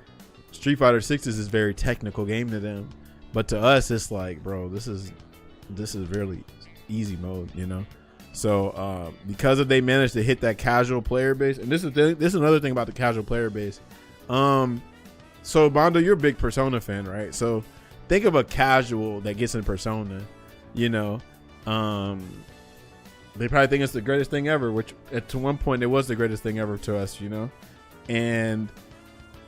Street Fighter 6 is this very technical game to them, but to us it's like, bro, this is really easy mode, you know. So because if they managed to hit that casual player base, and this is another thing about the casual player base. So Bondo, you're a big Persona fan, right? So think of a casual that gets in Persona, you know. They probably think it's the greatest thing ever, which to one point it was the greatest thing ever to us, you know. And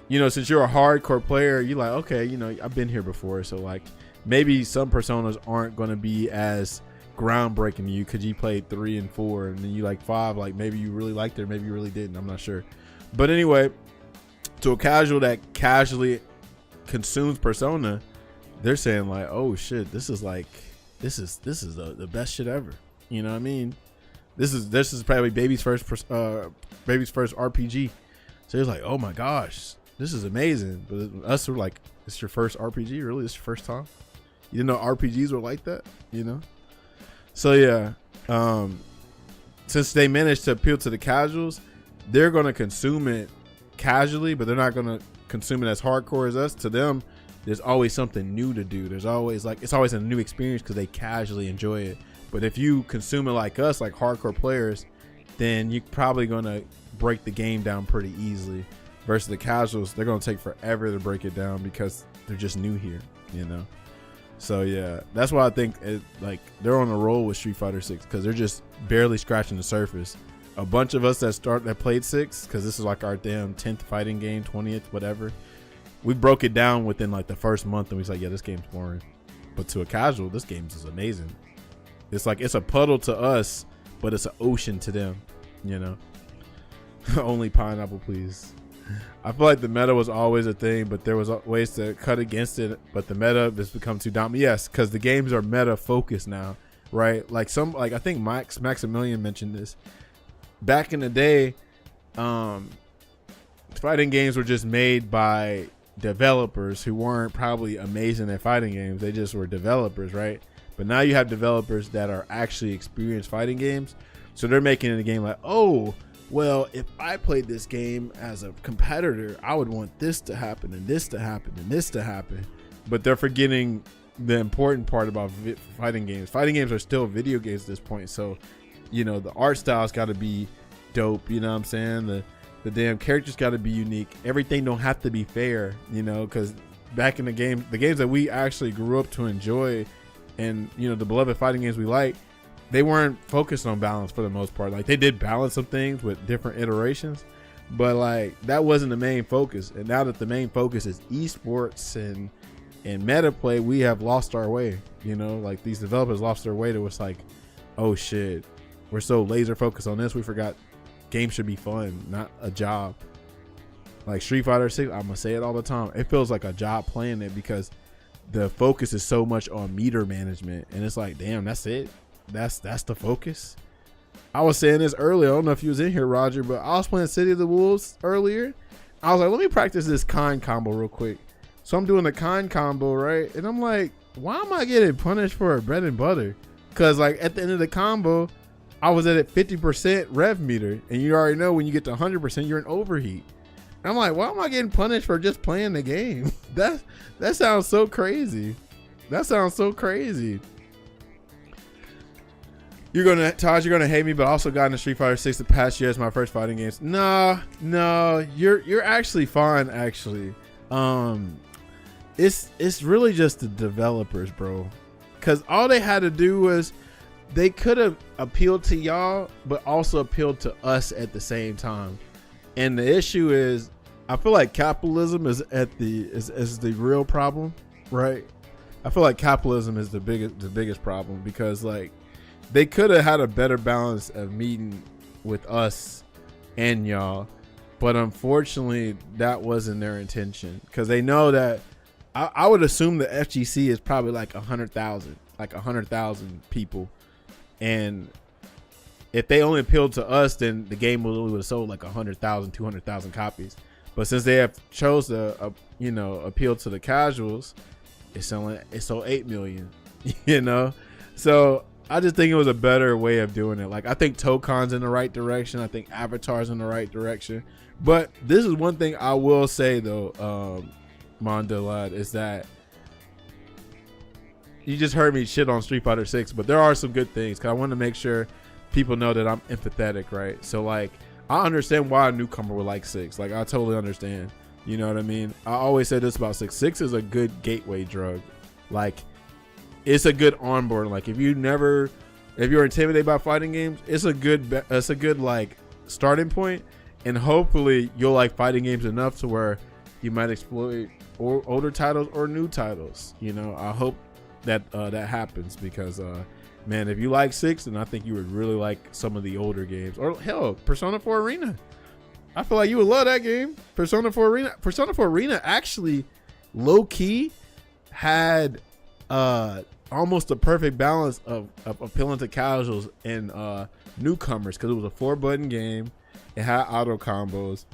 you know, since you're a hardcore player, you're like, okay, you know, I've been here before, so like maybe some Personas aren't going to be as groundbreaking to you because you played 3 and 4, and then you like 5, like maybe you really liked it, maybe you really didn't, I'm not sure. But anyway, to a casual that casually consumes Persona, they're saying like, oh shit, this is the best shit ever. You know what I mean? This is probably baby's first RPG. So it's like, oh my gosh, this is amazing. But us were like, it's your first RPG? Really? It's your first time? You didn't know RPGs were like that? You know? So yeah, since they managed to appeal to the casuals, they're gonna consume it casually, but they're not gonna consume it as hardcore as us. To them, there's always something new to do. There's always like, it's always a new experience because they casually enjoy it. But if you consume it like us, like hardcore players, then you're probably going to break the game down pretty easily. Versus the casuals, they're going to take forever to break it down because they're just new here, you know? So yeah, that's why I think like they're on a roll with Street Fighter 6 because they're just barely scratching the surface. A bunch of us that played 6, because this is like our damn 10th fighting game, 20th, whatever. We broke it down within like the first month and we was like, yeah, this game's boring. But to a casual, this game is amazing. It's like, it's a puddle to us, but it's an ocean to them, you know. Only pineapple, please. I feel like the meta was always a thing, but there was ways to cut against it. But the meta has become too dominant. Yes, because the games are meta focused now, right? Like I think Maximilian mentioned this. Back in the day, fighting games were just made by developers who weren't probably amazing at fighting games. They just were developers, right? But now you have developers that are actually experienced fighting games. So they're making it a game like, oh, well, if I played this game as a competitor, I would want this to happen and this to happen and this to happen. But they're forgetting the important part about fighting games. Fighting games are still video games at this point. So, you know, the art style's got to be dope. You know what I'm saying? The damn characters got to be unique. Everything don't have to be fair, you know, because back in the games that we actually grew up to enjoy, and you know, the beloved fighting games we like, they weren't focused on balance for the most part. Like they did balance some things with different iterations, but like that wasn't the main focus. And now that the main focus is esports and meta play, we have lost our way. You know, like these developers lost their way to it's like, oh shit, we're so laser focused on this, we forgot games should be fun, not a job. Like Street Fighter 6, I'm gonna say it all the time, it feels like a job playing it because the focus is so much on meter management, and it's like, damn, that's it, that's the focus. I was saying this earlier, I don't know if you was in here, Roger, but I was playing City of the Wolves earlier. I was like, let me practice this kind combo real quick. So I'm doing the kind combo, right? And I'm like, why am I getting punished for a bread and butter? Because like at the end of the combo, I was at a 50% rev meter, and you already know when you get to 100%, you're in overheat. And I'm like, why am I getting punished for just playing the game? That sounds so crazy. That sounds so crazy. Taj, you're gonna hate me, but I also got into Street Fighter 6 the past year as my first fighting games. No, you're actually fine. Actually, it's really just the developers, bro. Because all they had to do was, they could have appealed to y'all, but also appealed to us at the same time. And the issue is, I feel like capitalism is the real problem, right? I feel like capitalism is the biggest problem, because like they could have had a better balance of meeting with us and y'all, but unfortunately that wasn't their intention, because they know that I would assume the FGC is probably like 100,000 people. And if they only appealed to us, then the game would have sold like 100,000, 200,000 copies. But since they have chose to, appeal to the casuals, it's sold 8 million, you know? So I just think it was a better way of doing it. Like, I think Tokon's in the right direction. I think Avatar's in the right direction. But this is one thing I will say though, Mondolad, is that you just heard me shit on Street Fighter 6, but there are some good things, because I want to make sure people know that I'm empathetic, right? So like, I understand why a newcomer would like 6. Like, I totally understand. You know what I mean? I always say this about 6. 6 is a good gateway drug. Like, it's a good onboard. Like, if you're intimidated by fighting games, it's a good like starting point, and hopefully you'll like fighting games enough to where you might exploit older titles or new titles. You know, I hope that happens, because man, if you like 6, then I think you would really like some of the older games, or hell, Persona 4 Arena. I feel like you would love that game. Persona 4 Arena actually low key had almost a perfect balance of appealing to casuals and newcomers, because it was a 4-button game. It had auto combos.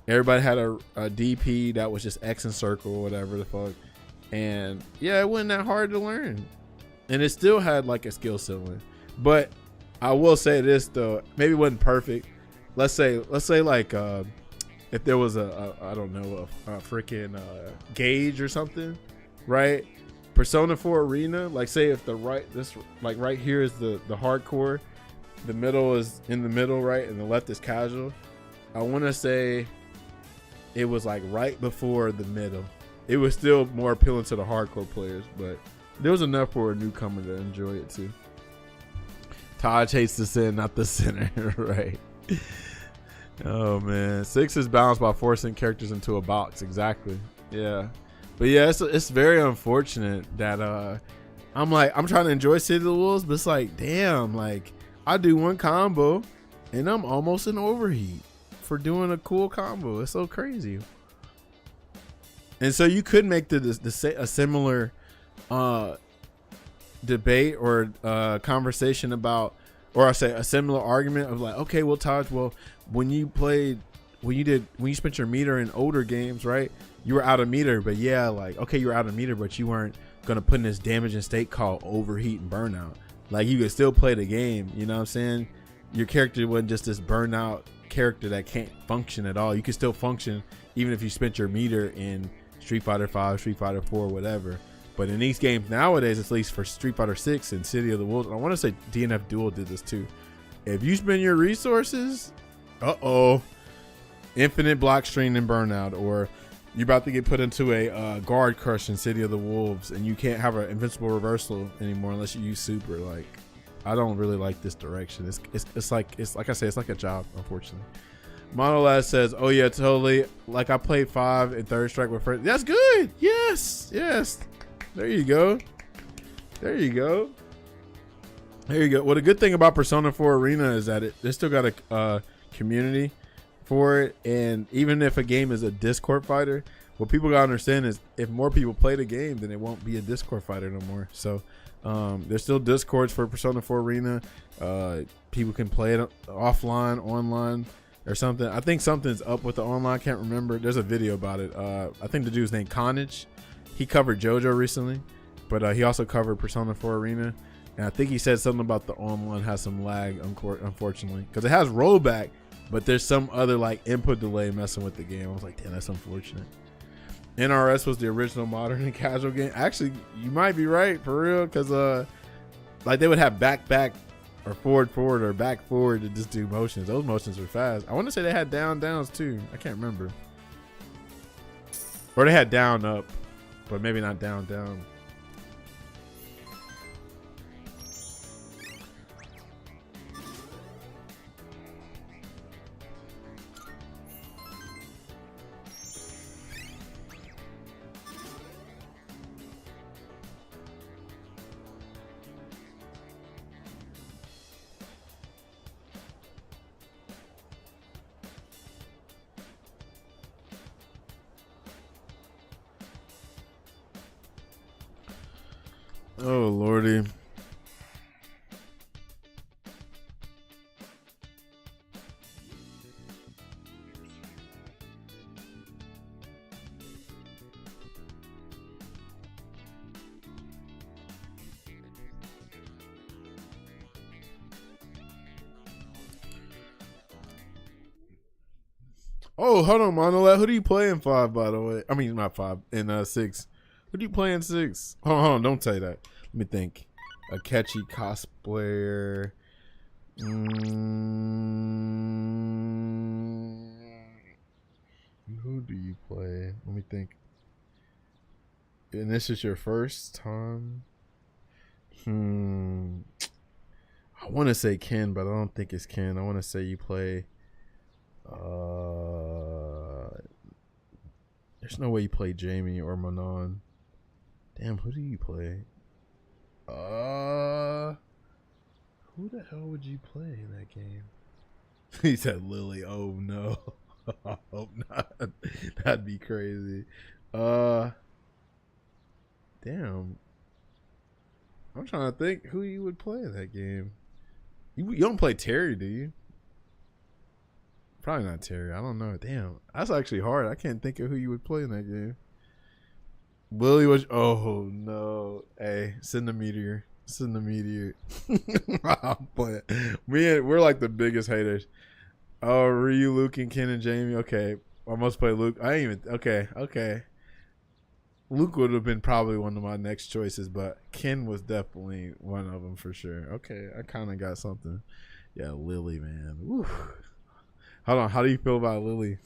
Everybody had a DP that was just X and circle or whatever the fuck. And yeah, it wasn't that hard to learn, and it still had like a skill ceiling. But I will say this though, maybe it wasn't perfect. Let's say like if there was a freaking gauge or something, right? Persona 4 Arena, like say if right here is the hardcore, the middle is in the middle, right, and the left is casual. I want to say it was like right before the middle. It was still more appealing to the hardcore players, but there was enough for a newcomer to enjoy it too. Taj hates the sin, not the sinner, right? Oh man, 6 is balanced by forcing characters into a box. Exactly. Yeah, but yeah, it's very unfortunate that I'm trying to enjoy City of the Wolves, but it's like, damn, like I do one combo and I'm almost in overheat for doing a cool combo. It's so crazy. And so you could make a similar debate or conversation about, or I say a similar argument of like, okay, well, Taj, well, when you spent your meter in older games, right? You were out of meter, but yeah, like, okay, you were out of meter, but you weren't gonna put in this damaging state called overheat and burnout. Like, you could still play the game, you know what I'm saying? Your character wasn't just this burnout character that can't function at all. You can still function even if you spent your meter in Street Fighter 5, Street Fighter 4, whatever. But in these games nowadays, at least for Street Fighter 6 and City of the Wolves, I want to say DNF Duel did this too. If you spend your resources, infinite block string and burnout, or you're about to get put into a guard crush in City of the Wolves, and you can't have an invincible reversal anymore unless you use super. Like, I don't really like this direction. It's like I say, it's like a job, unfortunately. Monolad says, "Oh yeah, totally. Like I played 5 and Third Strike with friends. That's good. Yes. There you go. There you go. Well, the good thing about Persona 4 Arena is that they still got a community for it, and even if a game is a Discord fighter, what people gotta understand is if more people play the game, then it won't be a Discord fighter no more. So there's still Discords for Persona 4 Arena. People can play it offline, online, or something. I think something's up with the online. Can't remember. There's a video about it. I think the dude's named Carnage. He covered JoJo recently, but he also covered Persona 4 Arena. And I think he said something about the online has some lag, unfortunately, because it has rollback, but there's some other like input delay messing with the game. I was like, damn, that's unfortunate. NRS was the original modern and casual game. Actually, you might be right for real, because like they would have back or forward or back forward to just do motions. Those motions were fast. I want to say they had downs too. I can't remember. Or they had down up, but maybe not down. Oh lordy. Oh, hold on, Monolith. Who do you play in 5, by the way? I mean, not 5, in 6. Who do you play in 6? Hold on, don't say that. Let me think. A catchy cosplayer. Who do you play? Let me think. And this is your first time? I want to say Ken, but I don't think it's Ken. I want to say you play... there's no way you play Jamie or Manon. Damn, who do you play? Who the hell would you play in that game? He said Lily. Oh no. I hope not. That'd be crazy. Damn. I'm trying to think who you would play in that game. You don't play Terry, do you? Probably not Terry. I don't know. Damn. That's actually hard. I can't think of who you would play in that game. Willie was... Oh, no. Hey, send the meteor. I'm playing. We're like the biggest haters. Oh, Ryu, Luke, and Ken and Jamie. Okay. I must play Luke. I ain't even... Okay. Luke would have been probably one of my next choices, but Ken was definitely one of them for sure. Okay. I kind of got something. Yeah, Lily, man. Woo. Hold on, how do you feel about Lily?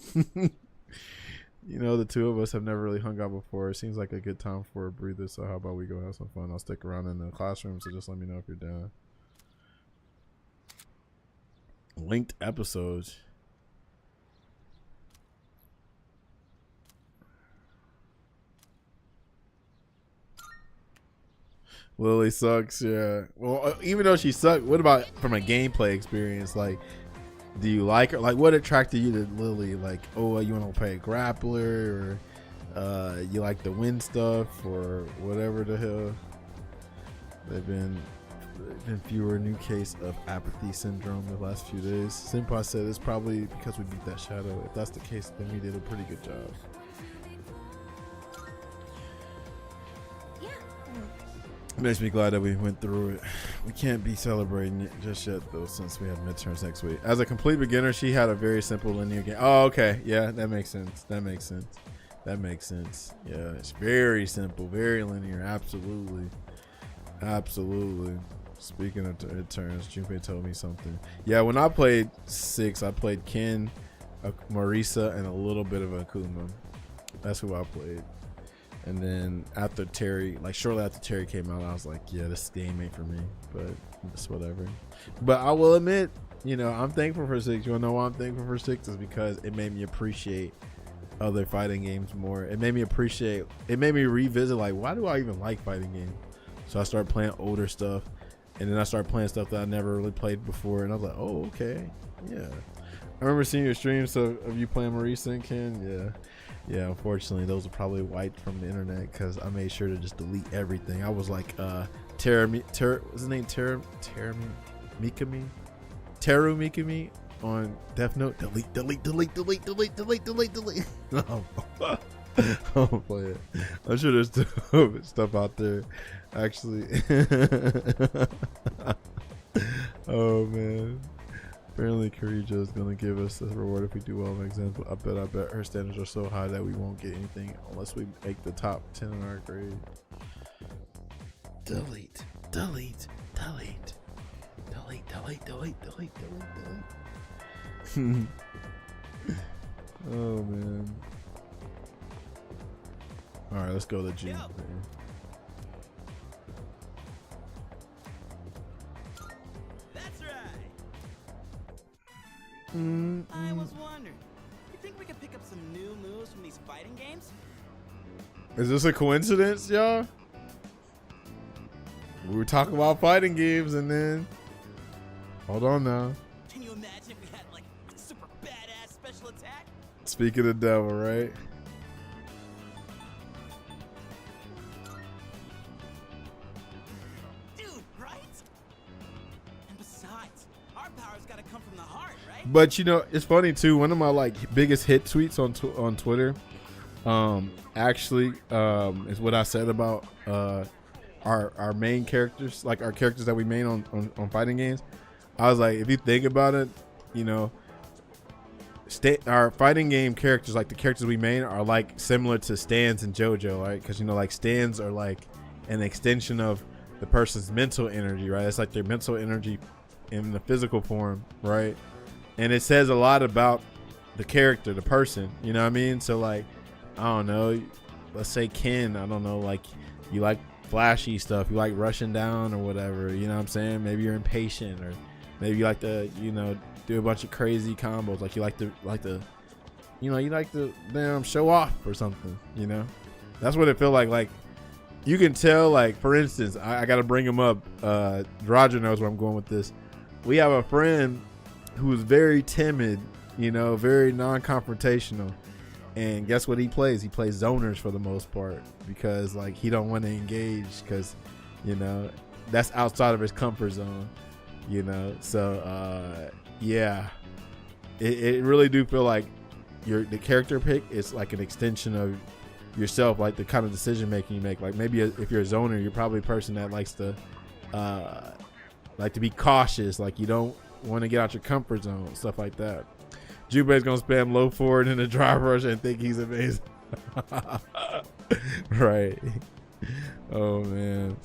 You know, the two of us have never really hung out before. It seems like a good time for a breather, so how about we go have some fun? I'll stick around in the classroom, so just let me know if you're down. Linked episodes. Lily sucks, yeah. Well, even though she sucked, what about from a gameplay experience? Like, do you like her? Like, what attracted you to Lily? Like, oh, you want to play a grappler, or you like the wind stuff, or whatever the hell? They've been fewer new case of apathy syndrome the last few days. Senpai said it's probably because we beat that shadow. If that's the case, then we did a pretty good job. Makes me glad that we went through it. We can't be celebrating it just yet, though, since we have midterms next week. As a complete beginner, she had a very simple linear game. Oh, okay. Yeah, that makes sense. Yeah, it's very simple, very linear. Absolutely. Speaking of midterms, Junpei told me something. Yeah, when I played 6, I played Ken, a Marisa and a little bit of Akuma. That's who I played. And then after Terry, like shortly after Terry came out, I was like, yeah, this game ain't for me, but it's whatever. But I will admit, you know, I'm thankful for 6. You wanna know why I'm thankful for 6? Is because it made me appreciate other fighting games more. It made me revisit, like, why do I even like fighting games? So I started playing older stuff, and then I started playing stuff that I never really played before, and I was like, oh, okay, yeah. I remember seeing your streams of you playing Marisa and Ken. Yeah, unfortunately those are probably wiped from the internet because I made sure to just delete everything. I was like what's his name? Teru Mikami on Death Note. Delete. No. I don't play it. I'm sure there's stuff out there actually. Oh man. Apparently Karijo is gonna give us a reward if we do well in the exams, but I bet her standards are so high that we won't get anything unless we make the top 10 in our grade. Delete. Oh man. Alright, let's go to June. I was wondering, you think we could pick up some new moves from these fighting games? Is this a coincidence, y'all? We were talking about fighting games and then... Hold on now. Can you imagine if we had like a super badass special attack? Speak of the devil, right? Dude, right? And besides, our power's gotta come from the heart, right? But you know, it's funny too. One of my like biggest hit tweets on Twitter, is what I said about our main characters, like our characters that we main on fighting games. I was like, if you think about it, you know, our fighting game characters, like the characters we main, are like similar to Stans and JoJo, right? Because you know, like Stans are like an extension of the person's mental energy, right? It's like their mental energy in the physical form, right? And it says a lot about the character, the person, you know what I mean? So like, I don't know, let's say Ken, I don't know, like you like flashy stuff, you like rushing down or whatever, you know what I'm saying? Maybe you're impatient, or maybe you like to, you know, do a bunch of crazy combos, like you like to you know, you like to damn show off or something, you know? That's what it feel like you can tell, like for instance, I gotta bring him up, Roger knows where I'm going with this. We have a friend who's very timid, you know, very non-confrontational, and guess what he plays? He plays zoners for the most part, because like he don't want to engage, because you know that's outside of his comfort zone, you know. So yeah, it really do feel like the character pick is like an extension of yourself, like the kind of decision making you make. Like maybe if you're a zoner, you're probably a person that likes to be cautious, like you don't want to get out your comfort zone, stuff like that. Jube's gonna spam low forward in the drive rush and think he's amazing. Right. Oh man,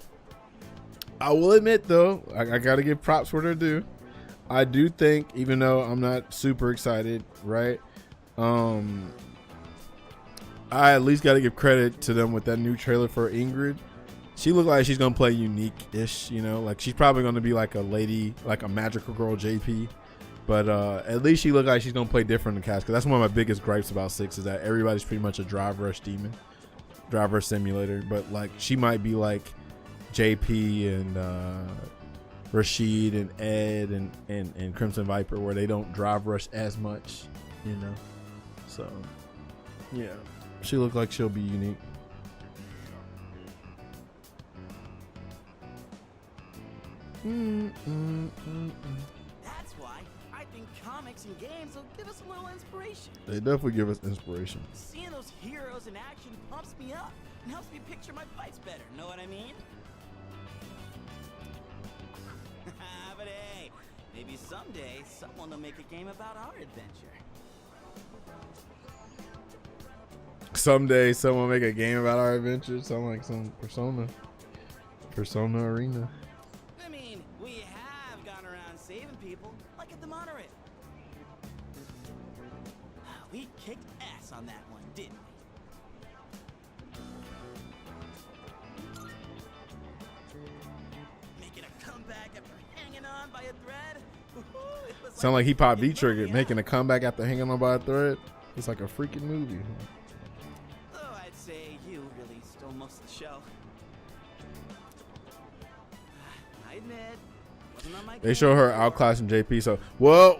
I will admit though, I gotta give props where they're due. I do think, even though I'm not super excited, right, I at least gotta give credit to them with that new trailer for Ingrid. She looked like she's gonna play unique-ish, you know, like she's probably gonna be like a lady, like a magical girl JP, but at least she looked like she's gonna play different in the cast, because that's one of my biggest gripes about 6 is that everybody's pretty much a drive rush demon, drive rush simulator, but like she might be like JP and Rashid and Ed and Crimson Viper, where they don't drive rush as much, you know. So yeah, she looked like she'll be unique. That's why I think comics and games will give us a little inspiration. They definitely give us inspiration. Seeing those heroes in action pumps me up and helps me picture my fights better. Know what I mean? But hey, maybe someday someone will make a game about our adventure. Someday someone will make a game about our adventure. Sound like some Persona Arena. I mean, we have gone around saving people, like at the monorail. We kicked ass on that one, didn't we? Making a comeback after hanging on by a thread. It was Sound like he popped V Trigger, movie, making a comeback after hanging on by a thread. It's like a freaking movie. Oh, I'd say you really stole most of the show. I admit, wasn't on my They show her outclassing JP. So, well.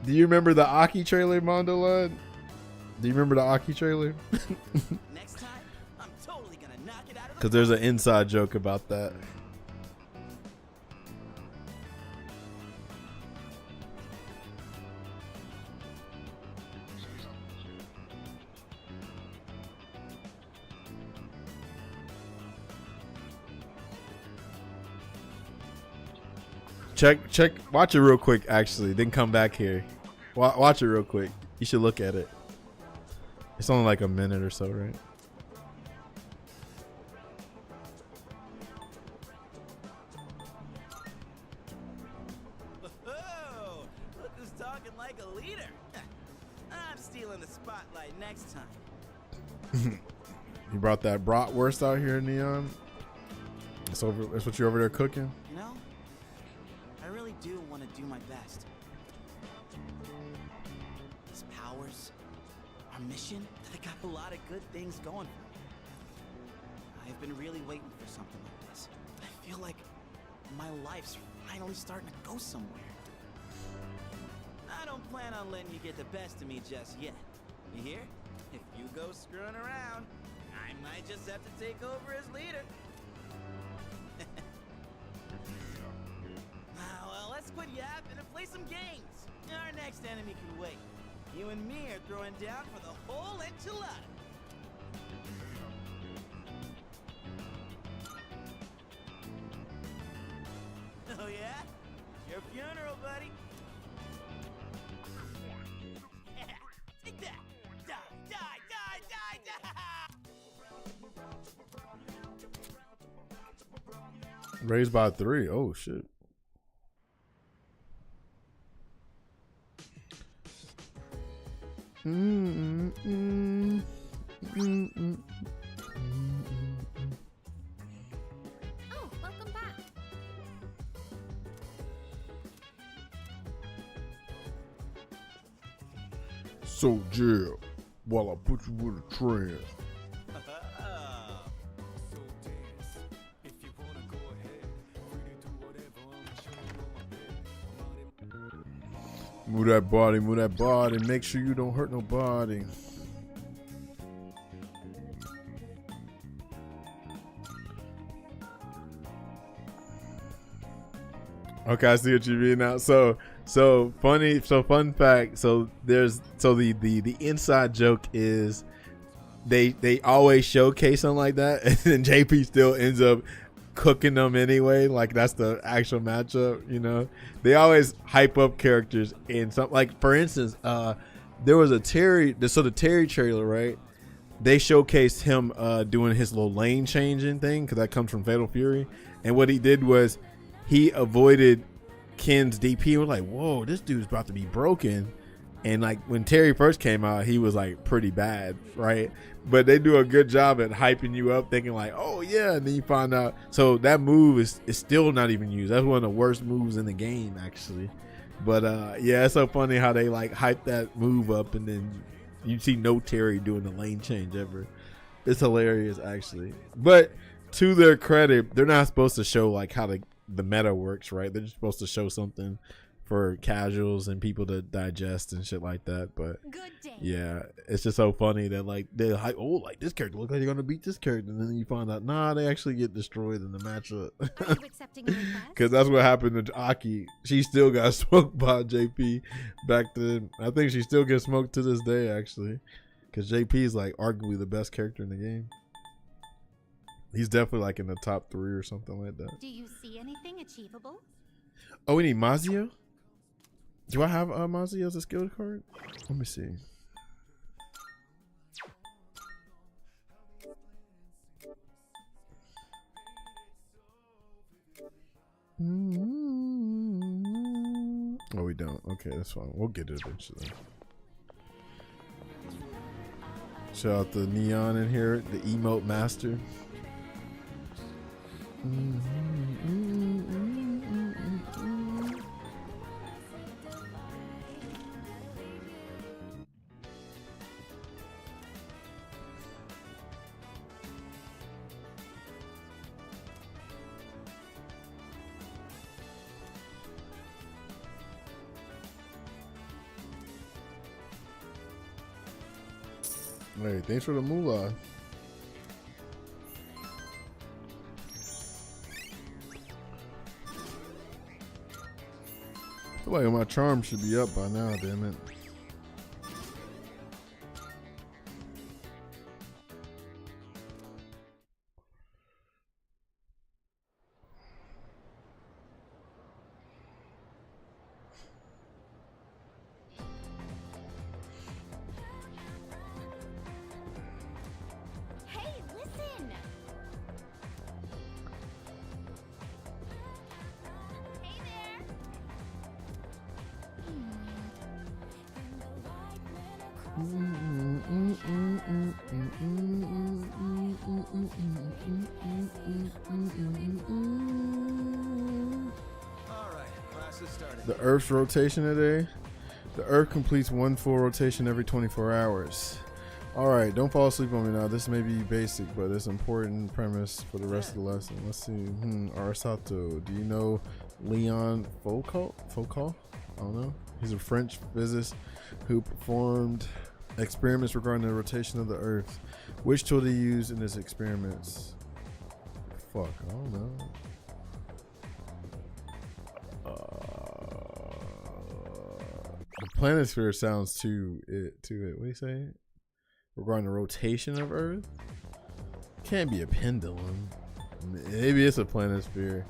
Do you remember the Aki trailer, Mondolad? Do you remember the Aki trailer? Next time, I'm totally gonna knock it out of the Because there's an inside joke about that. Check, watch it real quick. Actually, then come back here. Watch it real quick. You should look at it. It's only like a minute or so, right? Whoa! Look who's talking like a leader. I'm stealing the spotlight next time. You brought that bratwurst out here, Neon. That's what you're over there cooking. You know, I really do want to do my best. These powers, our mission, they got a lot of good things going for me. I've been really waiting for something like this. I feel like my life's finally starting to go somewhere. I don't plan on letting you get the best of me just yet. You hear? If you go screwing around, I might just have to take over as leader. Well, let's quit yapping and play some games. Our next enemy can wait. You and me are throwing down for the whole enchilada. Oh yeah? It's your funeral, buddy. Yeah, take that. Die. Raised by 3. Oh shit. Oh, welcome back. So jail while I put you with a trance. Move that body, make sure you don't hurt nobody. Okay, I see what you mean now. So fun fact. So the inside joke is they always showcase something like that, and then JP still ends up cooking them anyway. Like that's the actual matchup, you know. They always hype up characters in some, like for instance, there was a Terry. So the Terry trailer, right? They showcased him doing his little lane changing thing because that comes from Fatal Fury, and what he did was he avoided Ken's DP. We're like, whoa, this dude's about to be broken. And like when Terry first came out, he was like pretty bad, right? But they do a good job at hyping you up, thinking like, oh yeah, and then you find out. So that move is still not even used. That's one of the worst moves in the game, actually. But yeah, it's so funny how they like hype that move up, and then you see no Terry doing the lane change ever. It's hilarious, actually. But to their credit, they're not supposed to show like how the meta works, right? They're just supposed to show something for casuals and people to digest and shit like that. But Good day. yeah, it's just so funny that like they're like, oh, like this character looks like they're gonna beat this character, and then you find out nah, they actually get destroyed in the matchup. Are you accepting a request? Because that's what happened to Aki. She still got smoked by JP back then. I think she still gets smoked to this day, actually, because JP is like arguably the best character in the game. He's definitely like in the top 3 or something like that. Do you see anything achievable? Oh, we need Mazio? Do I have Mazio as a skill card? Let me see. Oh, we don't. Okay, that's fine. We'll get it eventually. Shout out the Neon in here, the emote master. Hey, thanks for the moolah. I feel like my charm should be up by now, damn it. Hey, listen! Hey there! Alright, class is starting. The Earth's rotation today. The Earth completes one full rotation every 24 hours. Alright, don't fall asleep on me now. This may be basic, but it's important premise for the rest of the lesson. Let's see. Aristotle. Do you know Leon Foucault? I don't know. He's a French physicist who performed experiments regarding the rotation of the Earth. Which tool did he use in his experiments? Fuck, I don't know. The planisphere sounds too it. What do you say? Regarding the rotation of Earth? Can't be a pendulum. Maybe it's a planisphere.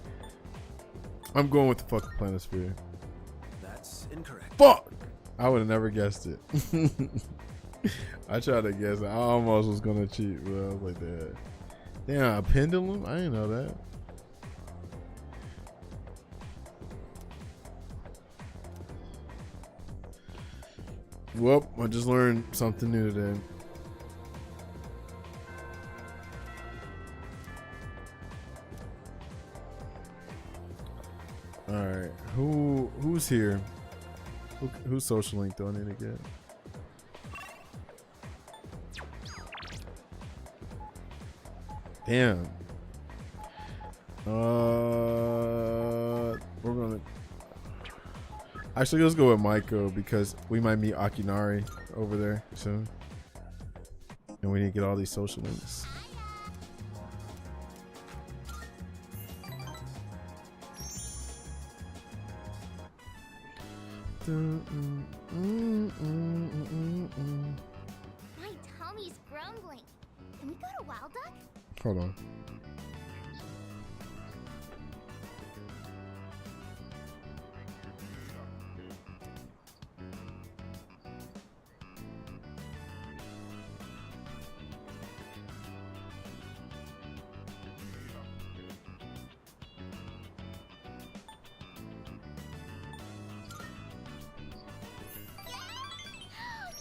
I'm going with the fucking planisphere. That's incorrect. Fuck! I would have never guessed it. I tried to guess it. I almost was gonna cheat, but I was like that. Damn, a pendulum? I didn't know that. Well, I just learned something new today. All right, who's here? Who's social link do I need to get? Damn. We're gonna actually let's go with Maiko because we might meet Akinari over there soon, and we need to get all these social links. My tummy's grumbling. Can we go to Wild Duck? Hold on.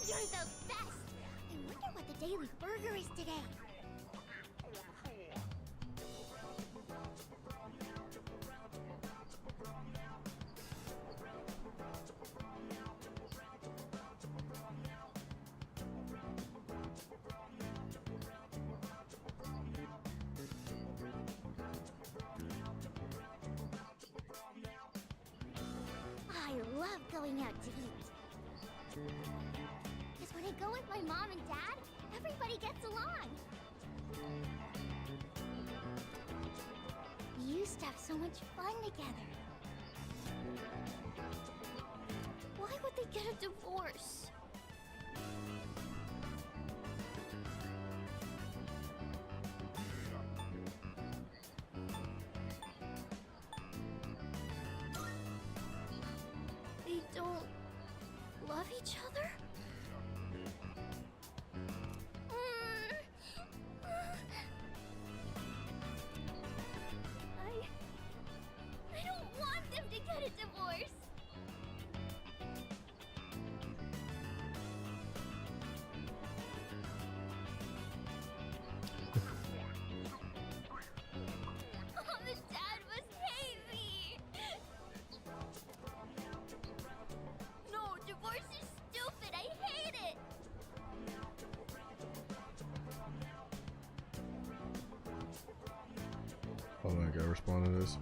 You're the best! I wonder what the daily burger is today. I love going out to eat. Because when I go with my mom and dad, everybody gets along. We used to have so much fun together. Why would they get a divorce? They don't love each other? I don't want them to get a divorce. Hold on, I gotta respond to this.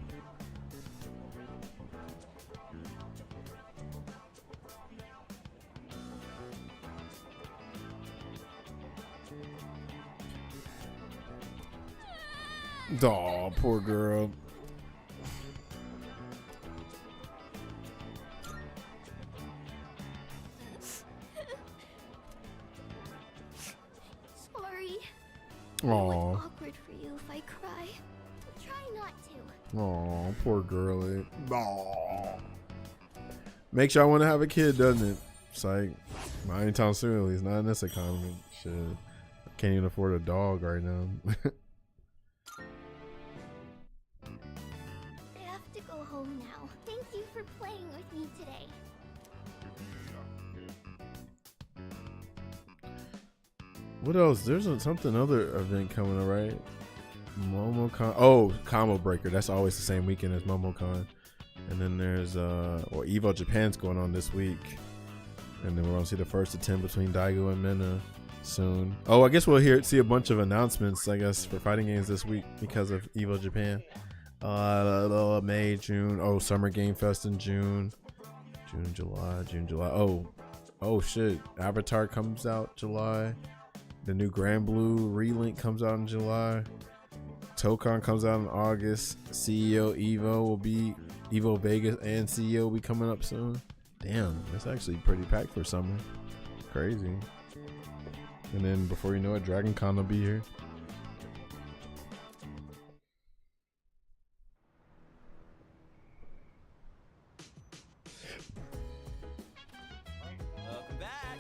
Aw, poor girl. Sorry. Aw. Awkward for you if I cry. Try not to. Aw, poor girlie. Aw. Makes y'all want to have a kid, doesn't it? It's like, not anytime soon, at least not in this economy. Shit. I can't even afford a dog right now. I have to go home now. Thank you for playing with me today. What else? There's something other event coming up, right? MomoCon. Oh, Combo Breaker. That's always the same weekend as MomoCon. And then there's well, Evo Japan's going on this week. And then we're gonna see the first attempt between Daigo and Mena soon. Oh, I guess we'll see a bunch of announcements, I guess, for fighting games this week because of Evo Japan. May, June. Oh, Summer Game Fest in June. June, July. Oh shit. Avatar comes out July. The new Grand Blue Relink comes out in July. Tokon comes out in August. CEO Evo will be Evo Vegas and CEO will be coming up soon. Damn, that's actually pretty packed for summer. Crazy. And then before you know it, Dragon Con will be here. Welcome back.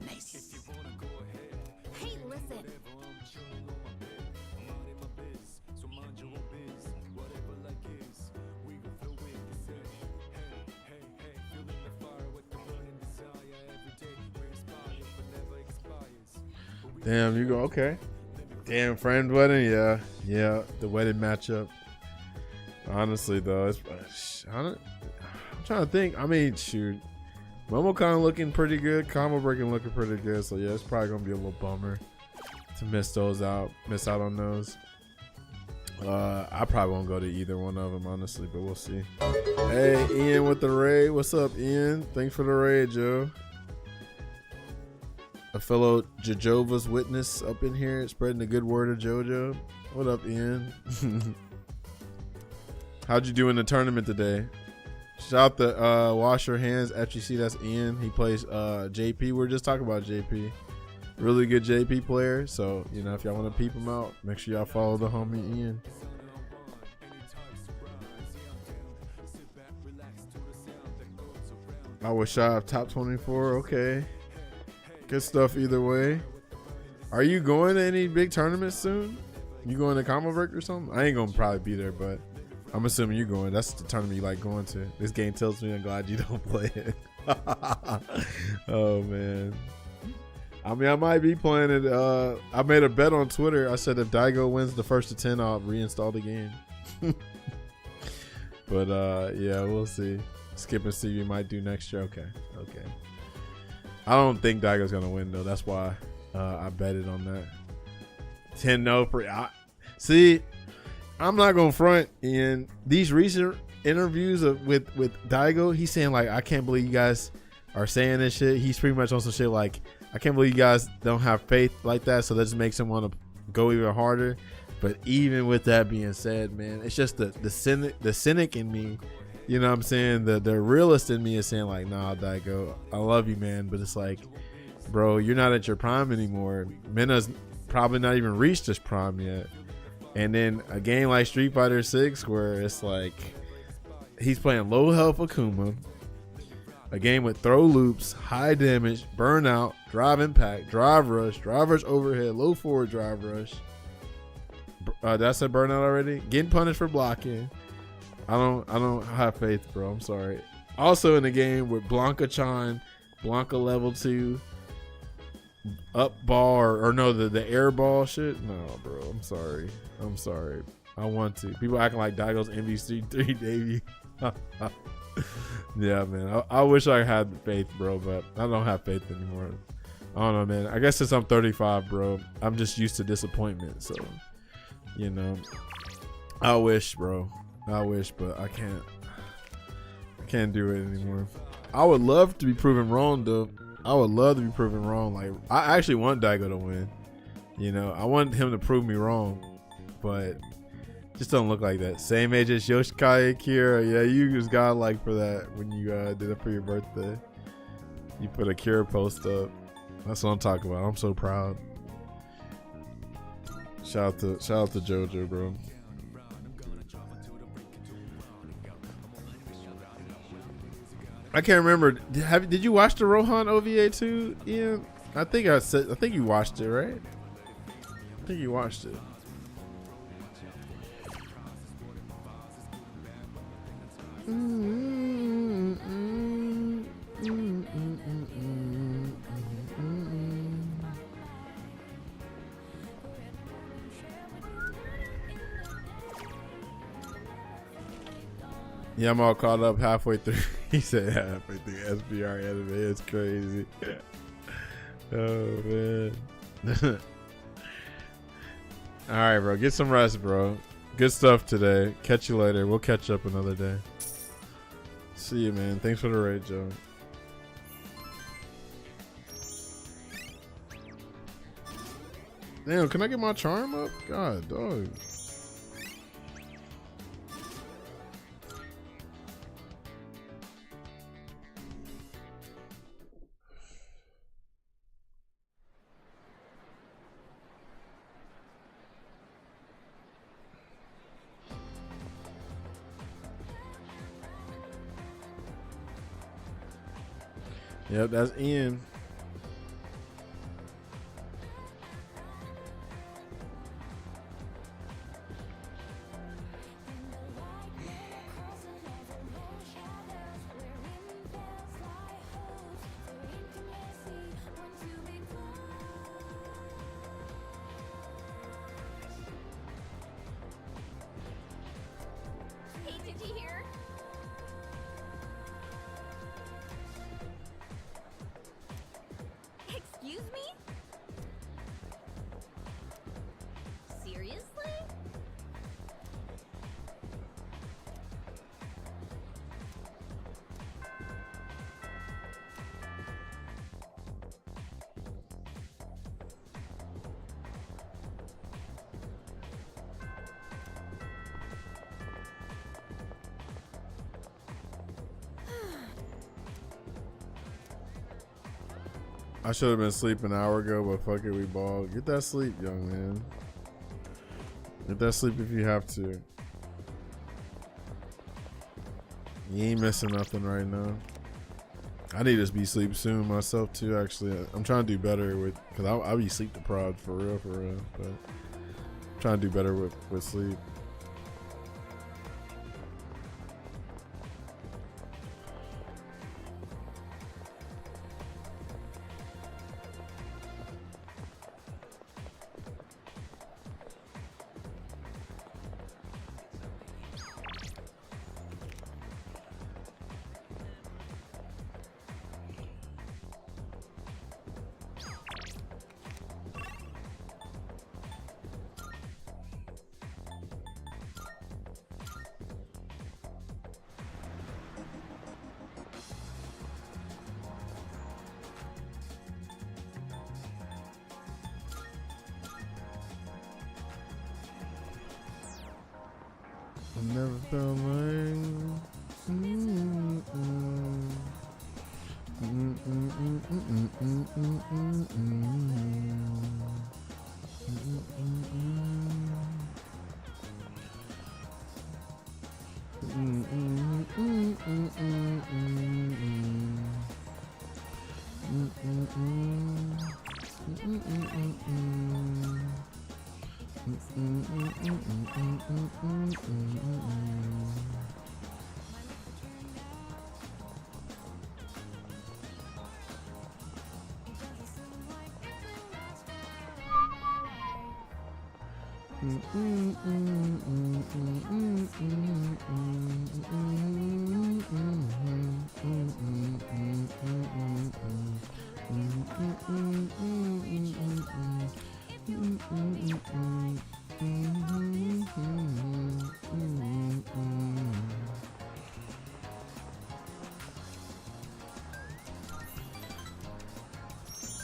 Nice. Hey, listen. Damn, you go, okay. Damn, friend wedding, yeah, the wedding matchup. Honestly, though, I'm trying to think. I mean, shoot, MomoCon looking pretty good, Combo Breaking looking pretty good. So yeah, it's probably gonna be a little bummer to miss out on those. I probably won't go to either one of them, honestly, but we'll see. Hey, Ian with the raid. What's up, Ian? Thanks for the raid, Joe. A fellow Jehovah's Witness up in here spreading the good word of JoJo. What up, Ian? How'd you do in the tournament today? Shout out the Wash Your Hands FGC. That's Ian. He plays JP. We were just talking about JP. Really good JP player. So, you know, if y'all want to peep him out, make sure y'all follow the homie Ian. I was shy of top 24. Okay. Good stuff either way. Are you going to any big tournaments soon? You going to Combo Break or something? I ain't gonna probably be there, but I'm assuming you're going. That's the tournament you like going to. This game tells me I'm glad you don't play it. Oh man. I mean, I might be playing it. I made a bet on Twitter. I said if Daigo wins the first of 10, I'll reinstall the game. But yeah, we'll see. Skip and see we might do next year. Okay. I don't think Daigo's gonna win though. That's why I betted on that. 10-0 for see. I'm not gonna front. In these recent interviews with Daigo, he's saying like, I can't believe you guys are saying this shit. He's pretty much on some shit like, I can't believe you guys don't have faith like that. So that just makes him want to go even harder. But even with that being said, man, it's just the cynic in me. You know what I'm saying? The realist in me is saying like, nah, Daigo, I love you, man. But it's like, bro, you're not at your prime anymore. Mena's probably not even reached his prime yet. And then a game like Street Fighter 6 where it's like he's playing low health Akuma. A game with throw loops, high damage, burnout, drive impact, drive rush overhead, low forward drive rush. Did I say burnout already? Getting punished for blocking. I don't have faith, bro. I'm sorry. Also in the game with Blanca-chan, Blanca level 2, up ball or no, the air ball shit. No, bro. I'm sorry. I want to. People acting like Daigo's MVC3 debut. Yeah, man. I wish I had faith, bro, but I don't have faith anymore. I don't know, man. I guess since I'm 35, bro, I'm just used to disappointment. So, you know, I wish, bro. I wish, but I can't. I can't do it anymore. I would love to be proven wrong, though. I would love to be proven wrong. Like, I actually want Daigo to win. You know, I want him to prove me wrong, but just don't look like that. Same age as Yoshikawa Akira. Yeah, you just got like for that when you did it for your birthday. You put a Kira post up. That's what I'm talking about. I'm so proud. Shout out to JoJo, bro. I can't remember. Did you watch the Rohan OVA too, Ian? I think you watched it, right? I think you watched it. Yeah, I'm all caught up halfway through. He said halfway through SBR anime. It's crazy. Oh, man. All right, bro. Get some rest, bro. Good stuff today. Catch you later. We'll catch up another day. See you, man. Thanks for the raid, Joe. Damn, can I get my charm up? God, dog. Yep, that's Ian. Hey, did you hear? Excuse me? Seriously? I should have been asleep an hour ago, but fuck it, we balled. Get that sleep, young man. Get that sleep if you have to. You ain't missing nothing right now. I need to be sleep soon myself too. Actually, I'm trying to do better with, cause I'll be sleep deprived for real. But I'm trying to do better with sleep. I never felt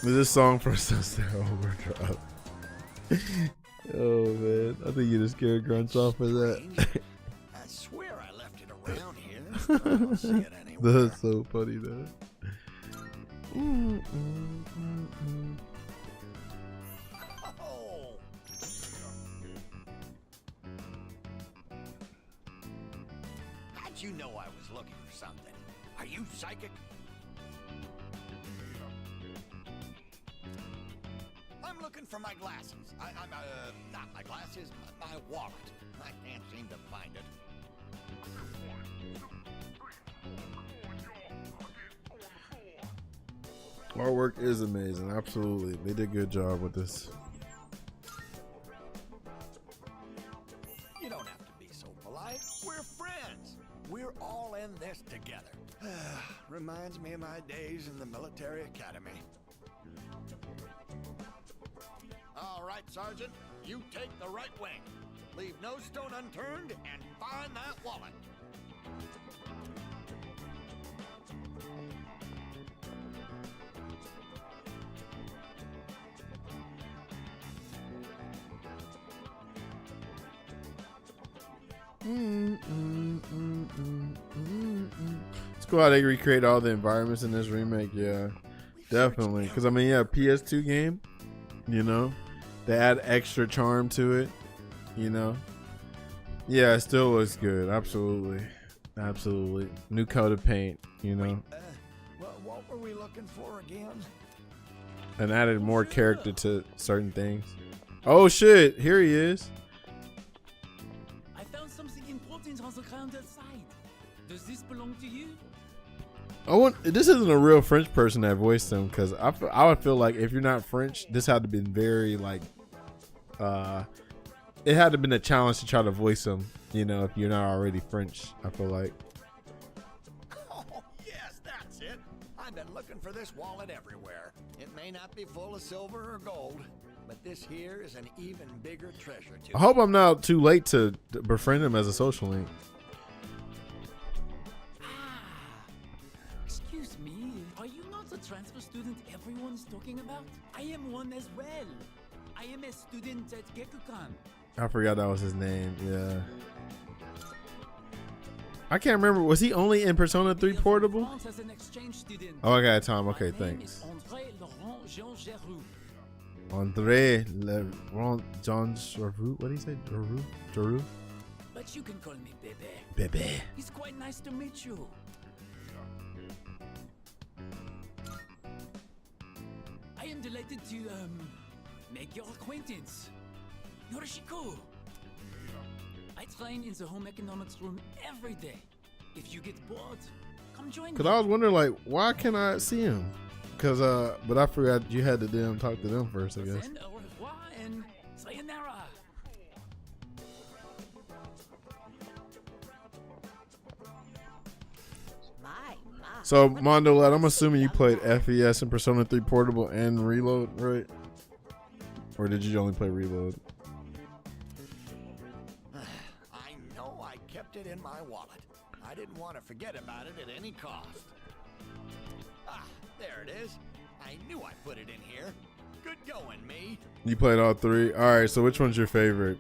This song for Sunset Overdrive. Oh man, I think you just scared Grunts off with that. I swear I left it around here. I don't see it anywhere. That's so funny though. Oh. How'd you know I was looking for something? Are you psychic? I'm looking for my glasses. I'm not my glasses, my wallet. I can't seem to find it. Artwork is amazing, absolutely. They did a good job with this. You don't have to be so polite. We're friends. We're all in this together. Reminds me of my days in the military academy. All right, Sergeant, you take the right wing. Leave no stone unturned and find that wallet. It's cool how they recreate all the environments in this remake. Yeah, definitely. Because I mean, yeah, PS2 game. You know, they add extra charm to it. You know, yeah, it still looks good. Absolutely, absolutely. New coat of paint. You know, What were we looking for again? and added more character to certain things. Oh shit! Here he is. I found something important on the ground outside. Does this belong to you? This isn't a real French person that voiced him, because I would feel like if you're not French, this had to been very like, it had to been a challenge to try to voice him. You know, if you're not already French, I feel like. Oh, yes, that's it. I've been looking for this wallet everywhere. It may not be full of silver or gold, but this here is an even bigger treasure to I hope I'm not too late to befriend him as a social link. Excuse me, are you not the transfer student everyone's talking about? I am one as well. I am a student at Gekukan. I forgot that was his name. Yeah. I can't remember. Was he only in Persona 3 Portable? France as an exchange student. Oh, I got time. Okay, My name thanks. is André Laurent Jean Geroux. André Laurent Jean Geroux. What did he say? Geroux? But you can call me Bebe. Bebe. It's quite nice to meet you. I am delighted to make your acquaintance. Yorishiko. I train in the home economics room every day. If you get bored, come join me. Cause I was wondering, like, why can't I see him? Cause but I forgot you had to talk to them first, I guess. Then au revoir and sayonara. So Mondo Lad, I'm assuming you played FES and Persona 3 Portable and Reload, right? Or did you only play Reload? I know I kept it in my wallet. I didn't want to forget about it at any cost. Ah, there it is. I knew I put it in here. Good going, me. You played all three? Alright, so which one's your favorite?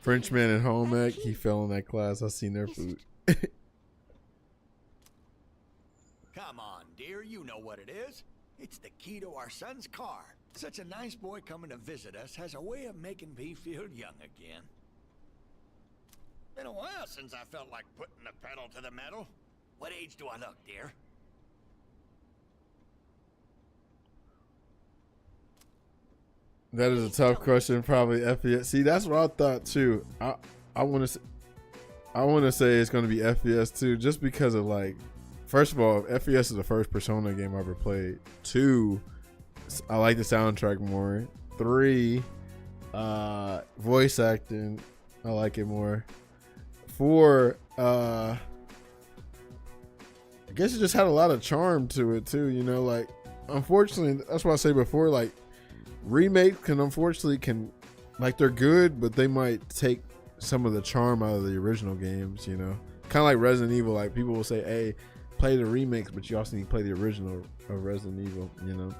Frenchman and home ec, he fell in that class. I seen their food. Come on, dear, you know what it is. It's the key to our son's car. Such a nice boy coming to visit us has a way of making me feel young again. Been a while since I felt like putting the pedal to the metal. What age do I look, dear? That is a tough question. Probably FES. See, that's what I thought too. I want to say it's going to be FES too, just because of like, first of all, FES is the first Persona game I ever played. Two, I like the soundtrack more. 3, voice acting, I like it more. 4, I guess it just had a lot of charm to it too, you know, like unfortunately, that's what I say before, like remakes can like they're good, but they might take some of the charm out of the original games, you know. Kind of like Resident Evil, like people will say, hey, play the remakes, but you also need to play the original of Resident Evil, you know.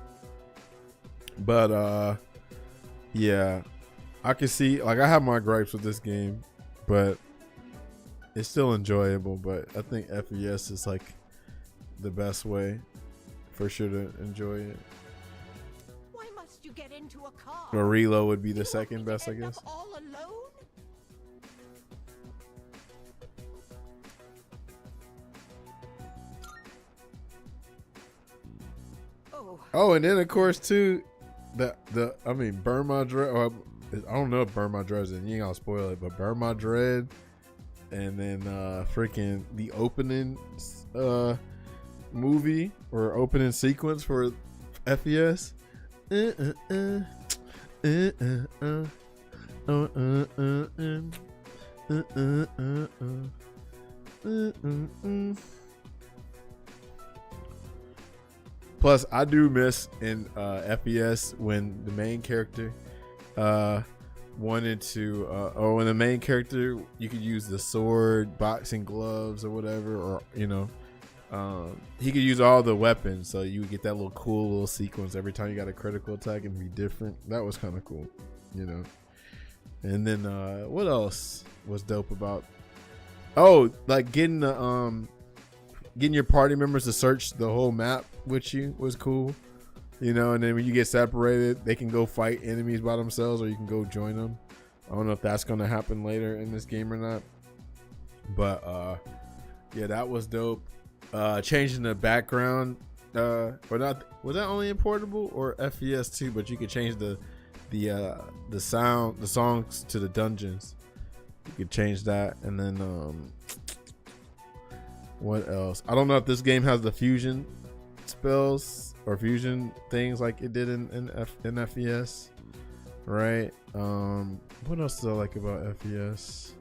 But yeah, I can see, like, I have my gripes with this game, but it's still enjoyable. But I think FES is like the best way for sure to enjoy it. Why must you get into a car? Or Reload would be the second best, I guess. All alone? Oh, and then of course too, Burn My Dread. I don't know if Burn My Dread is in. You ain't gonna spoil it, but Burn My Dread, and then freaking the opening movie or opening sequence for FES. Plus, I do miss in FES when the main character wanted to, or when the main character, you could use the sword, boxing gloves, or whatever, or you know, he could use all the weapons, so you would get that little cool little sequence every time you got a critical attack and be different. That was kind of cool, you know. And then what else was dope about? Oh, like getting your party members to search the whole map with you was cool, you know. And then when you get separated, they can go fight enemies by themselves, or you can go join them. I don't know if that's gonna happen later in this game or not, but yeah, that was dope. Changing the background, or not, was that only in portable or FES too? But you could change the songs to the dungeons. You could change that. And then what else? I don't know if this game has the fusion spells or fusion things like it did in FES, right? What else do I like about FES?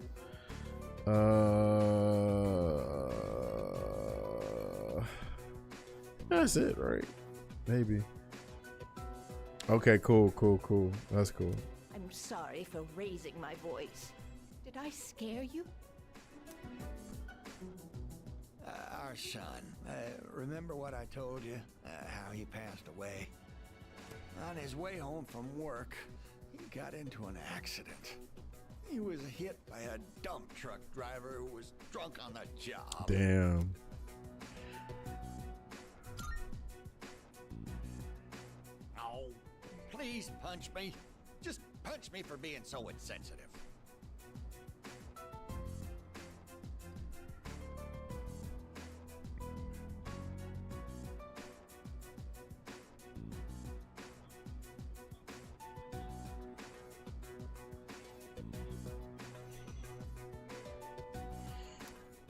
That's it, right? Maybe. Okay, cool. That's cool. I'm sorry for raising my voice. Did I scare you? Our son, remember what I told you? How he passed away? On his way home from work, he got into an accident. He was hit by a dump truck driver who was drunk on the job. Damn. Oh, please punch me. Just punch me for being so insensitive.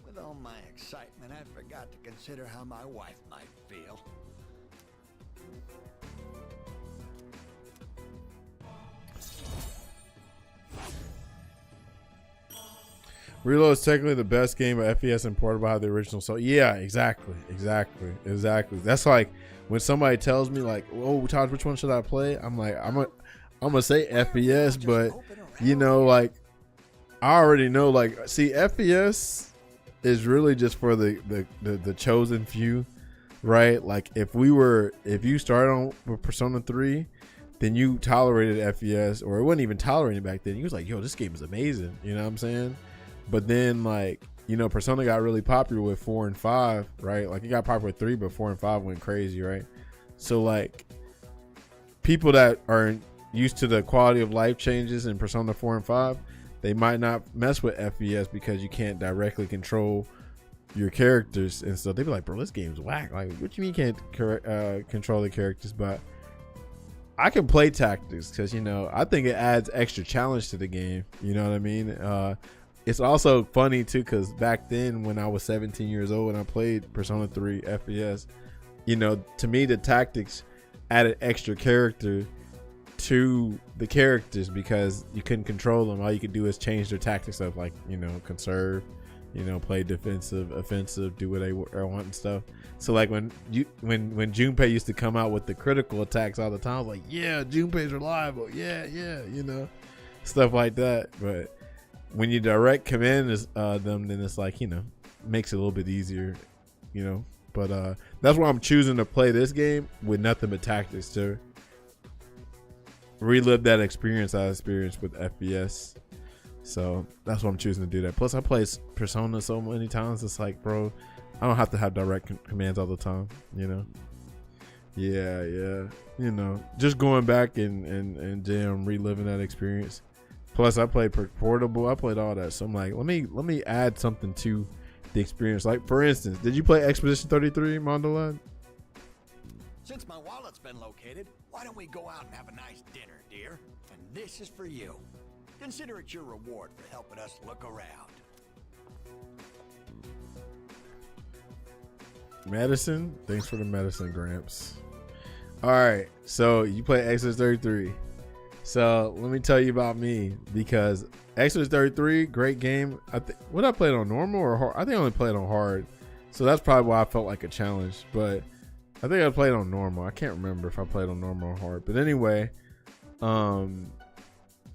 With all my excitement, I forgot to consider how my wife might feel. Reload is technically the best game of FES and portable out of the original. So yeah, exactly. That's like when somebody tells me like, "Oh, Todd, which one should I play?" I'm like, I'm gonna say FES, but you know, like I already know. Like, see, FES is really just for the chosen few, right? Like if you started on with Persona 3, then you tolerated FES, or it wasn't even tolerating back then. You was like, "Yo, this game is amazing." You know what I'm saying? But then, like, you know, Persona got really popular with 4 and 5, right? Like, it got popular with 3, but 4 and 5 went crazy, right? So, like, people that are used to the quality of life changes in Persona 4 and 5, they might not mess with FES because you can't directly control your characters. And so they be like, bro, this game's whack. Like, what you mean you can't control the characters? But I can play tactics because, you know, I think it adds extra challenge to the game. You know what I mean? It's also funny too because back then when I was 17 years old and I played Persona 3 FES, you know, to me the tactics added extra character to the characters because you couldn't control them. All you could do is change their tactics of, like, you know, conserve, you know, play defensive, offensive, do what they want and stuff. So like when Junpei used to come out with the critical attacks all the time, I was like, yeah, Junpei's reliable, yeah, you know, stuff like that. But when you direct command them, then it's like, you know, makes it a little bit easier, you know. But that's why I'm choosing to play this game with nothing but tactics to relive that experience I experienced with FPS. So that's why I'm choosing to do that. Plus I play Persona so many times, it's like, bro, I don't have to have direct commands all the time, you know. Yeah, you know, just going back and damn reliving that experience. Plus I played portable, I played all that, so I'm like, let me add something to the experience. Like, for instance, did you play Expedition 33, Mondolad? Since my wallet's been located, why don't we go out and have a nice dinner, dear? And this is for you. Consider it your reward for helping us look around. Medicine? Thanks for the medicine, Gramps. Alright, so you play Exodus 33. So let me tell you about me, because Exodus 33, great game. What I played on normal or hard? I think I only played on hard. So that's probably why I felt like a challenge. But I think I played on normal. I can't remember if I played on normal or hard. But anyway,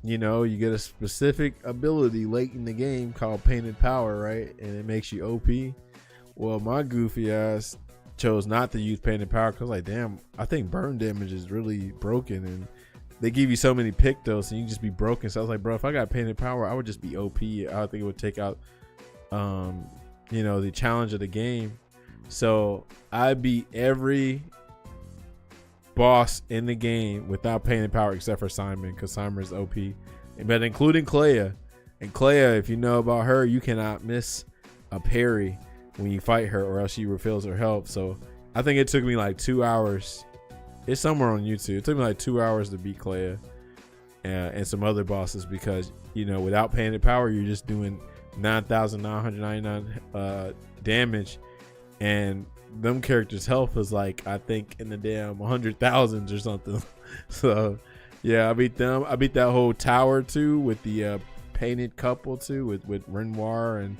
you know, you get a specific ability late in the game called Painted Power, right? And it makes you OP. Well, my goofy ass chose not to use Painted Power because, like, damn, I think burn damage is really broken, and they give you so many Pictos and you just be broken. So I was like, bro, if I got Painted Power, I would just be OP. I think it would take out, you know, the challenge of the game. So I beat every boss in the game without Painted Power except for Simon, because Simon is OP. But including Clea. And Clea, if you know about her, you cannot miss a parry when you fight her, or else she refills her health. So I think it took me like 2 hours. It's somewhere on YouTube. It took me like 2 hours to beat Clea and some other bosses, because, you know, without Painted Power, you're just doing 9,999 damage, and them characters' health is like, I think, in the damn 100,000s or something. So yeah, I beat them. I beat that whole tower too with the painted couple too, with Renoir and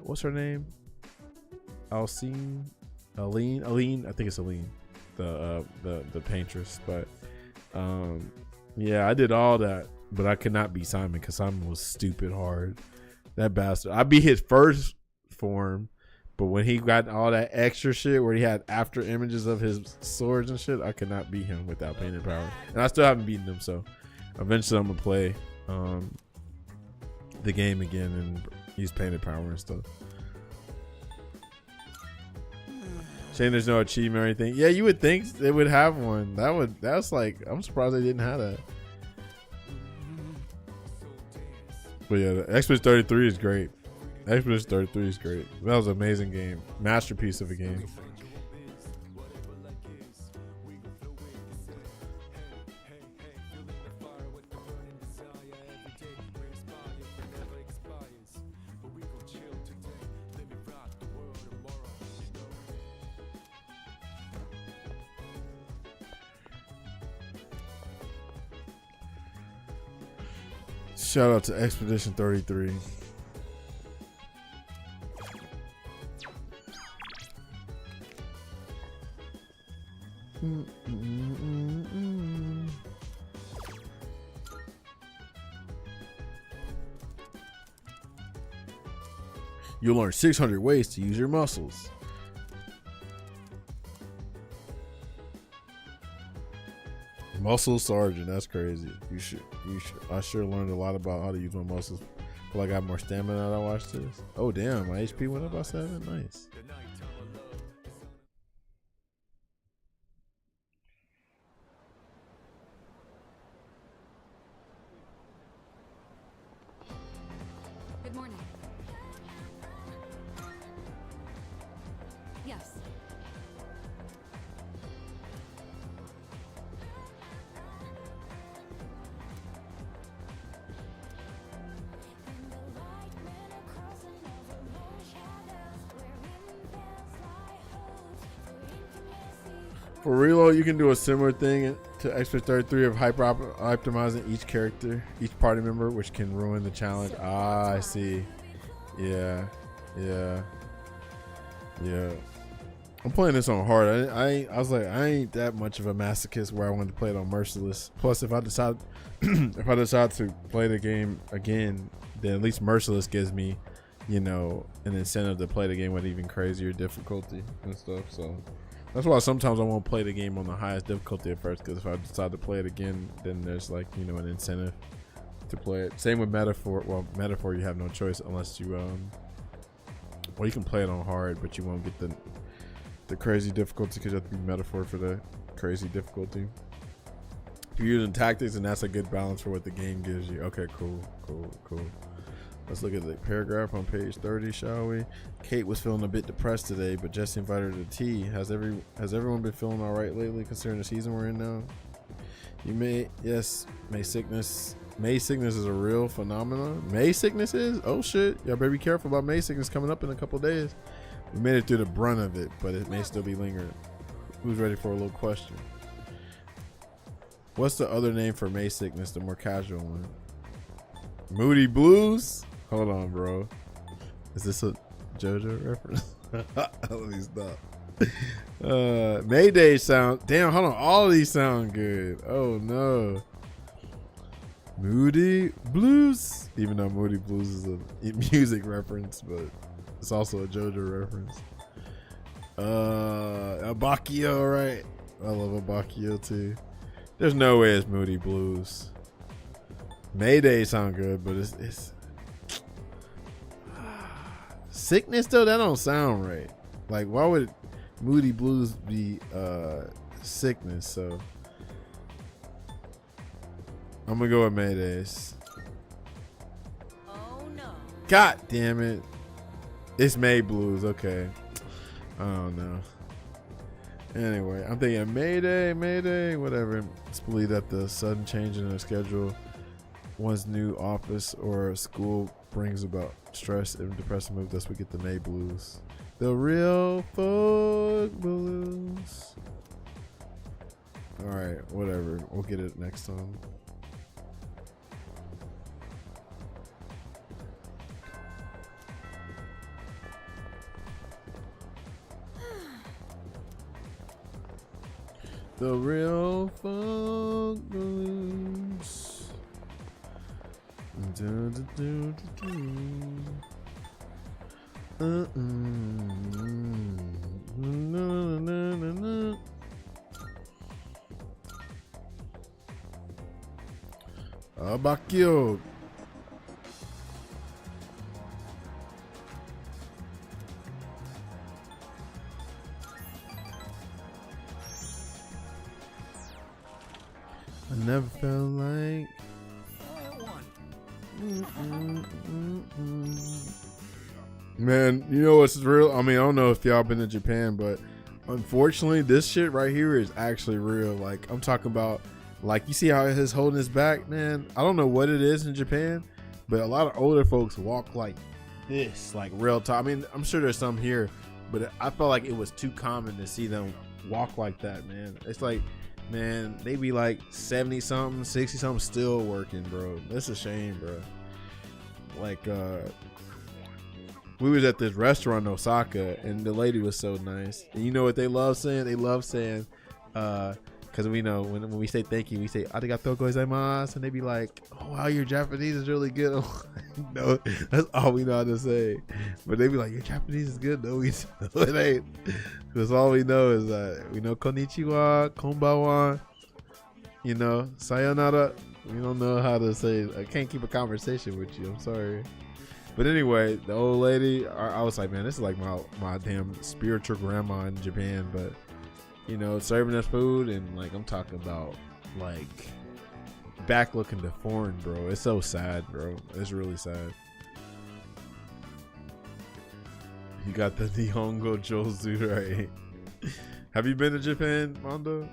what's her name? Aline. I think it's Aline, the paintress. But yeah, I did all that, but I could not beat Simon because Simon was stupid hard. That bastard. I beat his first form, but when he got all that extra shit where he had after images of his swords and shit, I could not beat him without Painted Power. And I still haven't beaten him, so eventually I'm gonna play the game again and use Painted Power and stuff. Shane, there's no achievement or anything. Yeah, you would think they would have one. That's like, I'm surprised they didn't have that. But yeah, the Expedition 33 is great. Expedition 33 is great. That was an amazing game. Masterpiece of a game. Shout out to Expedition 33. You'll learn 600 ways to use your muscles. Muscle Sergeant, that's crazy. You should. I sure learned a lot about how to use my muscles. Feel like I got more stamina that I watched this. Oh damn, my HP went up by 7. Nice. Good morning. Yes. For reload, you can do a similar thing to Expert 33 of optimizing each character, each party member, which can ruin the challenge. Ah, I see. Yeah. I'm playing this on hard. I was like, I ain't that much of a masochist where I wanted to play it on merciless. Plus, if I decide to play the game again, then at least merciless gives me, you know, an incentive to play the game with even crazier difficulty and stuff. So that's why sometimes I won't play the game on the highest difficulty at first, because if I decide to play it again, then there's like, you know, an incentive to play it. Same with Metaphor. Well, Metaphor, you have no choice unless you well, you can play it on hard, but you won't get the crazy difficulty because you have to be Metaphor for the crazy difficulty. If you're using tactics, and that's a good balance for what the game gives you. Okay, cool. Let's look at the paragraph on page 30, shall we? Kate was feeling a bit depressed today, but Jesse invited her to tea. Has everyone been feeling all right lately, considering the season we're in now? May sickness is a real phenomenon. May sickness is? Oh shit! Y'all better be careful about May sickness coming up in a couple days. We made it through the brunt of it, but it may still be lingering. Who's ready for a little question? What's the other name for May sickness, the more casual one? Moody Blues? Hold on, bro. Is this a JoJo reference? Let me stop. Mayday sound. Damn, hold on. All of these sound good. Oh no. Moody Blues. Even though Moody Blues is a music reference, but it's also a JoJo reference. Abakio, right? I love Abakio too. There's no way it's Moody Blues. Mayday sound good, but it's sickness though. That don't sound right. Like, why would Moody Blues be sickness? So I'm gonna go with Maydays. Oh no. God damn it. It's May Blues. Okay. I don't know. Anyway, I'm thinking Mayday, whatever. Let's believe that the sudden change in the schedule, one's new office or school, brings about stress and depressive mood. Thus we get the May Blues. The real folk blues. Alright, whatever. We'll get it next time. The real folk blues. Abakio. I never felt like man, you know what's real? I mean, I don't know if y'all been to Japan, but unfortunately this shit right here is actually real. Like, I'm talking about, like, you see how he's holding his back, man? I don't know what it is in Japan, but a lot of older folks walk like this, like real time. I mean, I'm sure there's some here, but I felt like it was too common to see them walk like that, man. It's like, man, they be like 70 something, 60 something still working, bro. That's a shame, bro. Like, we was at this restaurant in Osaka, and the lady was so nice. And you know what they love saying? They love saying, because we know when we say thank you, we say arigatou gozaimasu, and they be like, oh wow, your Japanese is really good. No, that's all we know how to say. But they be like, your Japanese is good. No, it ain't. Because all we know is that we know konnichiwa, konbanwa, you know, sayonara. We don't know how to say. I can't keep a conversation with you. I'm sorry. But anyway, the old lady, I was like, man, this is like my damn spiritual grandma in Japan. But, you know, serving us food, and like, I'm talking about like back looking to foreign, bro. It's so sad, bro. It's really sad. You got the Nihongo Jozu right. Have you been to Japan, Mondo?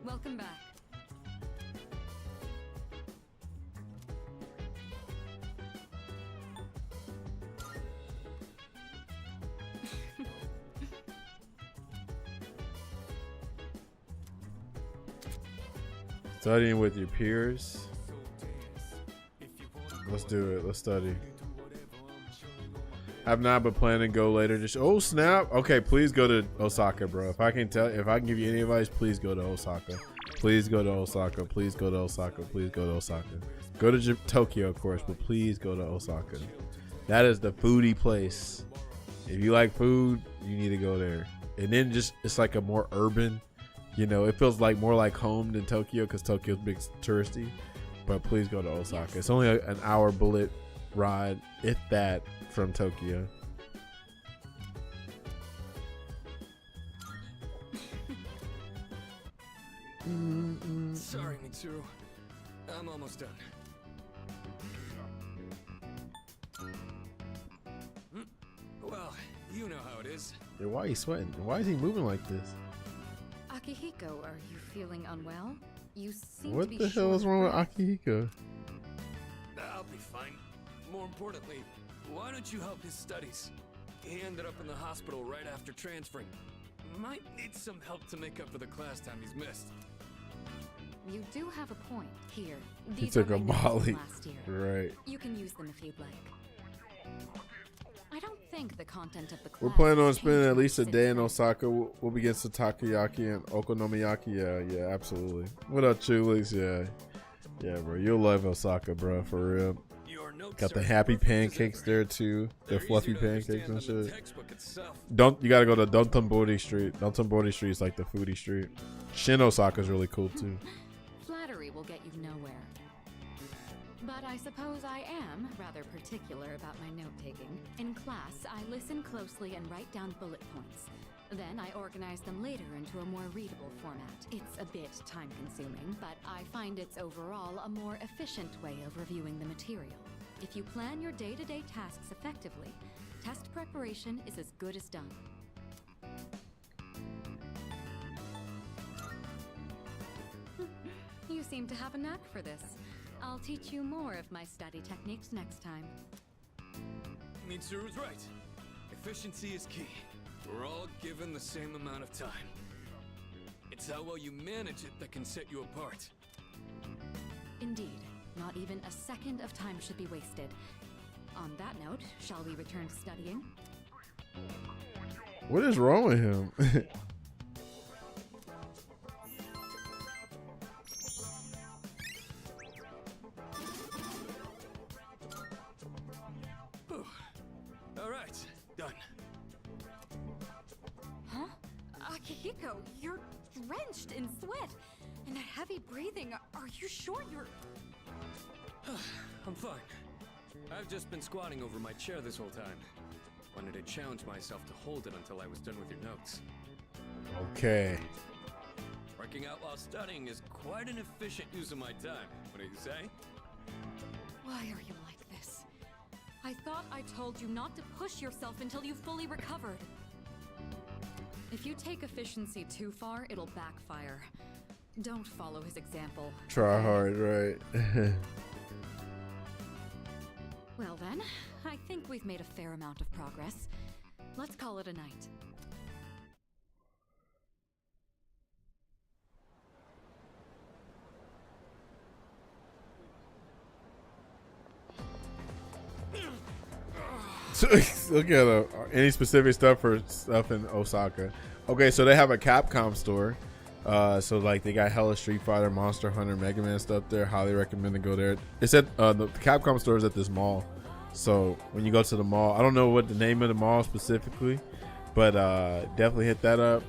Welcome back. Studying with your peers. Let's do it. Let's study. Have not, but plan to go later. Just oh snap. Okay, please go to Osaka, bro. If I can give you any advice, please go to Osaka. Please go to Osaka. Please go to Osaka. Please go to Osaka. Go to Tokyo, of course, but please go to Osaka. That is the foodie place. If you like food, you need to go there. And then just it's like a more urban, you know, it feels like more like home than Tokyo because Tokyo's big touristy. But please go to Osaka. It's only an hour bullet ride, if that, from Tokyo. Sorry, Mitsuru. I'm almost done. Well, you know how it is. Yeah, why are you sweating? Why is he moving like this? Akihiko, are you feeling unwell? You seem What to be the hell is wrong with Akihiko? I'll be fine. More importantly, why don't you help his studies? He ended up in the hospital right after transferring. Might need some help to make up for the class time he's missed. You do have a point. Here, He these took are a my notes molly. from last year. Right. You can use them if you'd like. I don't think the content of the class We're planning on has spending changed at least a much day in since then. Osaka. We'll be getting some takoyaki and okonomiyaki. Yeah, absolutely. What up, Chulix? Yeah, bro. You'll love Osaka, bro, for real. Your notes Got the are happy perfect as pancakes ever. there too. The They're fluffy easier to pancakes and understand than the shit. textbook itself. You gotta go to Dotonbori Street. Dotonbori Street is like the foodie street. Shin Osaka is really cool too. Flattery will get you nowhere. But I suppose I am rather particular about my note-taking. In class, I listen closely and write down bullet points. Then I organize them later into a more readable format. It's a bit time-consuming, but I find it's overall a more efficient way of reviewing the material. If you plan your day-to-day tasks effectively, test preparation is as good as done. You seem to have a knack for this. I'll teach you more of my study techniques next time. Mitsuru's right. Efficiency is key. We're all given the same amount of time. It's how well you manage it that can set you apart. Indeed, not even a second of time should be wasted. On that note, shall we return to studying? What is wrong with him? All right, done. Huh? Akihiko, you're drenched in sweat and that heavy breathing. Are you sure you're... I'm fine. I've just been squatting over my chair this whole time. Wanted to challenge myself to hold it until I was done with your notes. Okay. Working out while studying is quite an efficient use of my time. What do you say? Why are you like this? I thought I told you not to push yourself until you fully recovered. If you take efficiency too far, it'll backfire. Don't follow his example. Try hard, right? Well then, I think we've made a fair amount of progress. Let's call it a night. Look at any specific stuff for stuff in Osaka. Okay, so they have a Capcom store. So like they got hella Street Fighter, Monster Hunter, Mega Man stuff there. Highly recommend to go there. It's at the Capcom store is at this mall. So when you go to the mall, I don't know what the name of the mall specifically, but definitely hit that up.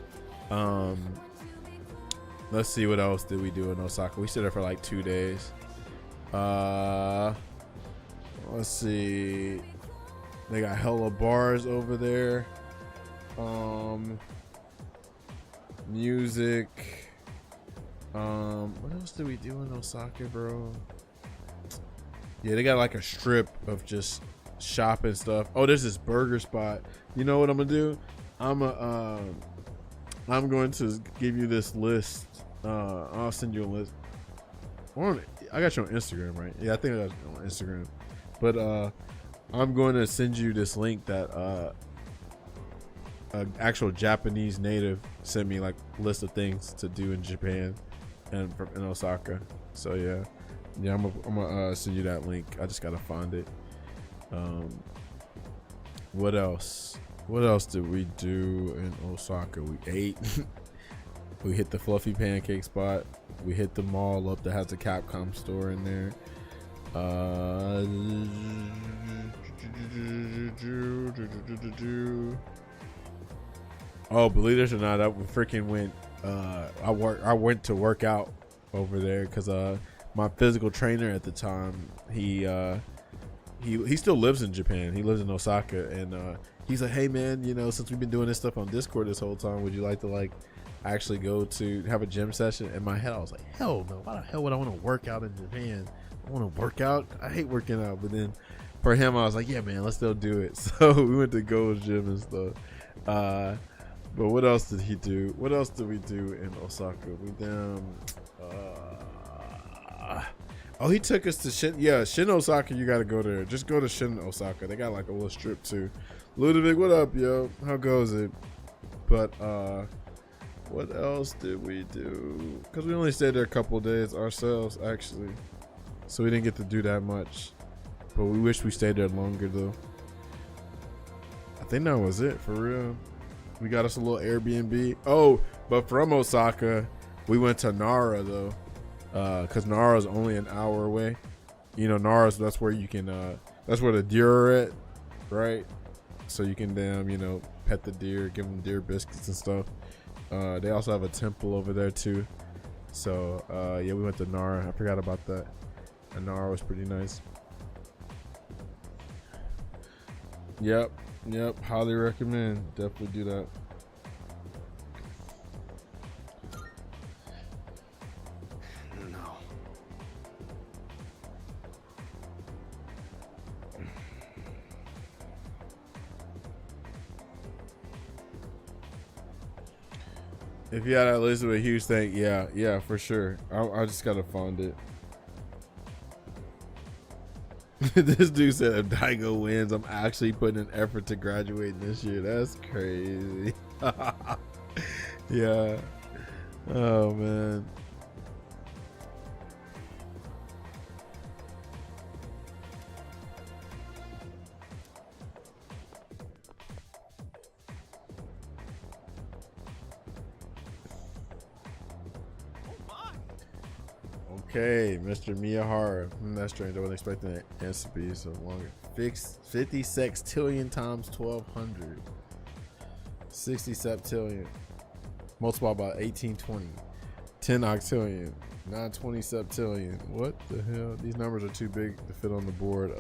Let's see what else did we do in Osaka. We stayed there for like 2 days. Let's see. They got hella bars over there. Music. What else did we do in Osaka, bro? Yeah, they got like a strip of just shopping stuff. Oh, there's this burger spot. You know what I'm gonna do? I'm going to give you this list. I'll send you a list. I got you on Instagram, right? Yeah, I think I got you on Instagram. But I'm going to send you this link that an actual Japanese native sent me, like list of things to do in Japan. in Osaka. So yeah, I'm gonna send you that link. I just gotta find it. What else? What else did we do in Osaka? We ate. We hit the fluffy pancake spot. We hit the mall up that has a Capcom store in there. Oh, believe it or not, I freaking went. I went to work out over there because my physical trainer at the time, he still lives in Japan. He lives in Osaka, and he's like, hey man, you know, since we've been doing this stuff on Discord this whole time, would you like to like actually go to have a gym session? In my head, I was like, hell no. Why the hell would I want to work out in Japan? I want to work out. I hate working out. But then for him, I was like, yeah man, let's still do it. So we went to Gold's Gym and stuff. But what else did he do? What else did we do in Osaka? We oh, he took us to Shin Osaka. You gotta go there. Just go to Shin Osaka. They got like a little strip too. Ludovic, what up, yo? How goes it? But what else did we do? Because we only stayed there a couple days ourselves, actually, so we didn't get to do that much. But we wish we stayed there longer, though. I think that was it for real. We got us a little Airbnb. Oh, but from Osaka, we went to Nara though, because Nara is only an hour away. You know, Nara's that's where you can, that's where the deer are at, right? So you can you know, pet the deer, give them deer biscuits and stuff. They also have a temple over there too. So yeah, we went to Nara. I forgot about that. And Nara was pretty nice. Yep, highly recommend. Definitely do that. No. If you had Elizabeth Hughes thing, yeah, for sure. I just gotta find it. This dude said if Daigo wins, I'm actually putting an effort to graduate this year. That's crazy. Yeah. Oh man. Okay, Mr. Miyahara. That's strange. I wasn't expecting the answer to be so long. 50 sextillion times 1200. 60 septillion. Multiplied by 1820. 10 octillion. 920 septillion. What the hell? These numbers are too big to fit on the board.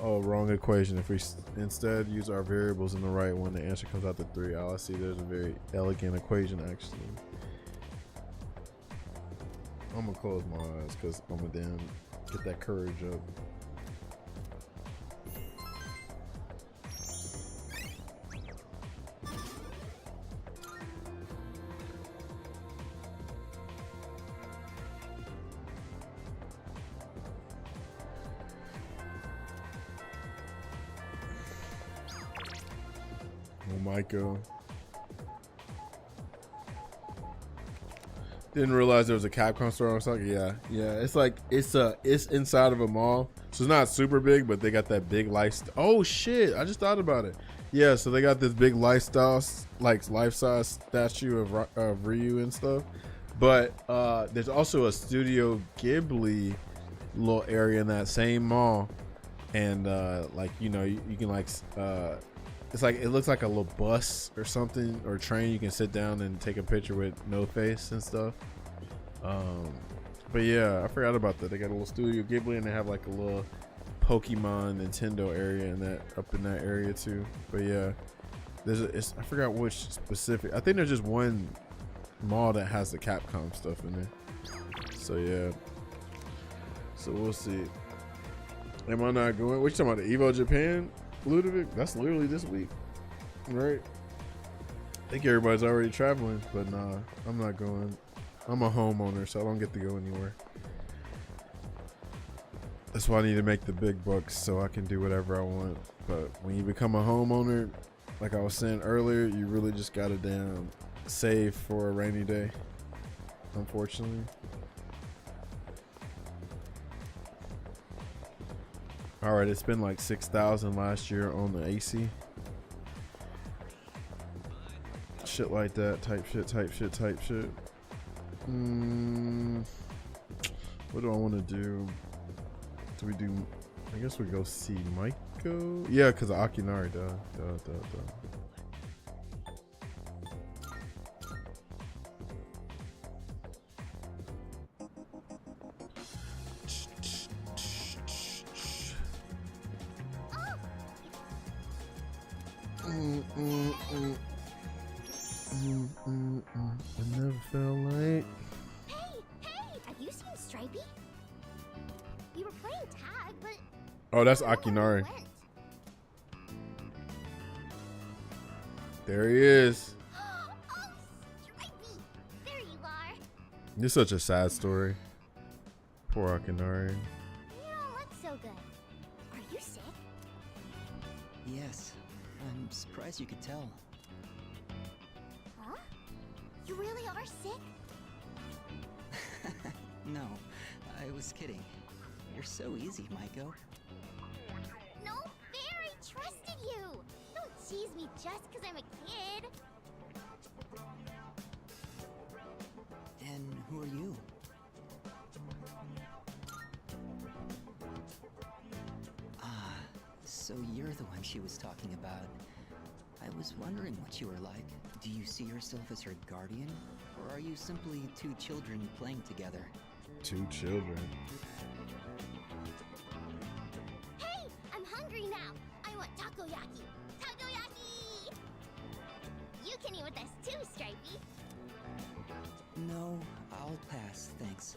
Oh, wrong equation. If we instead use our variables in the right one, the answer comes out to 3. Oh, I see. There's a very elegant equation, actually. I'm gonna close my eyes because I'm gonna damn get that courage up. Oh, Michael. Didn't realize there was a Capcom store or something. Yeah. It's like it's inside of a mall, so it's not super big, but they got that big lifestyle. Oh shit! I just thought about it. Yeah, so they got this big lifestyle, like life-size statue of Ryu and stuff. But there's also a Studio Ghibli little area in that same mall, and like you know you can like it's like it looks like a little bus or something or train. You can sit down and take a picture with no face and stuff. But yeah, I forgot about that. They got a little Studio Ghibli and they have like a little Pokemon Nintendo area in that up in that area too. But yeah, I forgot which specific. I think there's just one mall that has the Capcom stuff in there. So yeah. So we'll see. Am I not going? What you talking about? The Evo Japan? Ludovic? That's literally this week, right? I think everybody's already traveling, but nah, I'm not going. I'm a homeowner, so I don't get to go anywhere. That's why I need to make the big bucks so I can do whatever I want. But when you become a homeowner, like I was saying earlier, you really just gotta damn save for a rainy day. unfortunately. All right, it's been like 6,000 last year on the AC. Shit like that, type shit. What do I want to do? Do we do? I guess we go see Maiko. Yeah, because of Akinari, duh. I never felt like. Hey! Have you seen Stripey? We were playing tag, but... Oh, that's I don't know where Akinari. he went. There he is. Oh, Stripey! There you are. It's such a sad story. Poor Akinari. You don't look so good. Are you sick? Yes. I'm surprised you could tell. Huh? You really are sick? No, I was kidding. You're so easy, Maiko. No fair! I trusted you! Don't tease me just because I'm a kid! And who are you? Ah, so you're the one she was talking about. I was wondering what you were like. Do you see yourself as her guardian? Or are you simply two children playing together? Two children. Hey! I'm hungry now! I want takoyaki! Takoyaki! You can eat with us too, Stripey! No, I'll pass, thanks.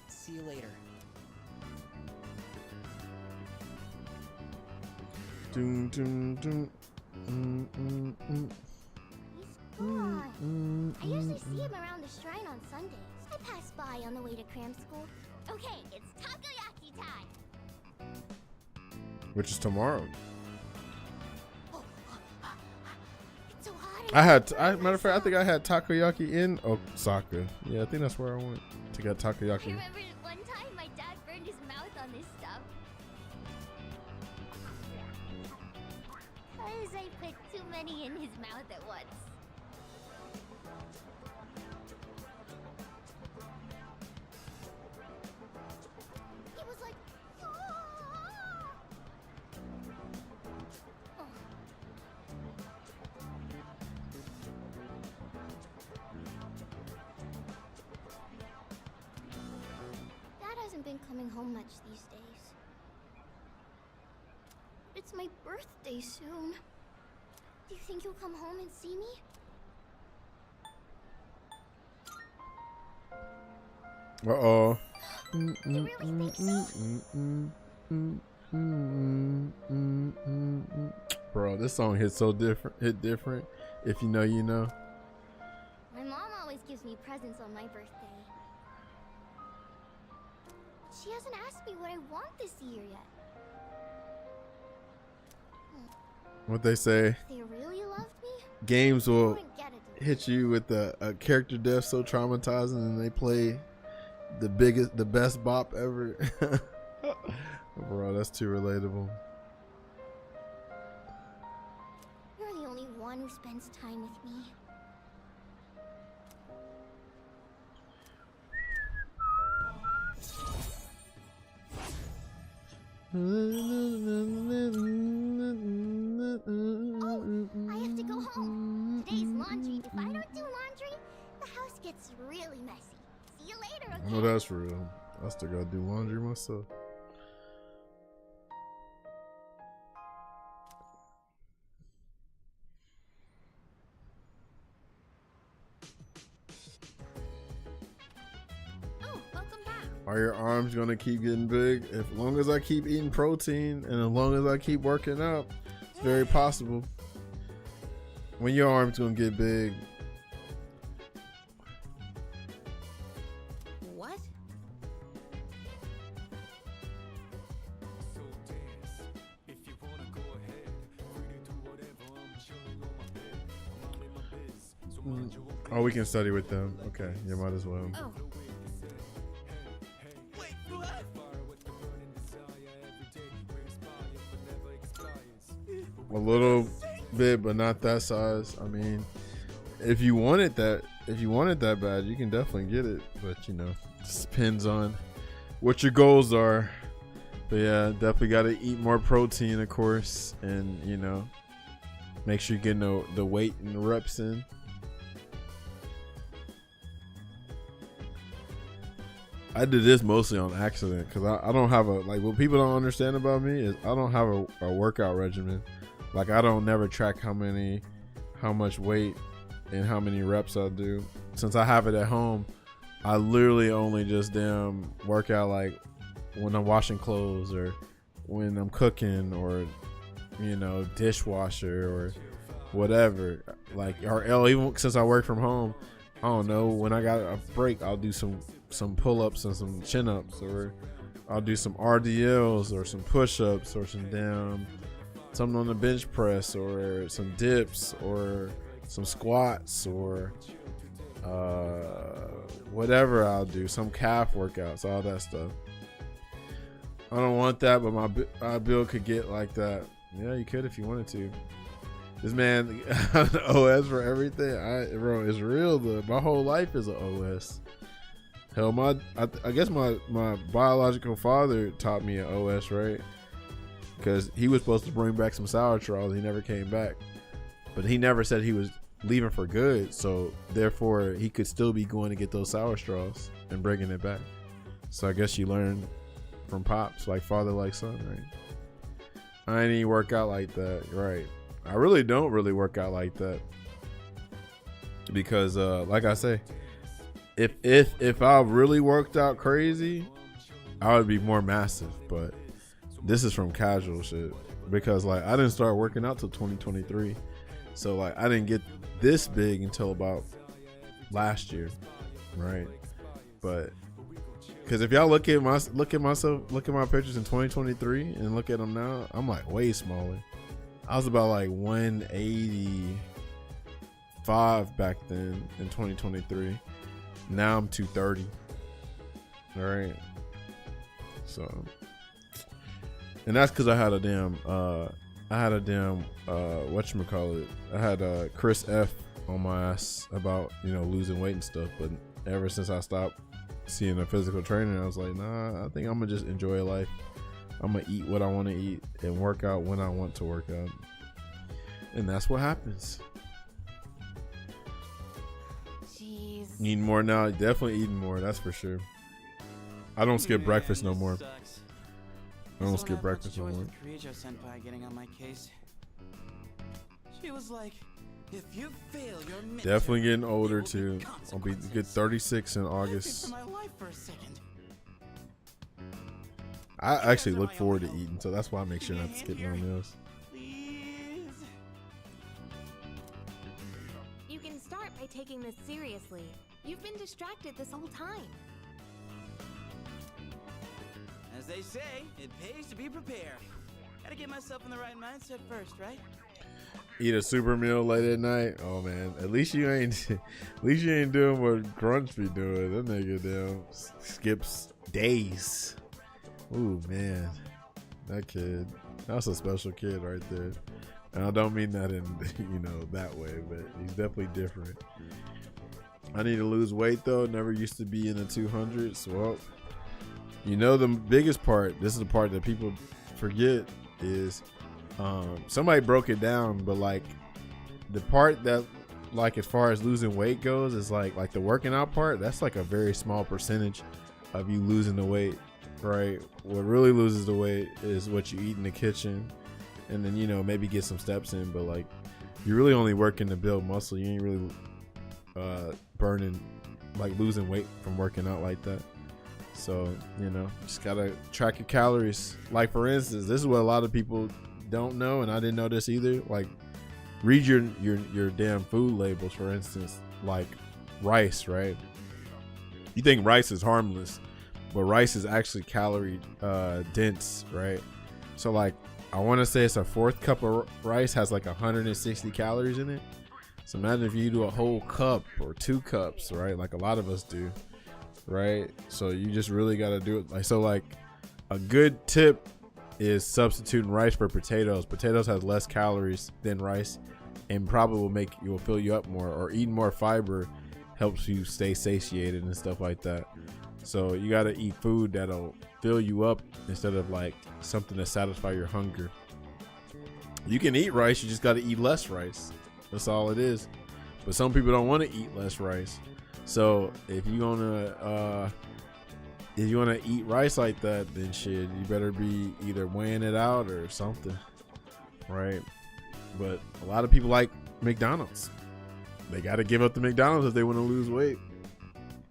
See you later. Doom, doom, doom. He's gone. I usually see him around the shrine on Sundays. I pass by on the way to cram school. Okay, it's takoyaki time! Which is tomorrow. It's so hot. Matter of fact, I think I had takoyaki in Osaka. Yeah, I think that's where I went to get I takoyaki. remember one time my dad burned his mouth on this stuff. Because I put too many in his mouth at once. He was like, "Ah!" Oh. Dad hasn't been coming home much these days. It's my birthday soon. Do you think you'll come home and see me? Uh-oh. You really think so? Bro, this song hit so different. If you know, you know. My mom always gives me presents on my birthday. She hasn't asked me what I want this year yet. What they say, If they really loved me, games I will wouldn't get it. hit you with a character death so traumatizing, and they play the best bop ever. Bro, that's too relatable. You're the only one who spends time with me. Oh, I have to go home. Today's laundry. If I don't do laundry, the house gets really messy. See you later, okay? No, that's real. I still gotta do laundry myself. Oh, welcome back. Are your arms gonna keep getting big? As long as I keep eating protein and as long as I keep working out, it's very possible. When your arms gonna get big? What? Oh, we can study with them. Okay, you might as well. Oh, Wait, what? A little bit, but not that size. I mean, if you wanted that bad, you can definitely get it. But you know, just depends on what your goals are. But yeah, definitely got to eat more protein, of course, and you know, make sure you're getting the weight and the reps in. I did this mostly on accident because I don't have like what people don't understand about me is I don't have a workout regimen. Like I don't never track how much weight and how many reps I do. Since I have it at home, I literally only just damn work out like when I'm washing clothes or when I'm cooking or, you know, dishwasher or whatever. Like, or even since I work from home, I don't know, when I got a break, I'll do some pull-ups and some chin-ups, or I'll do some RDLs or some push-ups or some damn something on the bench press or some dips or some squats or whatever I'll do, some calf workouts, all that stuff. I don't want that, but my build could get like that. Yeah, you could if you wanted to. This man, OS for everything. Bro, it's real though. My whole life is an OS. Hell, I guess my biological father taught me an OS, right? Because he was supposed to bring back some sour straws. He never came back. But he never said he was leaving for good. So therefore, he could still be going to get those sour straws and bringing it back. So I guess you learn from pops, like father, like son, right? I ain't even work out like that, right? I really don't really work out like that. Because like I say, if I really worked out crazy, I would be more massive. But this is from casual shit, because like I didn't start working out till 2023, so like I didn't get this big until about last year, right? But because if y'all look at my pictures in 2023 and look at them now, I'm like way smaller. I was about like 185 back then in 2023. Now I'm 230. All right. So, and that's because I had a damn whatchamacallit. I had Chris F on my ass about, you know, losing weight and stuff. But ever since I stopped seeing a physical trainer, I was like, nah, I think I'm gonna just enjoy life. I'm gonna eat what I want to eat and work out when I want to work out. And that's what happens. jeez. Eating more now, definitely eating more, that's for sure. I don't skip breakfast no more. I don't skip breakfast no more. Senpai getting on my case. She was like, if you fail your midterm, Definitely getting older there will too. be I'll be consequences. good 36 in I August. think for my life for a second. I actually look forward to eating, so that's why I make sure not to skip no meals. Please. You can start by taking this seriously. You've been distracted this whole time. As they say, it pays to be prepared. Gotta get myself in the right mindset first, right? Eat a super meal late at night. Oh man, at least you ain't doing what Grunch be doing. That nigga damn skips days. Ooh man, that kid, that's a special kid right there. And I don't mean that in that way, but he's definitely different. I need to lose weight though. Never used to be in the 200s. Well, the biggest part. This is the part that people forget is. Somebody broke it down, but like the part that like as far as losing weight goes is like the working out part. That's like a very small percentage of you losing the weight, right? What really loses the weight is what you eat in the kitchen, and then maybe get some steps in. But like you're really only working to build muscle. You ain't really burning, like losing weight from working out like that. So just gotta track your calories. Like for instance, this is what a lot of people don't know, and I didn't know this either. Like read your damn food labels. For instance, like rice, right? You think rice is harmless, but rice is actually calorie dense, right? So like I want to say it's a fourth cup of rice has like 160 calories in it. So imagine if you do a whole cup or 2 cups, right? Like a lot of us do, right? So you just really got to do it. Like a good tip is substituting rice for potatoes. Potatoes has less calories than rice and probably will fill you up more, or eating more fiber helps you stay satiated and stuff like that. So you got to eat food that'll fill you up instead of like something to satisfy your hunger. You can eat rice, you just got to eat less rice. That's all it is. But some people don't want to eat less rice. So if you want to eat rice like that, then shit, you better be either weighing it out or something, right? But a lot of people like McDonald's. They got to give up the McDonald's if they want to lose weight,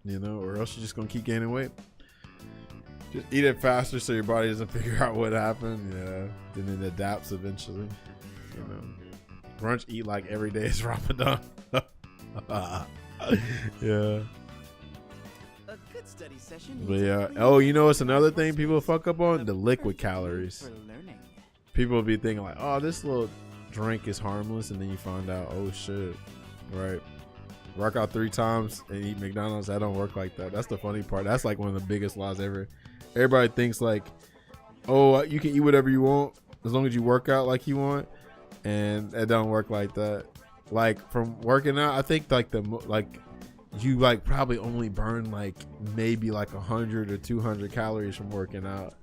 you know, or else you're just going to keep gaining weight. Just eat it faster so your body doesn't figure out what happened. Yeah. Then it adapts eventually, you know. Brunch eat like every day is Ramadan. Yeah. A good study session. But yeah. Oh, you know what's another thing people fuck up on? The liquid calories. People will be thinking like, oh, this little drink is harmless, and then you find out, oh shit, right? Work out 3 times and eat McDonald's. That don't work like that. That's the funny part. That's like one of the biggest lies ever. Everybody thinks like, oh, you can eat whatever you want as long as you work out like you want, and it don't work like that. Like from working out, I think like you like probably only burn like maybe like 100 or 200 calories from working out,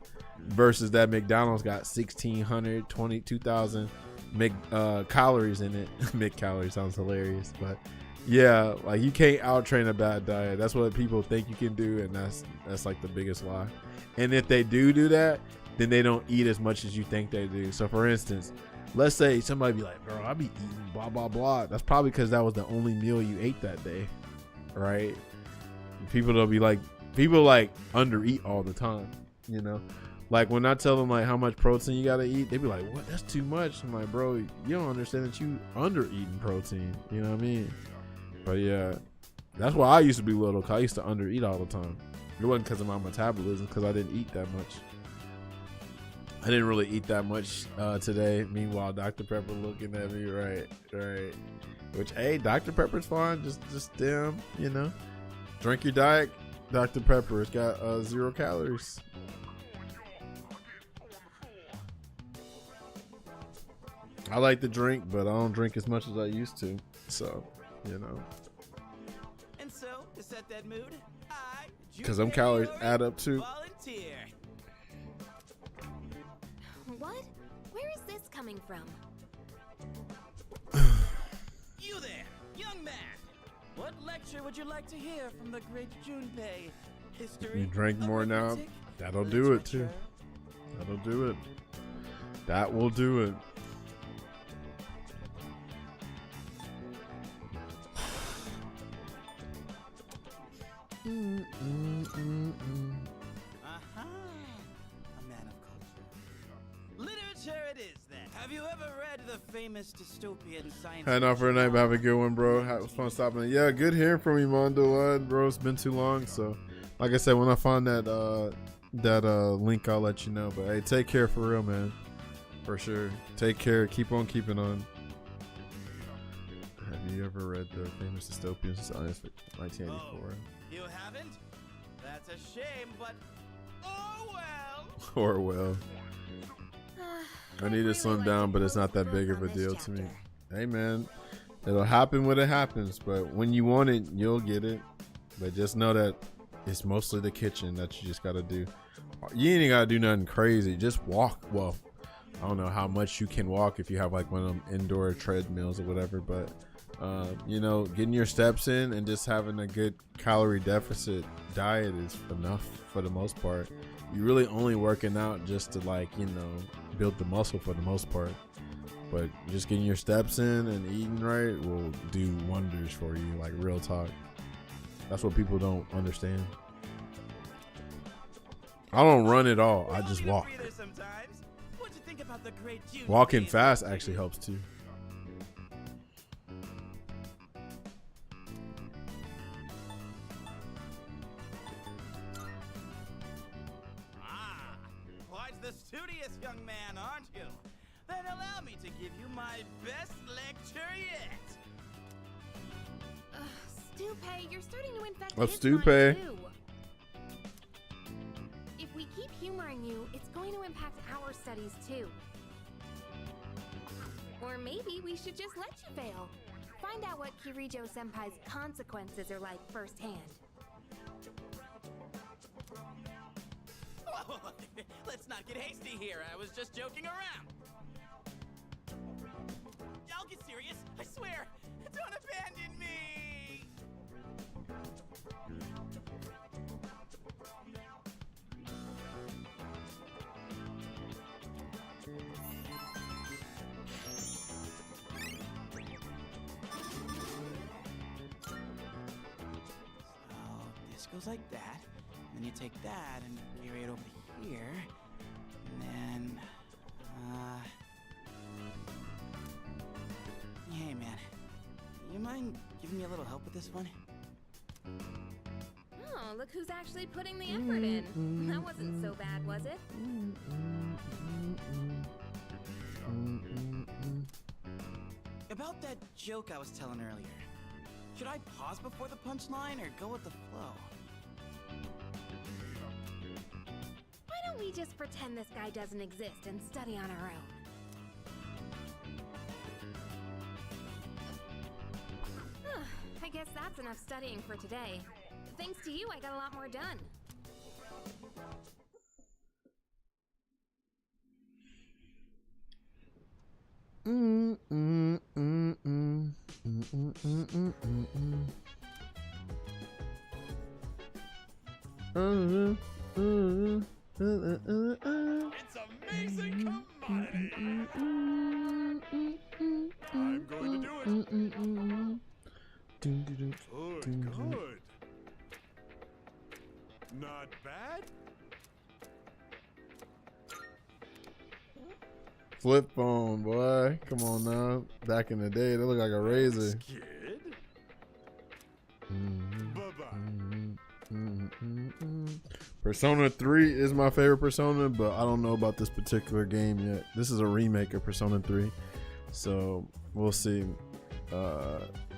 versus that McDonald's got 1,600, 2,000 calories in it. Mc calories sounds hilarious, but yeah, like you can't out train a bad diet. That's what people think you can do, and that's like the biggest lie. And if they do that, then they don't eat as much as you think they do. So for instance, let's say somebody be like, bro, I be eating blah blah blah. That's probably because that was the only meal you ate that day, right? People like undereat all the time, you know. Like when I tell them like how much protein you gotta eat, they be like, what? That's too much. I'm like, bro, you don't understand that you under eating protein. You know what I mean? But yeah, that's why I used to be little, cause I used to under eat all the time. It wasn't because of my metabolism, because I didn't eat that much. I didn't really eat that much today. Meanwhile, Dr. Pepper looking at me, right. Which, hey, Dr. Pepper's fine. Just damn, you know. Drink your diet, Dr. Pepper. It's got 0 calories. I like to drink, but I don't drink as much as I used to. So, you know. And so, to set that mood, because them calories add up too. Volunteer. What? Where is this coming from? You there, young man. What lecture would you like to hear from the great Junpei? History? You drink more now? That'll do it too. That'll do it. That will do it. A man of culture. Literature it is then. Have you ever read the famous dystopian science? Heading off for the night, but have a good one, bro. It was fun stopping. Yeah, good hearing from you, Mondo. Bro, it's been too long. So, like I said, when I find that link, I'll let you know. But hey, take care for real, man. For sure. Take care. Keep on keeping on. Have you ever read the famous dystopian science fiction, 1984? You haven't? That's a shame, but oh well. Orwell. I need to slim down, but it's not that big of a deal to me. Hey man, it'll happen when it happens, but when you want it, you'll get it. But just know that it's mostly the kitchen that you just gotta do. You ain't gotta do nothing crazy. Just walk. Well, I don't know how much you can walk if you have like one of them indoor treadmills or whatever, but you know, getting your steps in and just having a good calorie deficit diet is enough for the most part. You're really only working out just to like, you know, build the muscle for the most part. But just getting your steps in and eating right will do wonders for you, like real talk. That's what people don't understand. I don't run at all. I just walk. Walking fast actually helps too. The studious young man, aren't you? Then allow me to give you my best lecture yet. Stupay, you're starting to infect Oh, his Stupay. mind, too. If we keep humoring you, it's going to impact our studies too. Or maybe we should just let you fail. Find out what Kirijo-senpai's consequences are like firsthand. Whoa, let's not get hasty here. I was just joking around. I'll get serious. I swear. Don't abandon me. This goes like that, and then you take that and carry it over to here, and then, hey man, you mind giving me a little help with this one? Oh, look who's actually putting the effort in. That wasn't so bad, was it? About that joke I was telling earlier. Should I pause before the punchline or go with the flow? Why don't we just pretend this guy doesn't exist and study on our own? I guess that's enough studying for today. Thanks to you, I got a lot more done. It's amazing commodity. I'm going to do it. Good. Not bad. Flip phone, boy. Come on now. Back in the day, they look like a razor. Kid. Persona 3 is my favorite Persona, but I don't know about this particular game yet. This is a remake of Persona 3, so we'll see.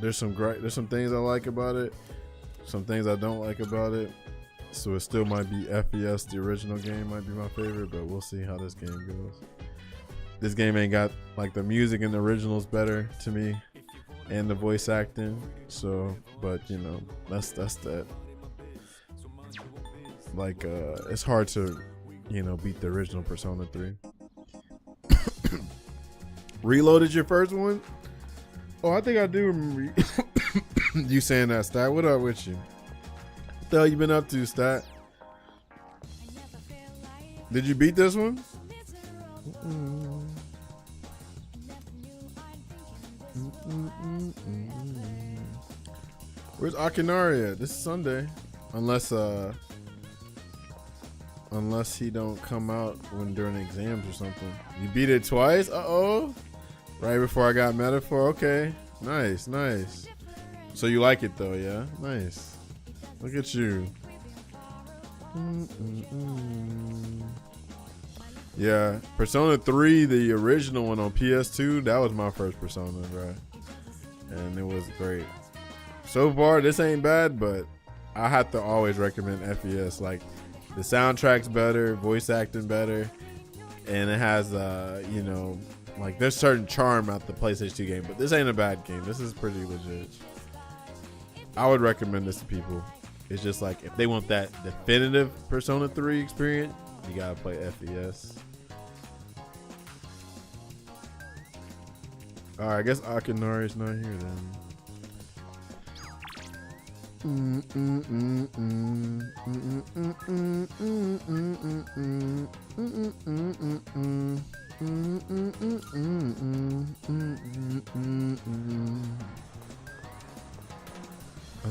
There's some things I like about it, some things I don't like about it. So it still might be FES, the original game might be my favorite, but we'll see how this game goes. This game ain't got, like, the music in the original's better to me, and the voice acting. So, but you know, that's that. Like, it's hard to, you know, beat the original Persona 3. Reloaded your first one? Oh, I think I do remember you saying that, Stat. What up with you? What the hell you been up to, Stat? Did you beat this one? Where's Akinari at? This is Sunday. Unless he don't come out during exams or something. You beat it twice? Uh-oh. Right before I got Metaphor? Okay. Nice, nice. So you like it though, yeah? Nice. Look at you. Yeah. Persona 3, the original one on PS2, that was my first Persona, right? And it was great. So far, this ain't bad, but I have to always recommend FES. Like, the soundtrack's better, voice acting better, and it has, you know, like, there's certain charm out the PlayStation 2 game, but this ain't a bad game. This is pretty legit. I would recommend this to people. It's just like, if they want that definitive Persona 3 experience, you gotta play FES. Alright, I guess Akinari's not here then. I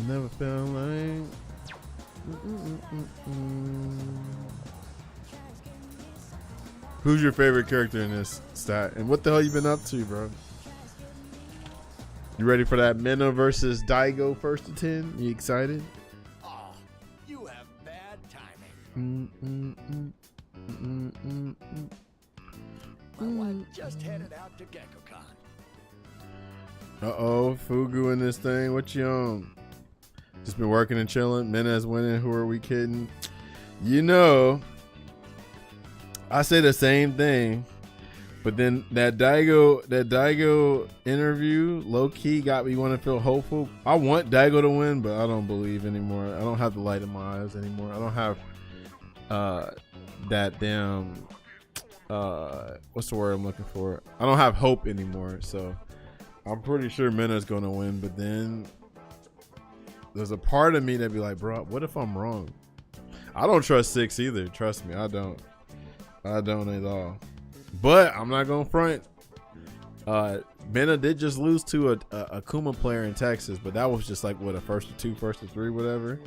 never felt like Who's your favorite character in this, Stat? And what the hell you been up to, bro? You ready for that Mena versus Daigo first to 10? You excited? Oh, you have bad timing. My wife just headed out to GeckoCon. Uh-oh, Fugu in this thing. What you on? Just been working and chilling. Mena's winning. Who are we kidding? You know, I say the same thing, but then that Daigo interview low-key got me want to feel hopeful. I want Daigo to win, but I don't believe anymore. I don't have the light in my eyes anymore. I don't have that damn what's the word I'm looking for? I don't have hope anymore. So I'm pretty sure Mena's gonna win, but then there's a part of me that be like, bro, what if I'm wrong? I don't trust 6 either. Trust me, I don't at all. But I'm not gonna front. Mena did just lose to a Kuma player in Texas, but that was just like what, a first to 2, first to 3, whatever.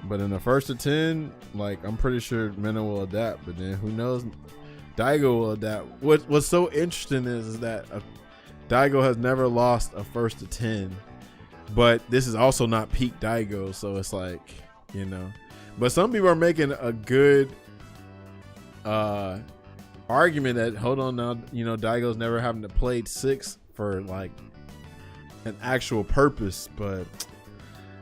But in the first to 10, like I'm pretty sure Mena will adapt. But then who knows? Daigo will adapt. What's so interesting is that Daigo has never lost a first to 10, but this is also not peak Daigo, so it's like, you know. But some people are making a good argument that, hold on now, you know, Daigo's never having to play 6 for like an actual purpose. But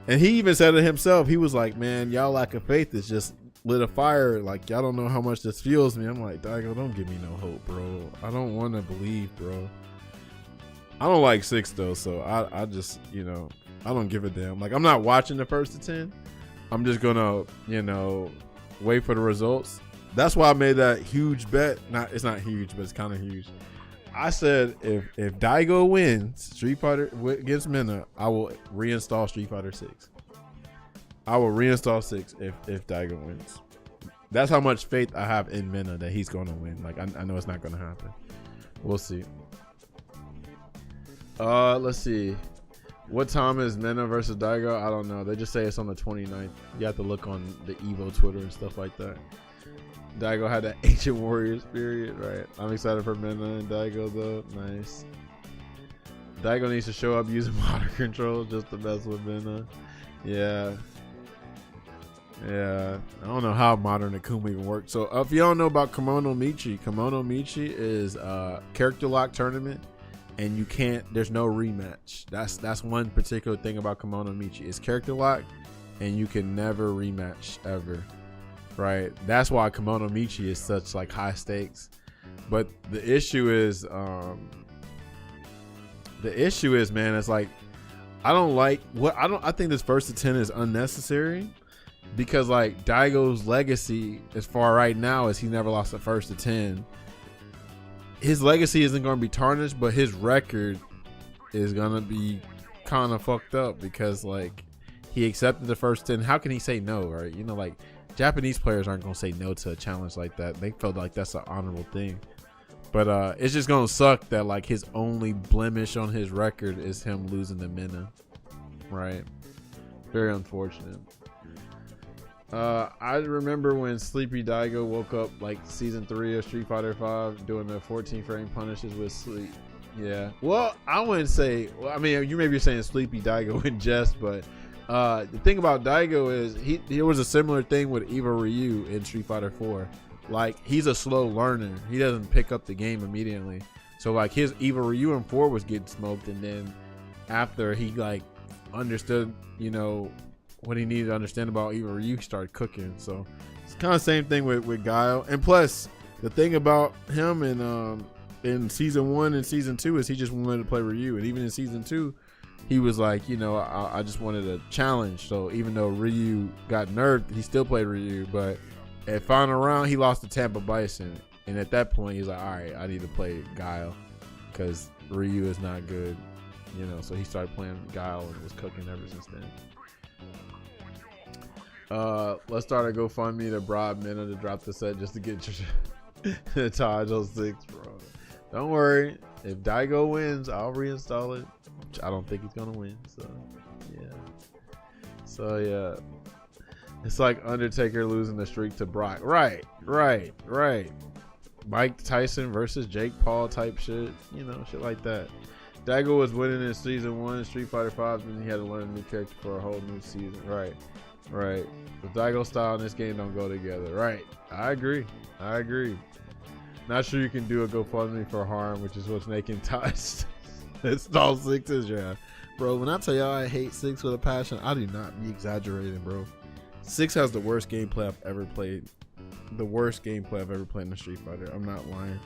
and he even said it himself. He was like, man, y'all lack of faith is just lit a fire. Like, y'all don't know how much this fuels me. I'm like, Daigo, don't give me no hope, bro. I don't want to believe, bro. I don't like 6 though, so I just, you know, I don't give a damn. Like, I'm not watching the first to 10. I'm just gonna, you know, wait for the results. That's why I made that huge bet. It's not huge, but it's kind of huge. I said if Daigo wins Street Fighter against Mena, I will reinstall Street Fighter 6. I will reinstall 6 if Daigo wins. That's how much faith I have in Mena that he's gonna win. Like, I know it's not gonna happen. We'll see. Let's see. What time is Mena versus Daigo? I don't know. They just say it's on the 29th. You have to look on the Evo Twitter and stuff like that. Daigo had that Ancient Warriors period, right? I'm excited for Mena and Daigo though. Nice. Daigo needs to show up using modern controls just to mess with Mena. Yeah. Yeah. I don't know how modern Akuma even works. So if you don't know about Kimono Michi is a character lock tournament. And you can't, there's no rematch. That's one particular thing about Kimono Michi. It's character lock and you can never rematch ever. Right? That's why Kimono Michi is such like high stakes. But the issue is man, it's like I think this first to 10 is unnecessary because like Daigo's legacy as far right now is he never lost the first to 10. His legacy isn't going to be tarnished, but his record is going to be kind of fucked up because like he accepted the first 10. How can he say no, right? You know, like Japanese players aren't going to say no to a challenge like that. They felt like that's an honorable thing. But it's just going to suck that like his only blemish on his record is him losing to Mena, right? Very unfortunate. I remember when Sleepy Daigo woke up like season 3 of Street Fighter 5 doing the 14 frame punishes with sleep. Yeah. Well, I wouldn't say, well, I mean, you may be saying Sleepy Daigo in jest, but the thing about Daigo is he was a similar thing with Eva Ryu in Street Fighter 4. Like, he's a slow learner. He doesn't pick up the game immediately. So like his Eva Ryu in 4 was getting smoked, and then after he like understood, you know, what he needed to understand about Eva Ryu, started cooking. So it's kind of same thing with Guile. And plus, the thing about him in season 1 and season 2 is he just wanted to play Ryu. And even in season 2, he was like, you know, I just wanted a challenge. So even though Ryu got nerfed, he still played Ryu. But at final round, he lost to Tampa Bison. And at that point, he's like, all right, I need to play Guile because Ryu is not good. You know, so he started playing Guile and was cooking ever since then. Let's start a GoFundMe to bribe Mena to drop the set just to get your Tajo 6, bro. Don't worry. If Daigo wins, I'll reinstall it. Which I don't think he's gonna win. So yeah. It's like Undertaker losing the streak to Brock. Right. Mike Tyson versus Jake Paul type shit. You know, shit like that. Daigo was winning in season 1 Street Fighter 5, and he had to learn a new character for a whole new season. Right. The Daigo style in this game don't go together. Right. I agree. Not sure you can do a GoFundMe for harm, which is what's making Taj. Install 6 is, yeah. Bro, when I tell y'all I hate 6 with a passion, I do not be exaggerating, bro. 6 has the worst gameplay I've ever played. The worst gameplay I've ever played in a Street Fighter. I'm not lying.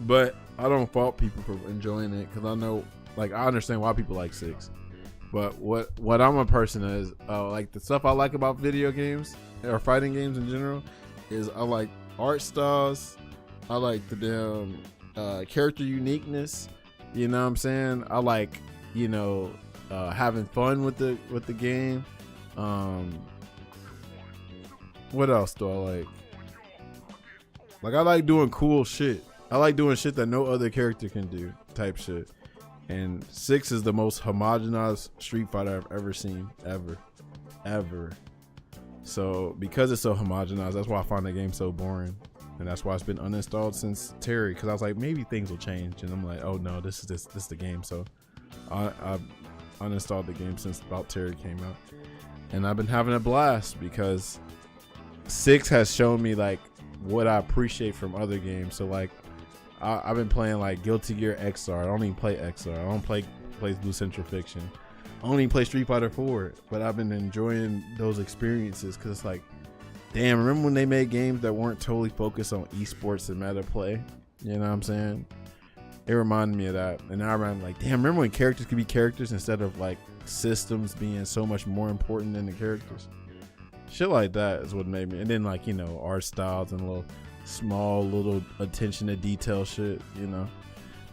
But I don't fault people for enjoying it, because I know, like, I understand why people like 6. But what I'm a person is, like, the stuff I like about video games or fighting games in general is I like art styles. I like the damn character uniqueness. You know what I'm saying? I like, you know, having fun with the game. What else do I like? Like, I like doing cool shit. I like doing shit that no other character can do, type shit. And 6 is the most homogenized Street Fighter I've ever seen, ever. So because it's so homogenized, that's why I find the game so boring, and that's why it's been uninstalled since Terry. Because I was like, maybe things will change, and I'm like, oh no, this is the game. So I uninstalled the game since about Terry came out, and I've been having a blast because 6 has shown me like what I appreciate from other games. So like I've been playing like Guilty Gear XR. I don't even play XR. I don't play Blue Central Fiction. I don't even play Street Fighter 4, but I've been enjoying those experiences because it's like, damn, remember when they made games that weren't totally focused on esports and meta play? You know what I'm saying? It reminded me of that. And now I'm like, damn, remember when characters could be characters instead of like systems being so much more important than the characters? Shit like that is what made me. And then like, you know, art styles and little attention to detail shit, you know.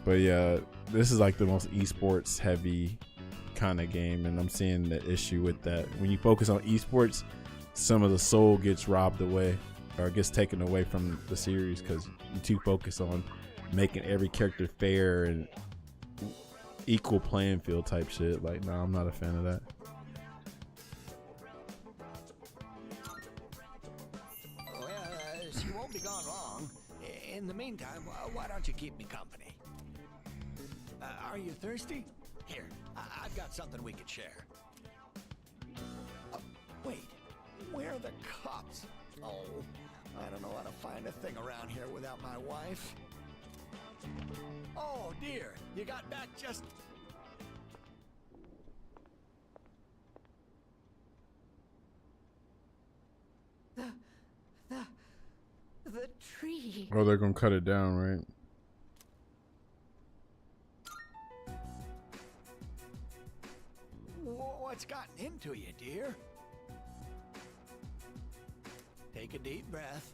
But yeah, this is like the most esports heavy kind of game, and I'm seeing the issue with that. When you focus on esports, some of the soul gets robbed away or gets taken away from the series because you too focus on making every character fair and equal playing field type shit. Like, nah, I'm not a fan of that. Well, she won't be gone long. In the meantime, why don't you keep me company? Are you thirsty? Here, I've got something we could share. Wait, where are the cops? Oh, I don't know how to find a thing around here without my wife. Oh dear, you got back just... The tree. Oh, they're gonna cut it down, right? What's gotten into you, dear? Take a deep breath.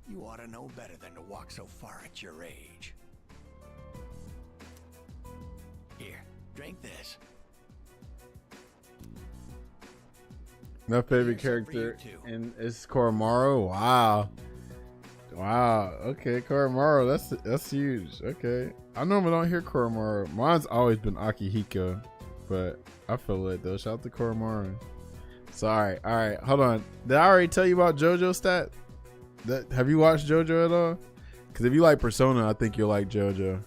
You ought to know better than to walk so far at your age. Here, drink this. My favorite character in is Koromaru. Wow. Okay, Koromaru. That's huge. Okay, I normally don't hear Koromaru. Mine's always been Akihiko, but I feel it though. Shout out to Koromaru. Sorry. All right, hold on. Did I already tell you about JoJo stat? Have you watched JoJo at all? Because if you like Persona, I think you'll like JoJo.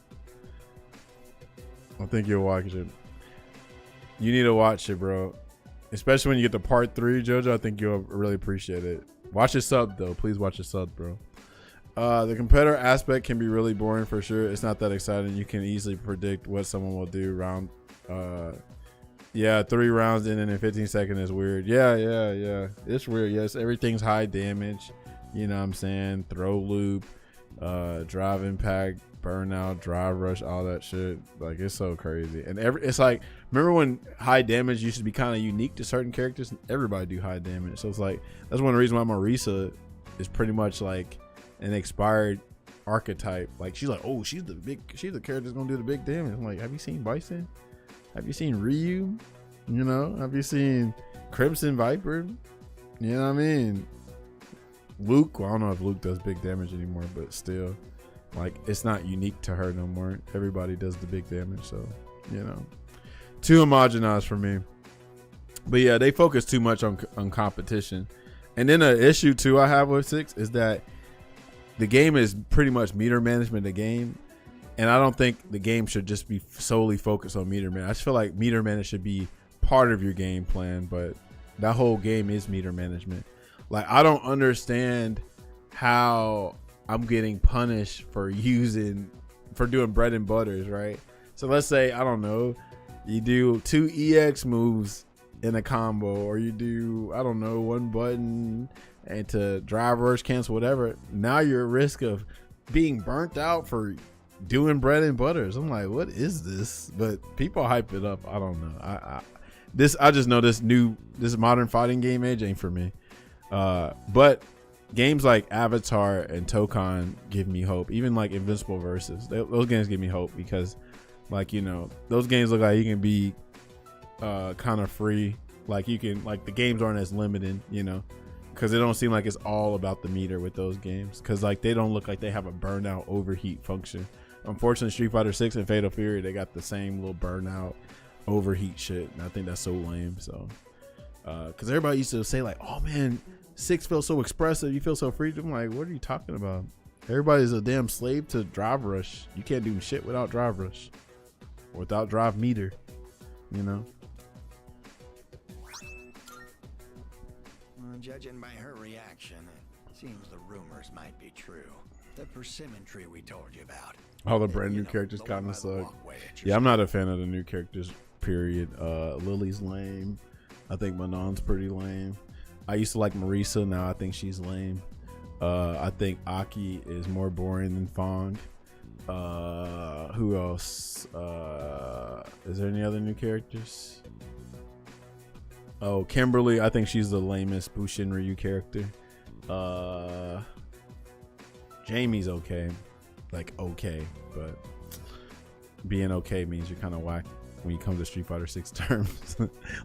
I think you'll watch it. You need to watch it, bro. Especially when you get to part 3, JoJo. I think you'll really appreciate it. Watch it sub though. Please watch it sub, bro. The competitor aspect can be really boring for sure. It's not that exciting. You can easily predict what someone will do round. Yeah, 3 rounds in 15 seconds is weird. Yeah. It's weird. Yes, everything's high damage. You know what I'm saying? Throw loop, drive impact, burnout, drive rush, all that shit. Like, it's so crazy. And it's like, remember when high damage used to be kind of unique to certain characters? Everybody do high damage. So it's like, that's one of the reasons why Marisa is pretty much like an expired archetype. Like, she's like, oh, she's the character that's gonna do the big damage. I'm like, have you seen Bison? Have you seen Ryu? You know, have you seen Crimson Viper? You know what I mean? Luke, well, I don't know if Luke does big damage anymore, but still, like, it's not unique to her no more. Everybody does the big damage, so, you know, too homogenized for me. But yeah, they focus too much on competition. And then an issue too I have with 6 is that the game is pretty much meter management of the game. And I don't think the game should just be solely focused on meter management. I just feel like meter management should be part of your game plan, but that whole game is meter management. Like, I don't understand how I'm getting punished for doing bread and butters, right? So let's say, I don't know, you do 2 EX moves in a combo, or you do, I don't know, 1 button and to drive rush cancel, whatever. Now you're at risk of being burnt out for doing bread and butters. I'm like, what is this? But people hype it up. I don't know. I just know this modern fighting game age ain't for me. But games like Avatar and Tokon give me hope. Even like Invincible Versus, those games give me hope because, like, you know, those games look like you can be kind of free. Like you can, like, the games aren't as limited, you know, because it don't seem like it's all about the meter with those games. Because like they don't look like they have a burnout overheat function. Unfortunately, Street Fighter 6 and Fatal Fury, they got the same little burnout overheat shit, and I think that's so lame. So because everybody used to say like, oh man, 6 feels so expressive, you feel so free. I'm like, what are you talking about? Everybody's a damn slave to drive rush. You can't do shit without drive rush or without drive meter, you know. Well, judging by her reaction, it seems the rumors might be true. The persimmon tree we told you about. All the brand new characters kind of suck. Yeah, I'm not a fan of the new characters, period. Lily's lame. I think Manon's pretty lame. I used to like Marisa, now I think she's lame. I think Aki is more boring than Fong. Who else? Is there any other new characters? Oh, Kimberly, I think she's the lamest Bushin Ryu character. Jamie's okay. Like, okay, but being okay means you're kind of whack when you come to Street Fighter 6 terms.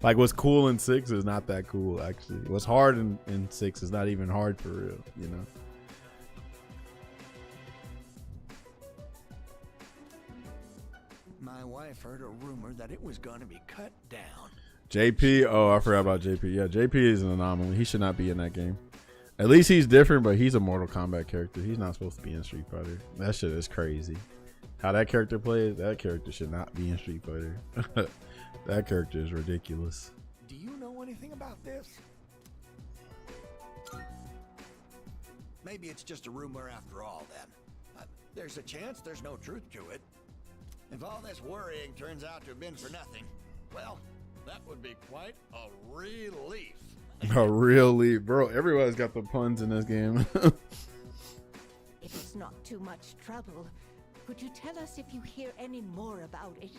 Like, what's cool in 6 is not that cool, actually. What's hard in 6 is not even hard for real, you know? My wife heard a rumor that it was going to be cut down. JP, oh, I forgot about JP. Yeah, JP is an anomaly. He should not be in that game. At least he's different, but he's a Mortal Kombat character. He's not supposed to be in Street Fighter. That shit is crazy. How that character plays, that character should not be in Street Fighter. That character is ridiculous. Do you know anything about this? Maybe it's just a rumor after all, then. There's a chance there's no truth to it. If all this worrying turns out to have been for nothing, well, that would be quite a relief. A relief, bro. Everybody's got the puns in this game. If it's not too much trouble, could you tell us if you hear any more about it?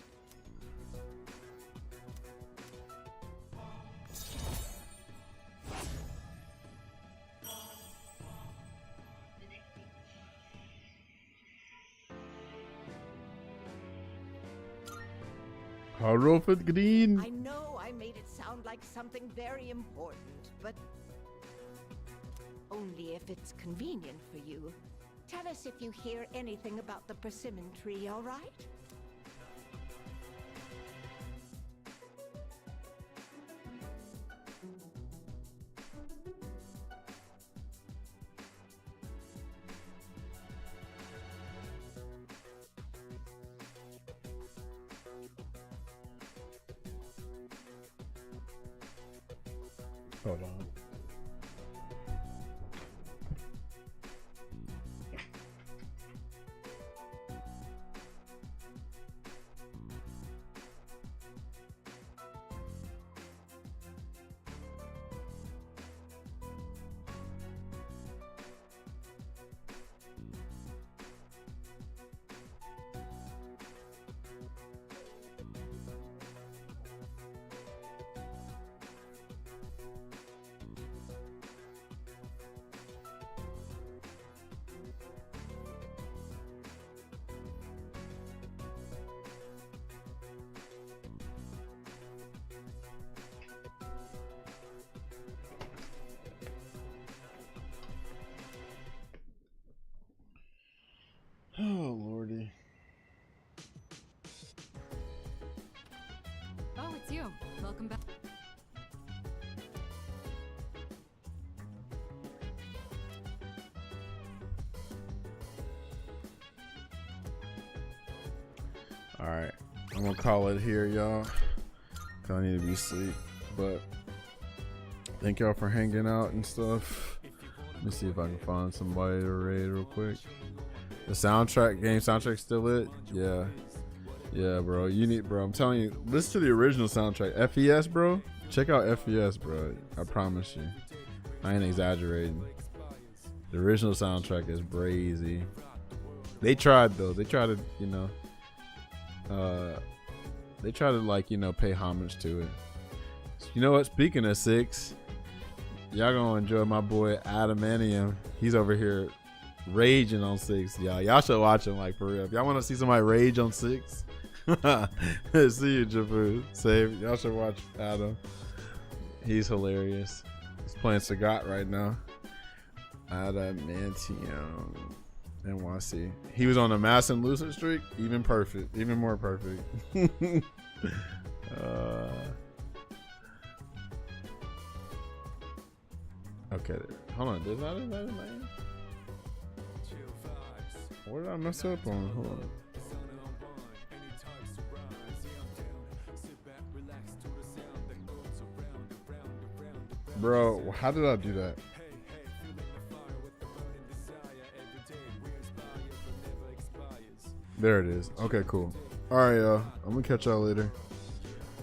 Green. I know I made it sound like something very important, but only if it's convenient for you. Tell us if you hear anything about the persimmon tree, all right? Hold on. Oh, Lordy. Oh, it's you. Welcome back. All right, I'm gonna call it here, y'all. 'Cause I need to be asleep. But thank y'all for hanging out and stuff. Let me see if I can find somebody to raid real quick. The soundtrack, game soundtrack still lit? Yeah. Yeah, bro. You need, bro. I'm telling you, listen to the original soundtrack. FES, bro. Check out FES, bro. I promise you. I ain't exaggerating. The original soundtrack is brazy. They tried though. They tried to, you know, they try to like, you know, pay homage to it. You know what? Speaking of 6, y'all gonna enjoy my boy Adamantium. He's over here raging on 6. Y'all should watch him, like, for real. If y'all want to see somebody rage on 6, see you, Jabu. Save. Y'all should watch Adam. He's hilarious. He's playing Sagat right now. Adamantium. NYC. He was on a Mass and Lucid streak. Even perfect. Even more perfect. Okay. Hold on. Did I invite him in? What did I mess up on? Hold on. Bro, how did I do that? There it is. Okay, cool. Alright, y'all. I'm gonna catch y'all later.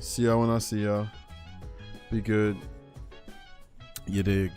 See y'all when I see y'all. Be good. You dig.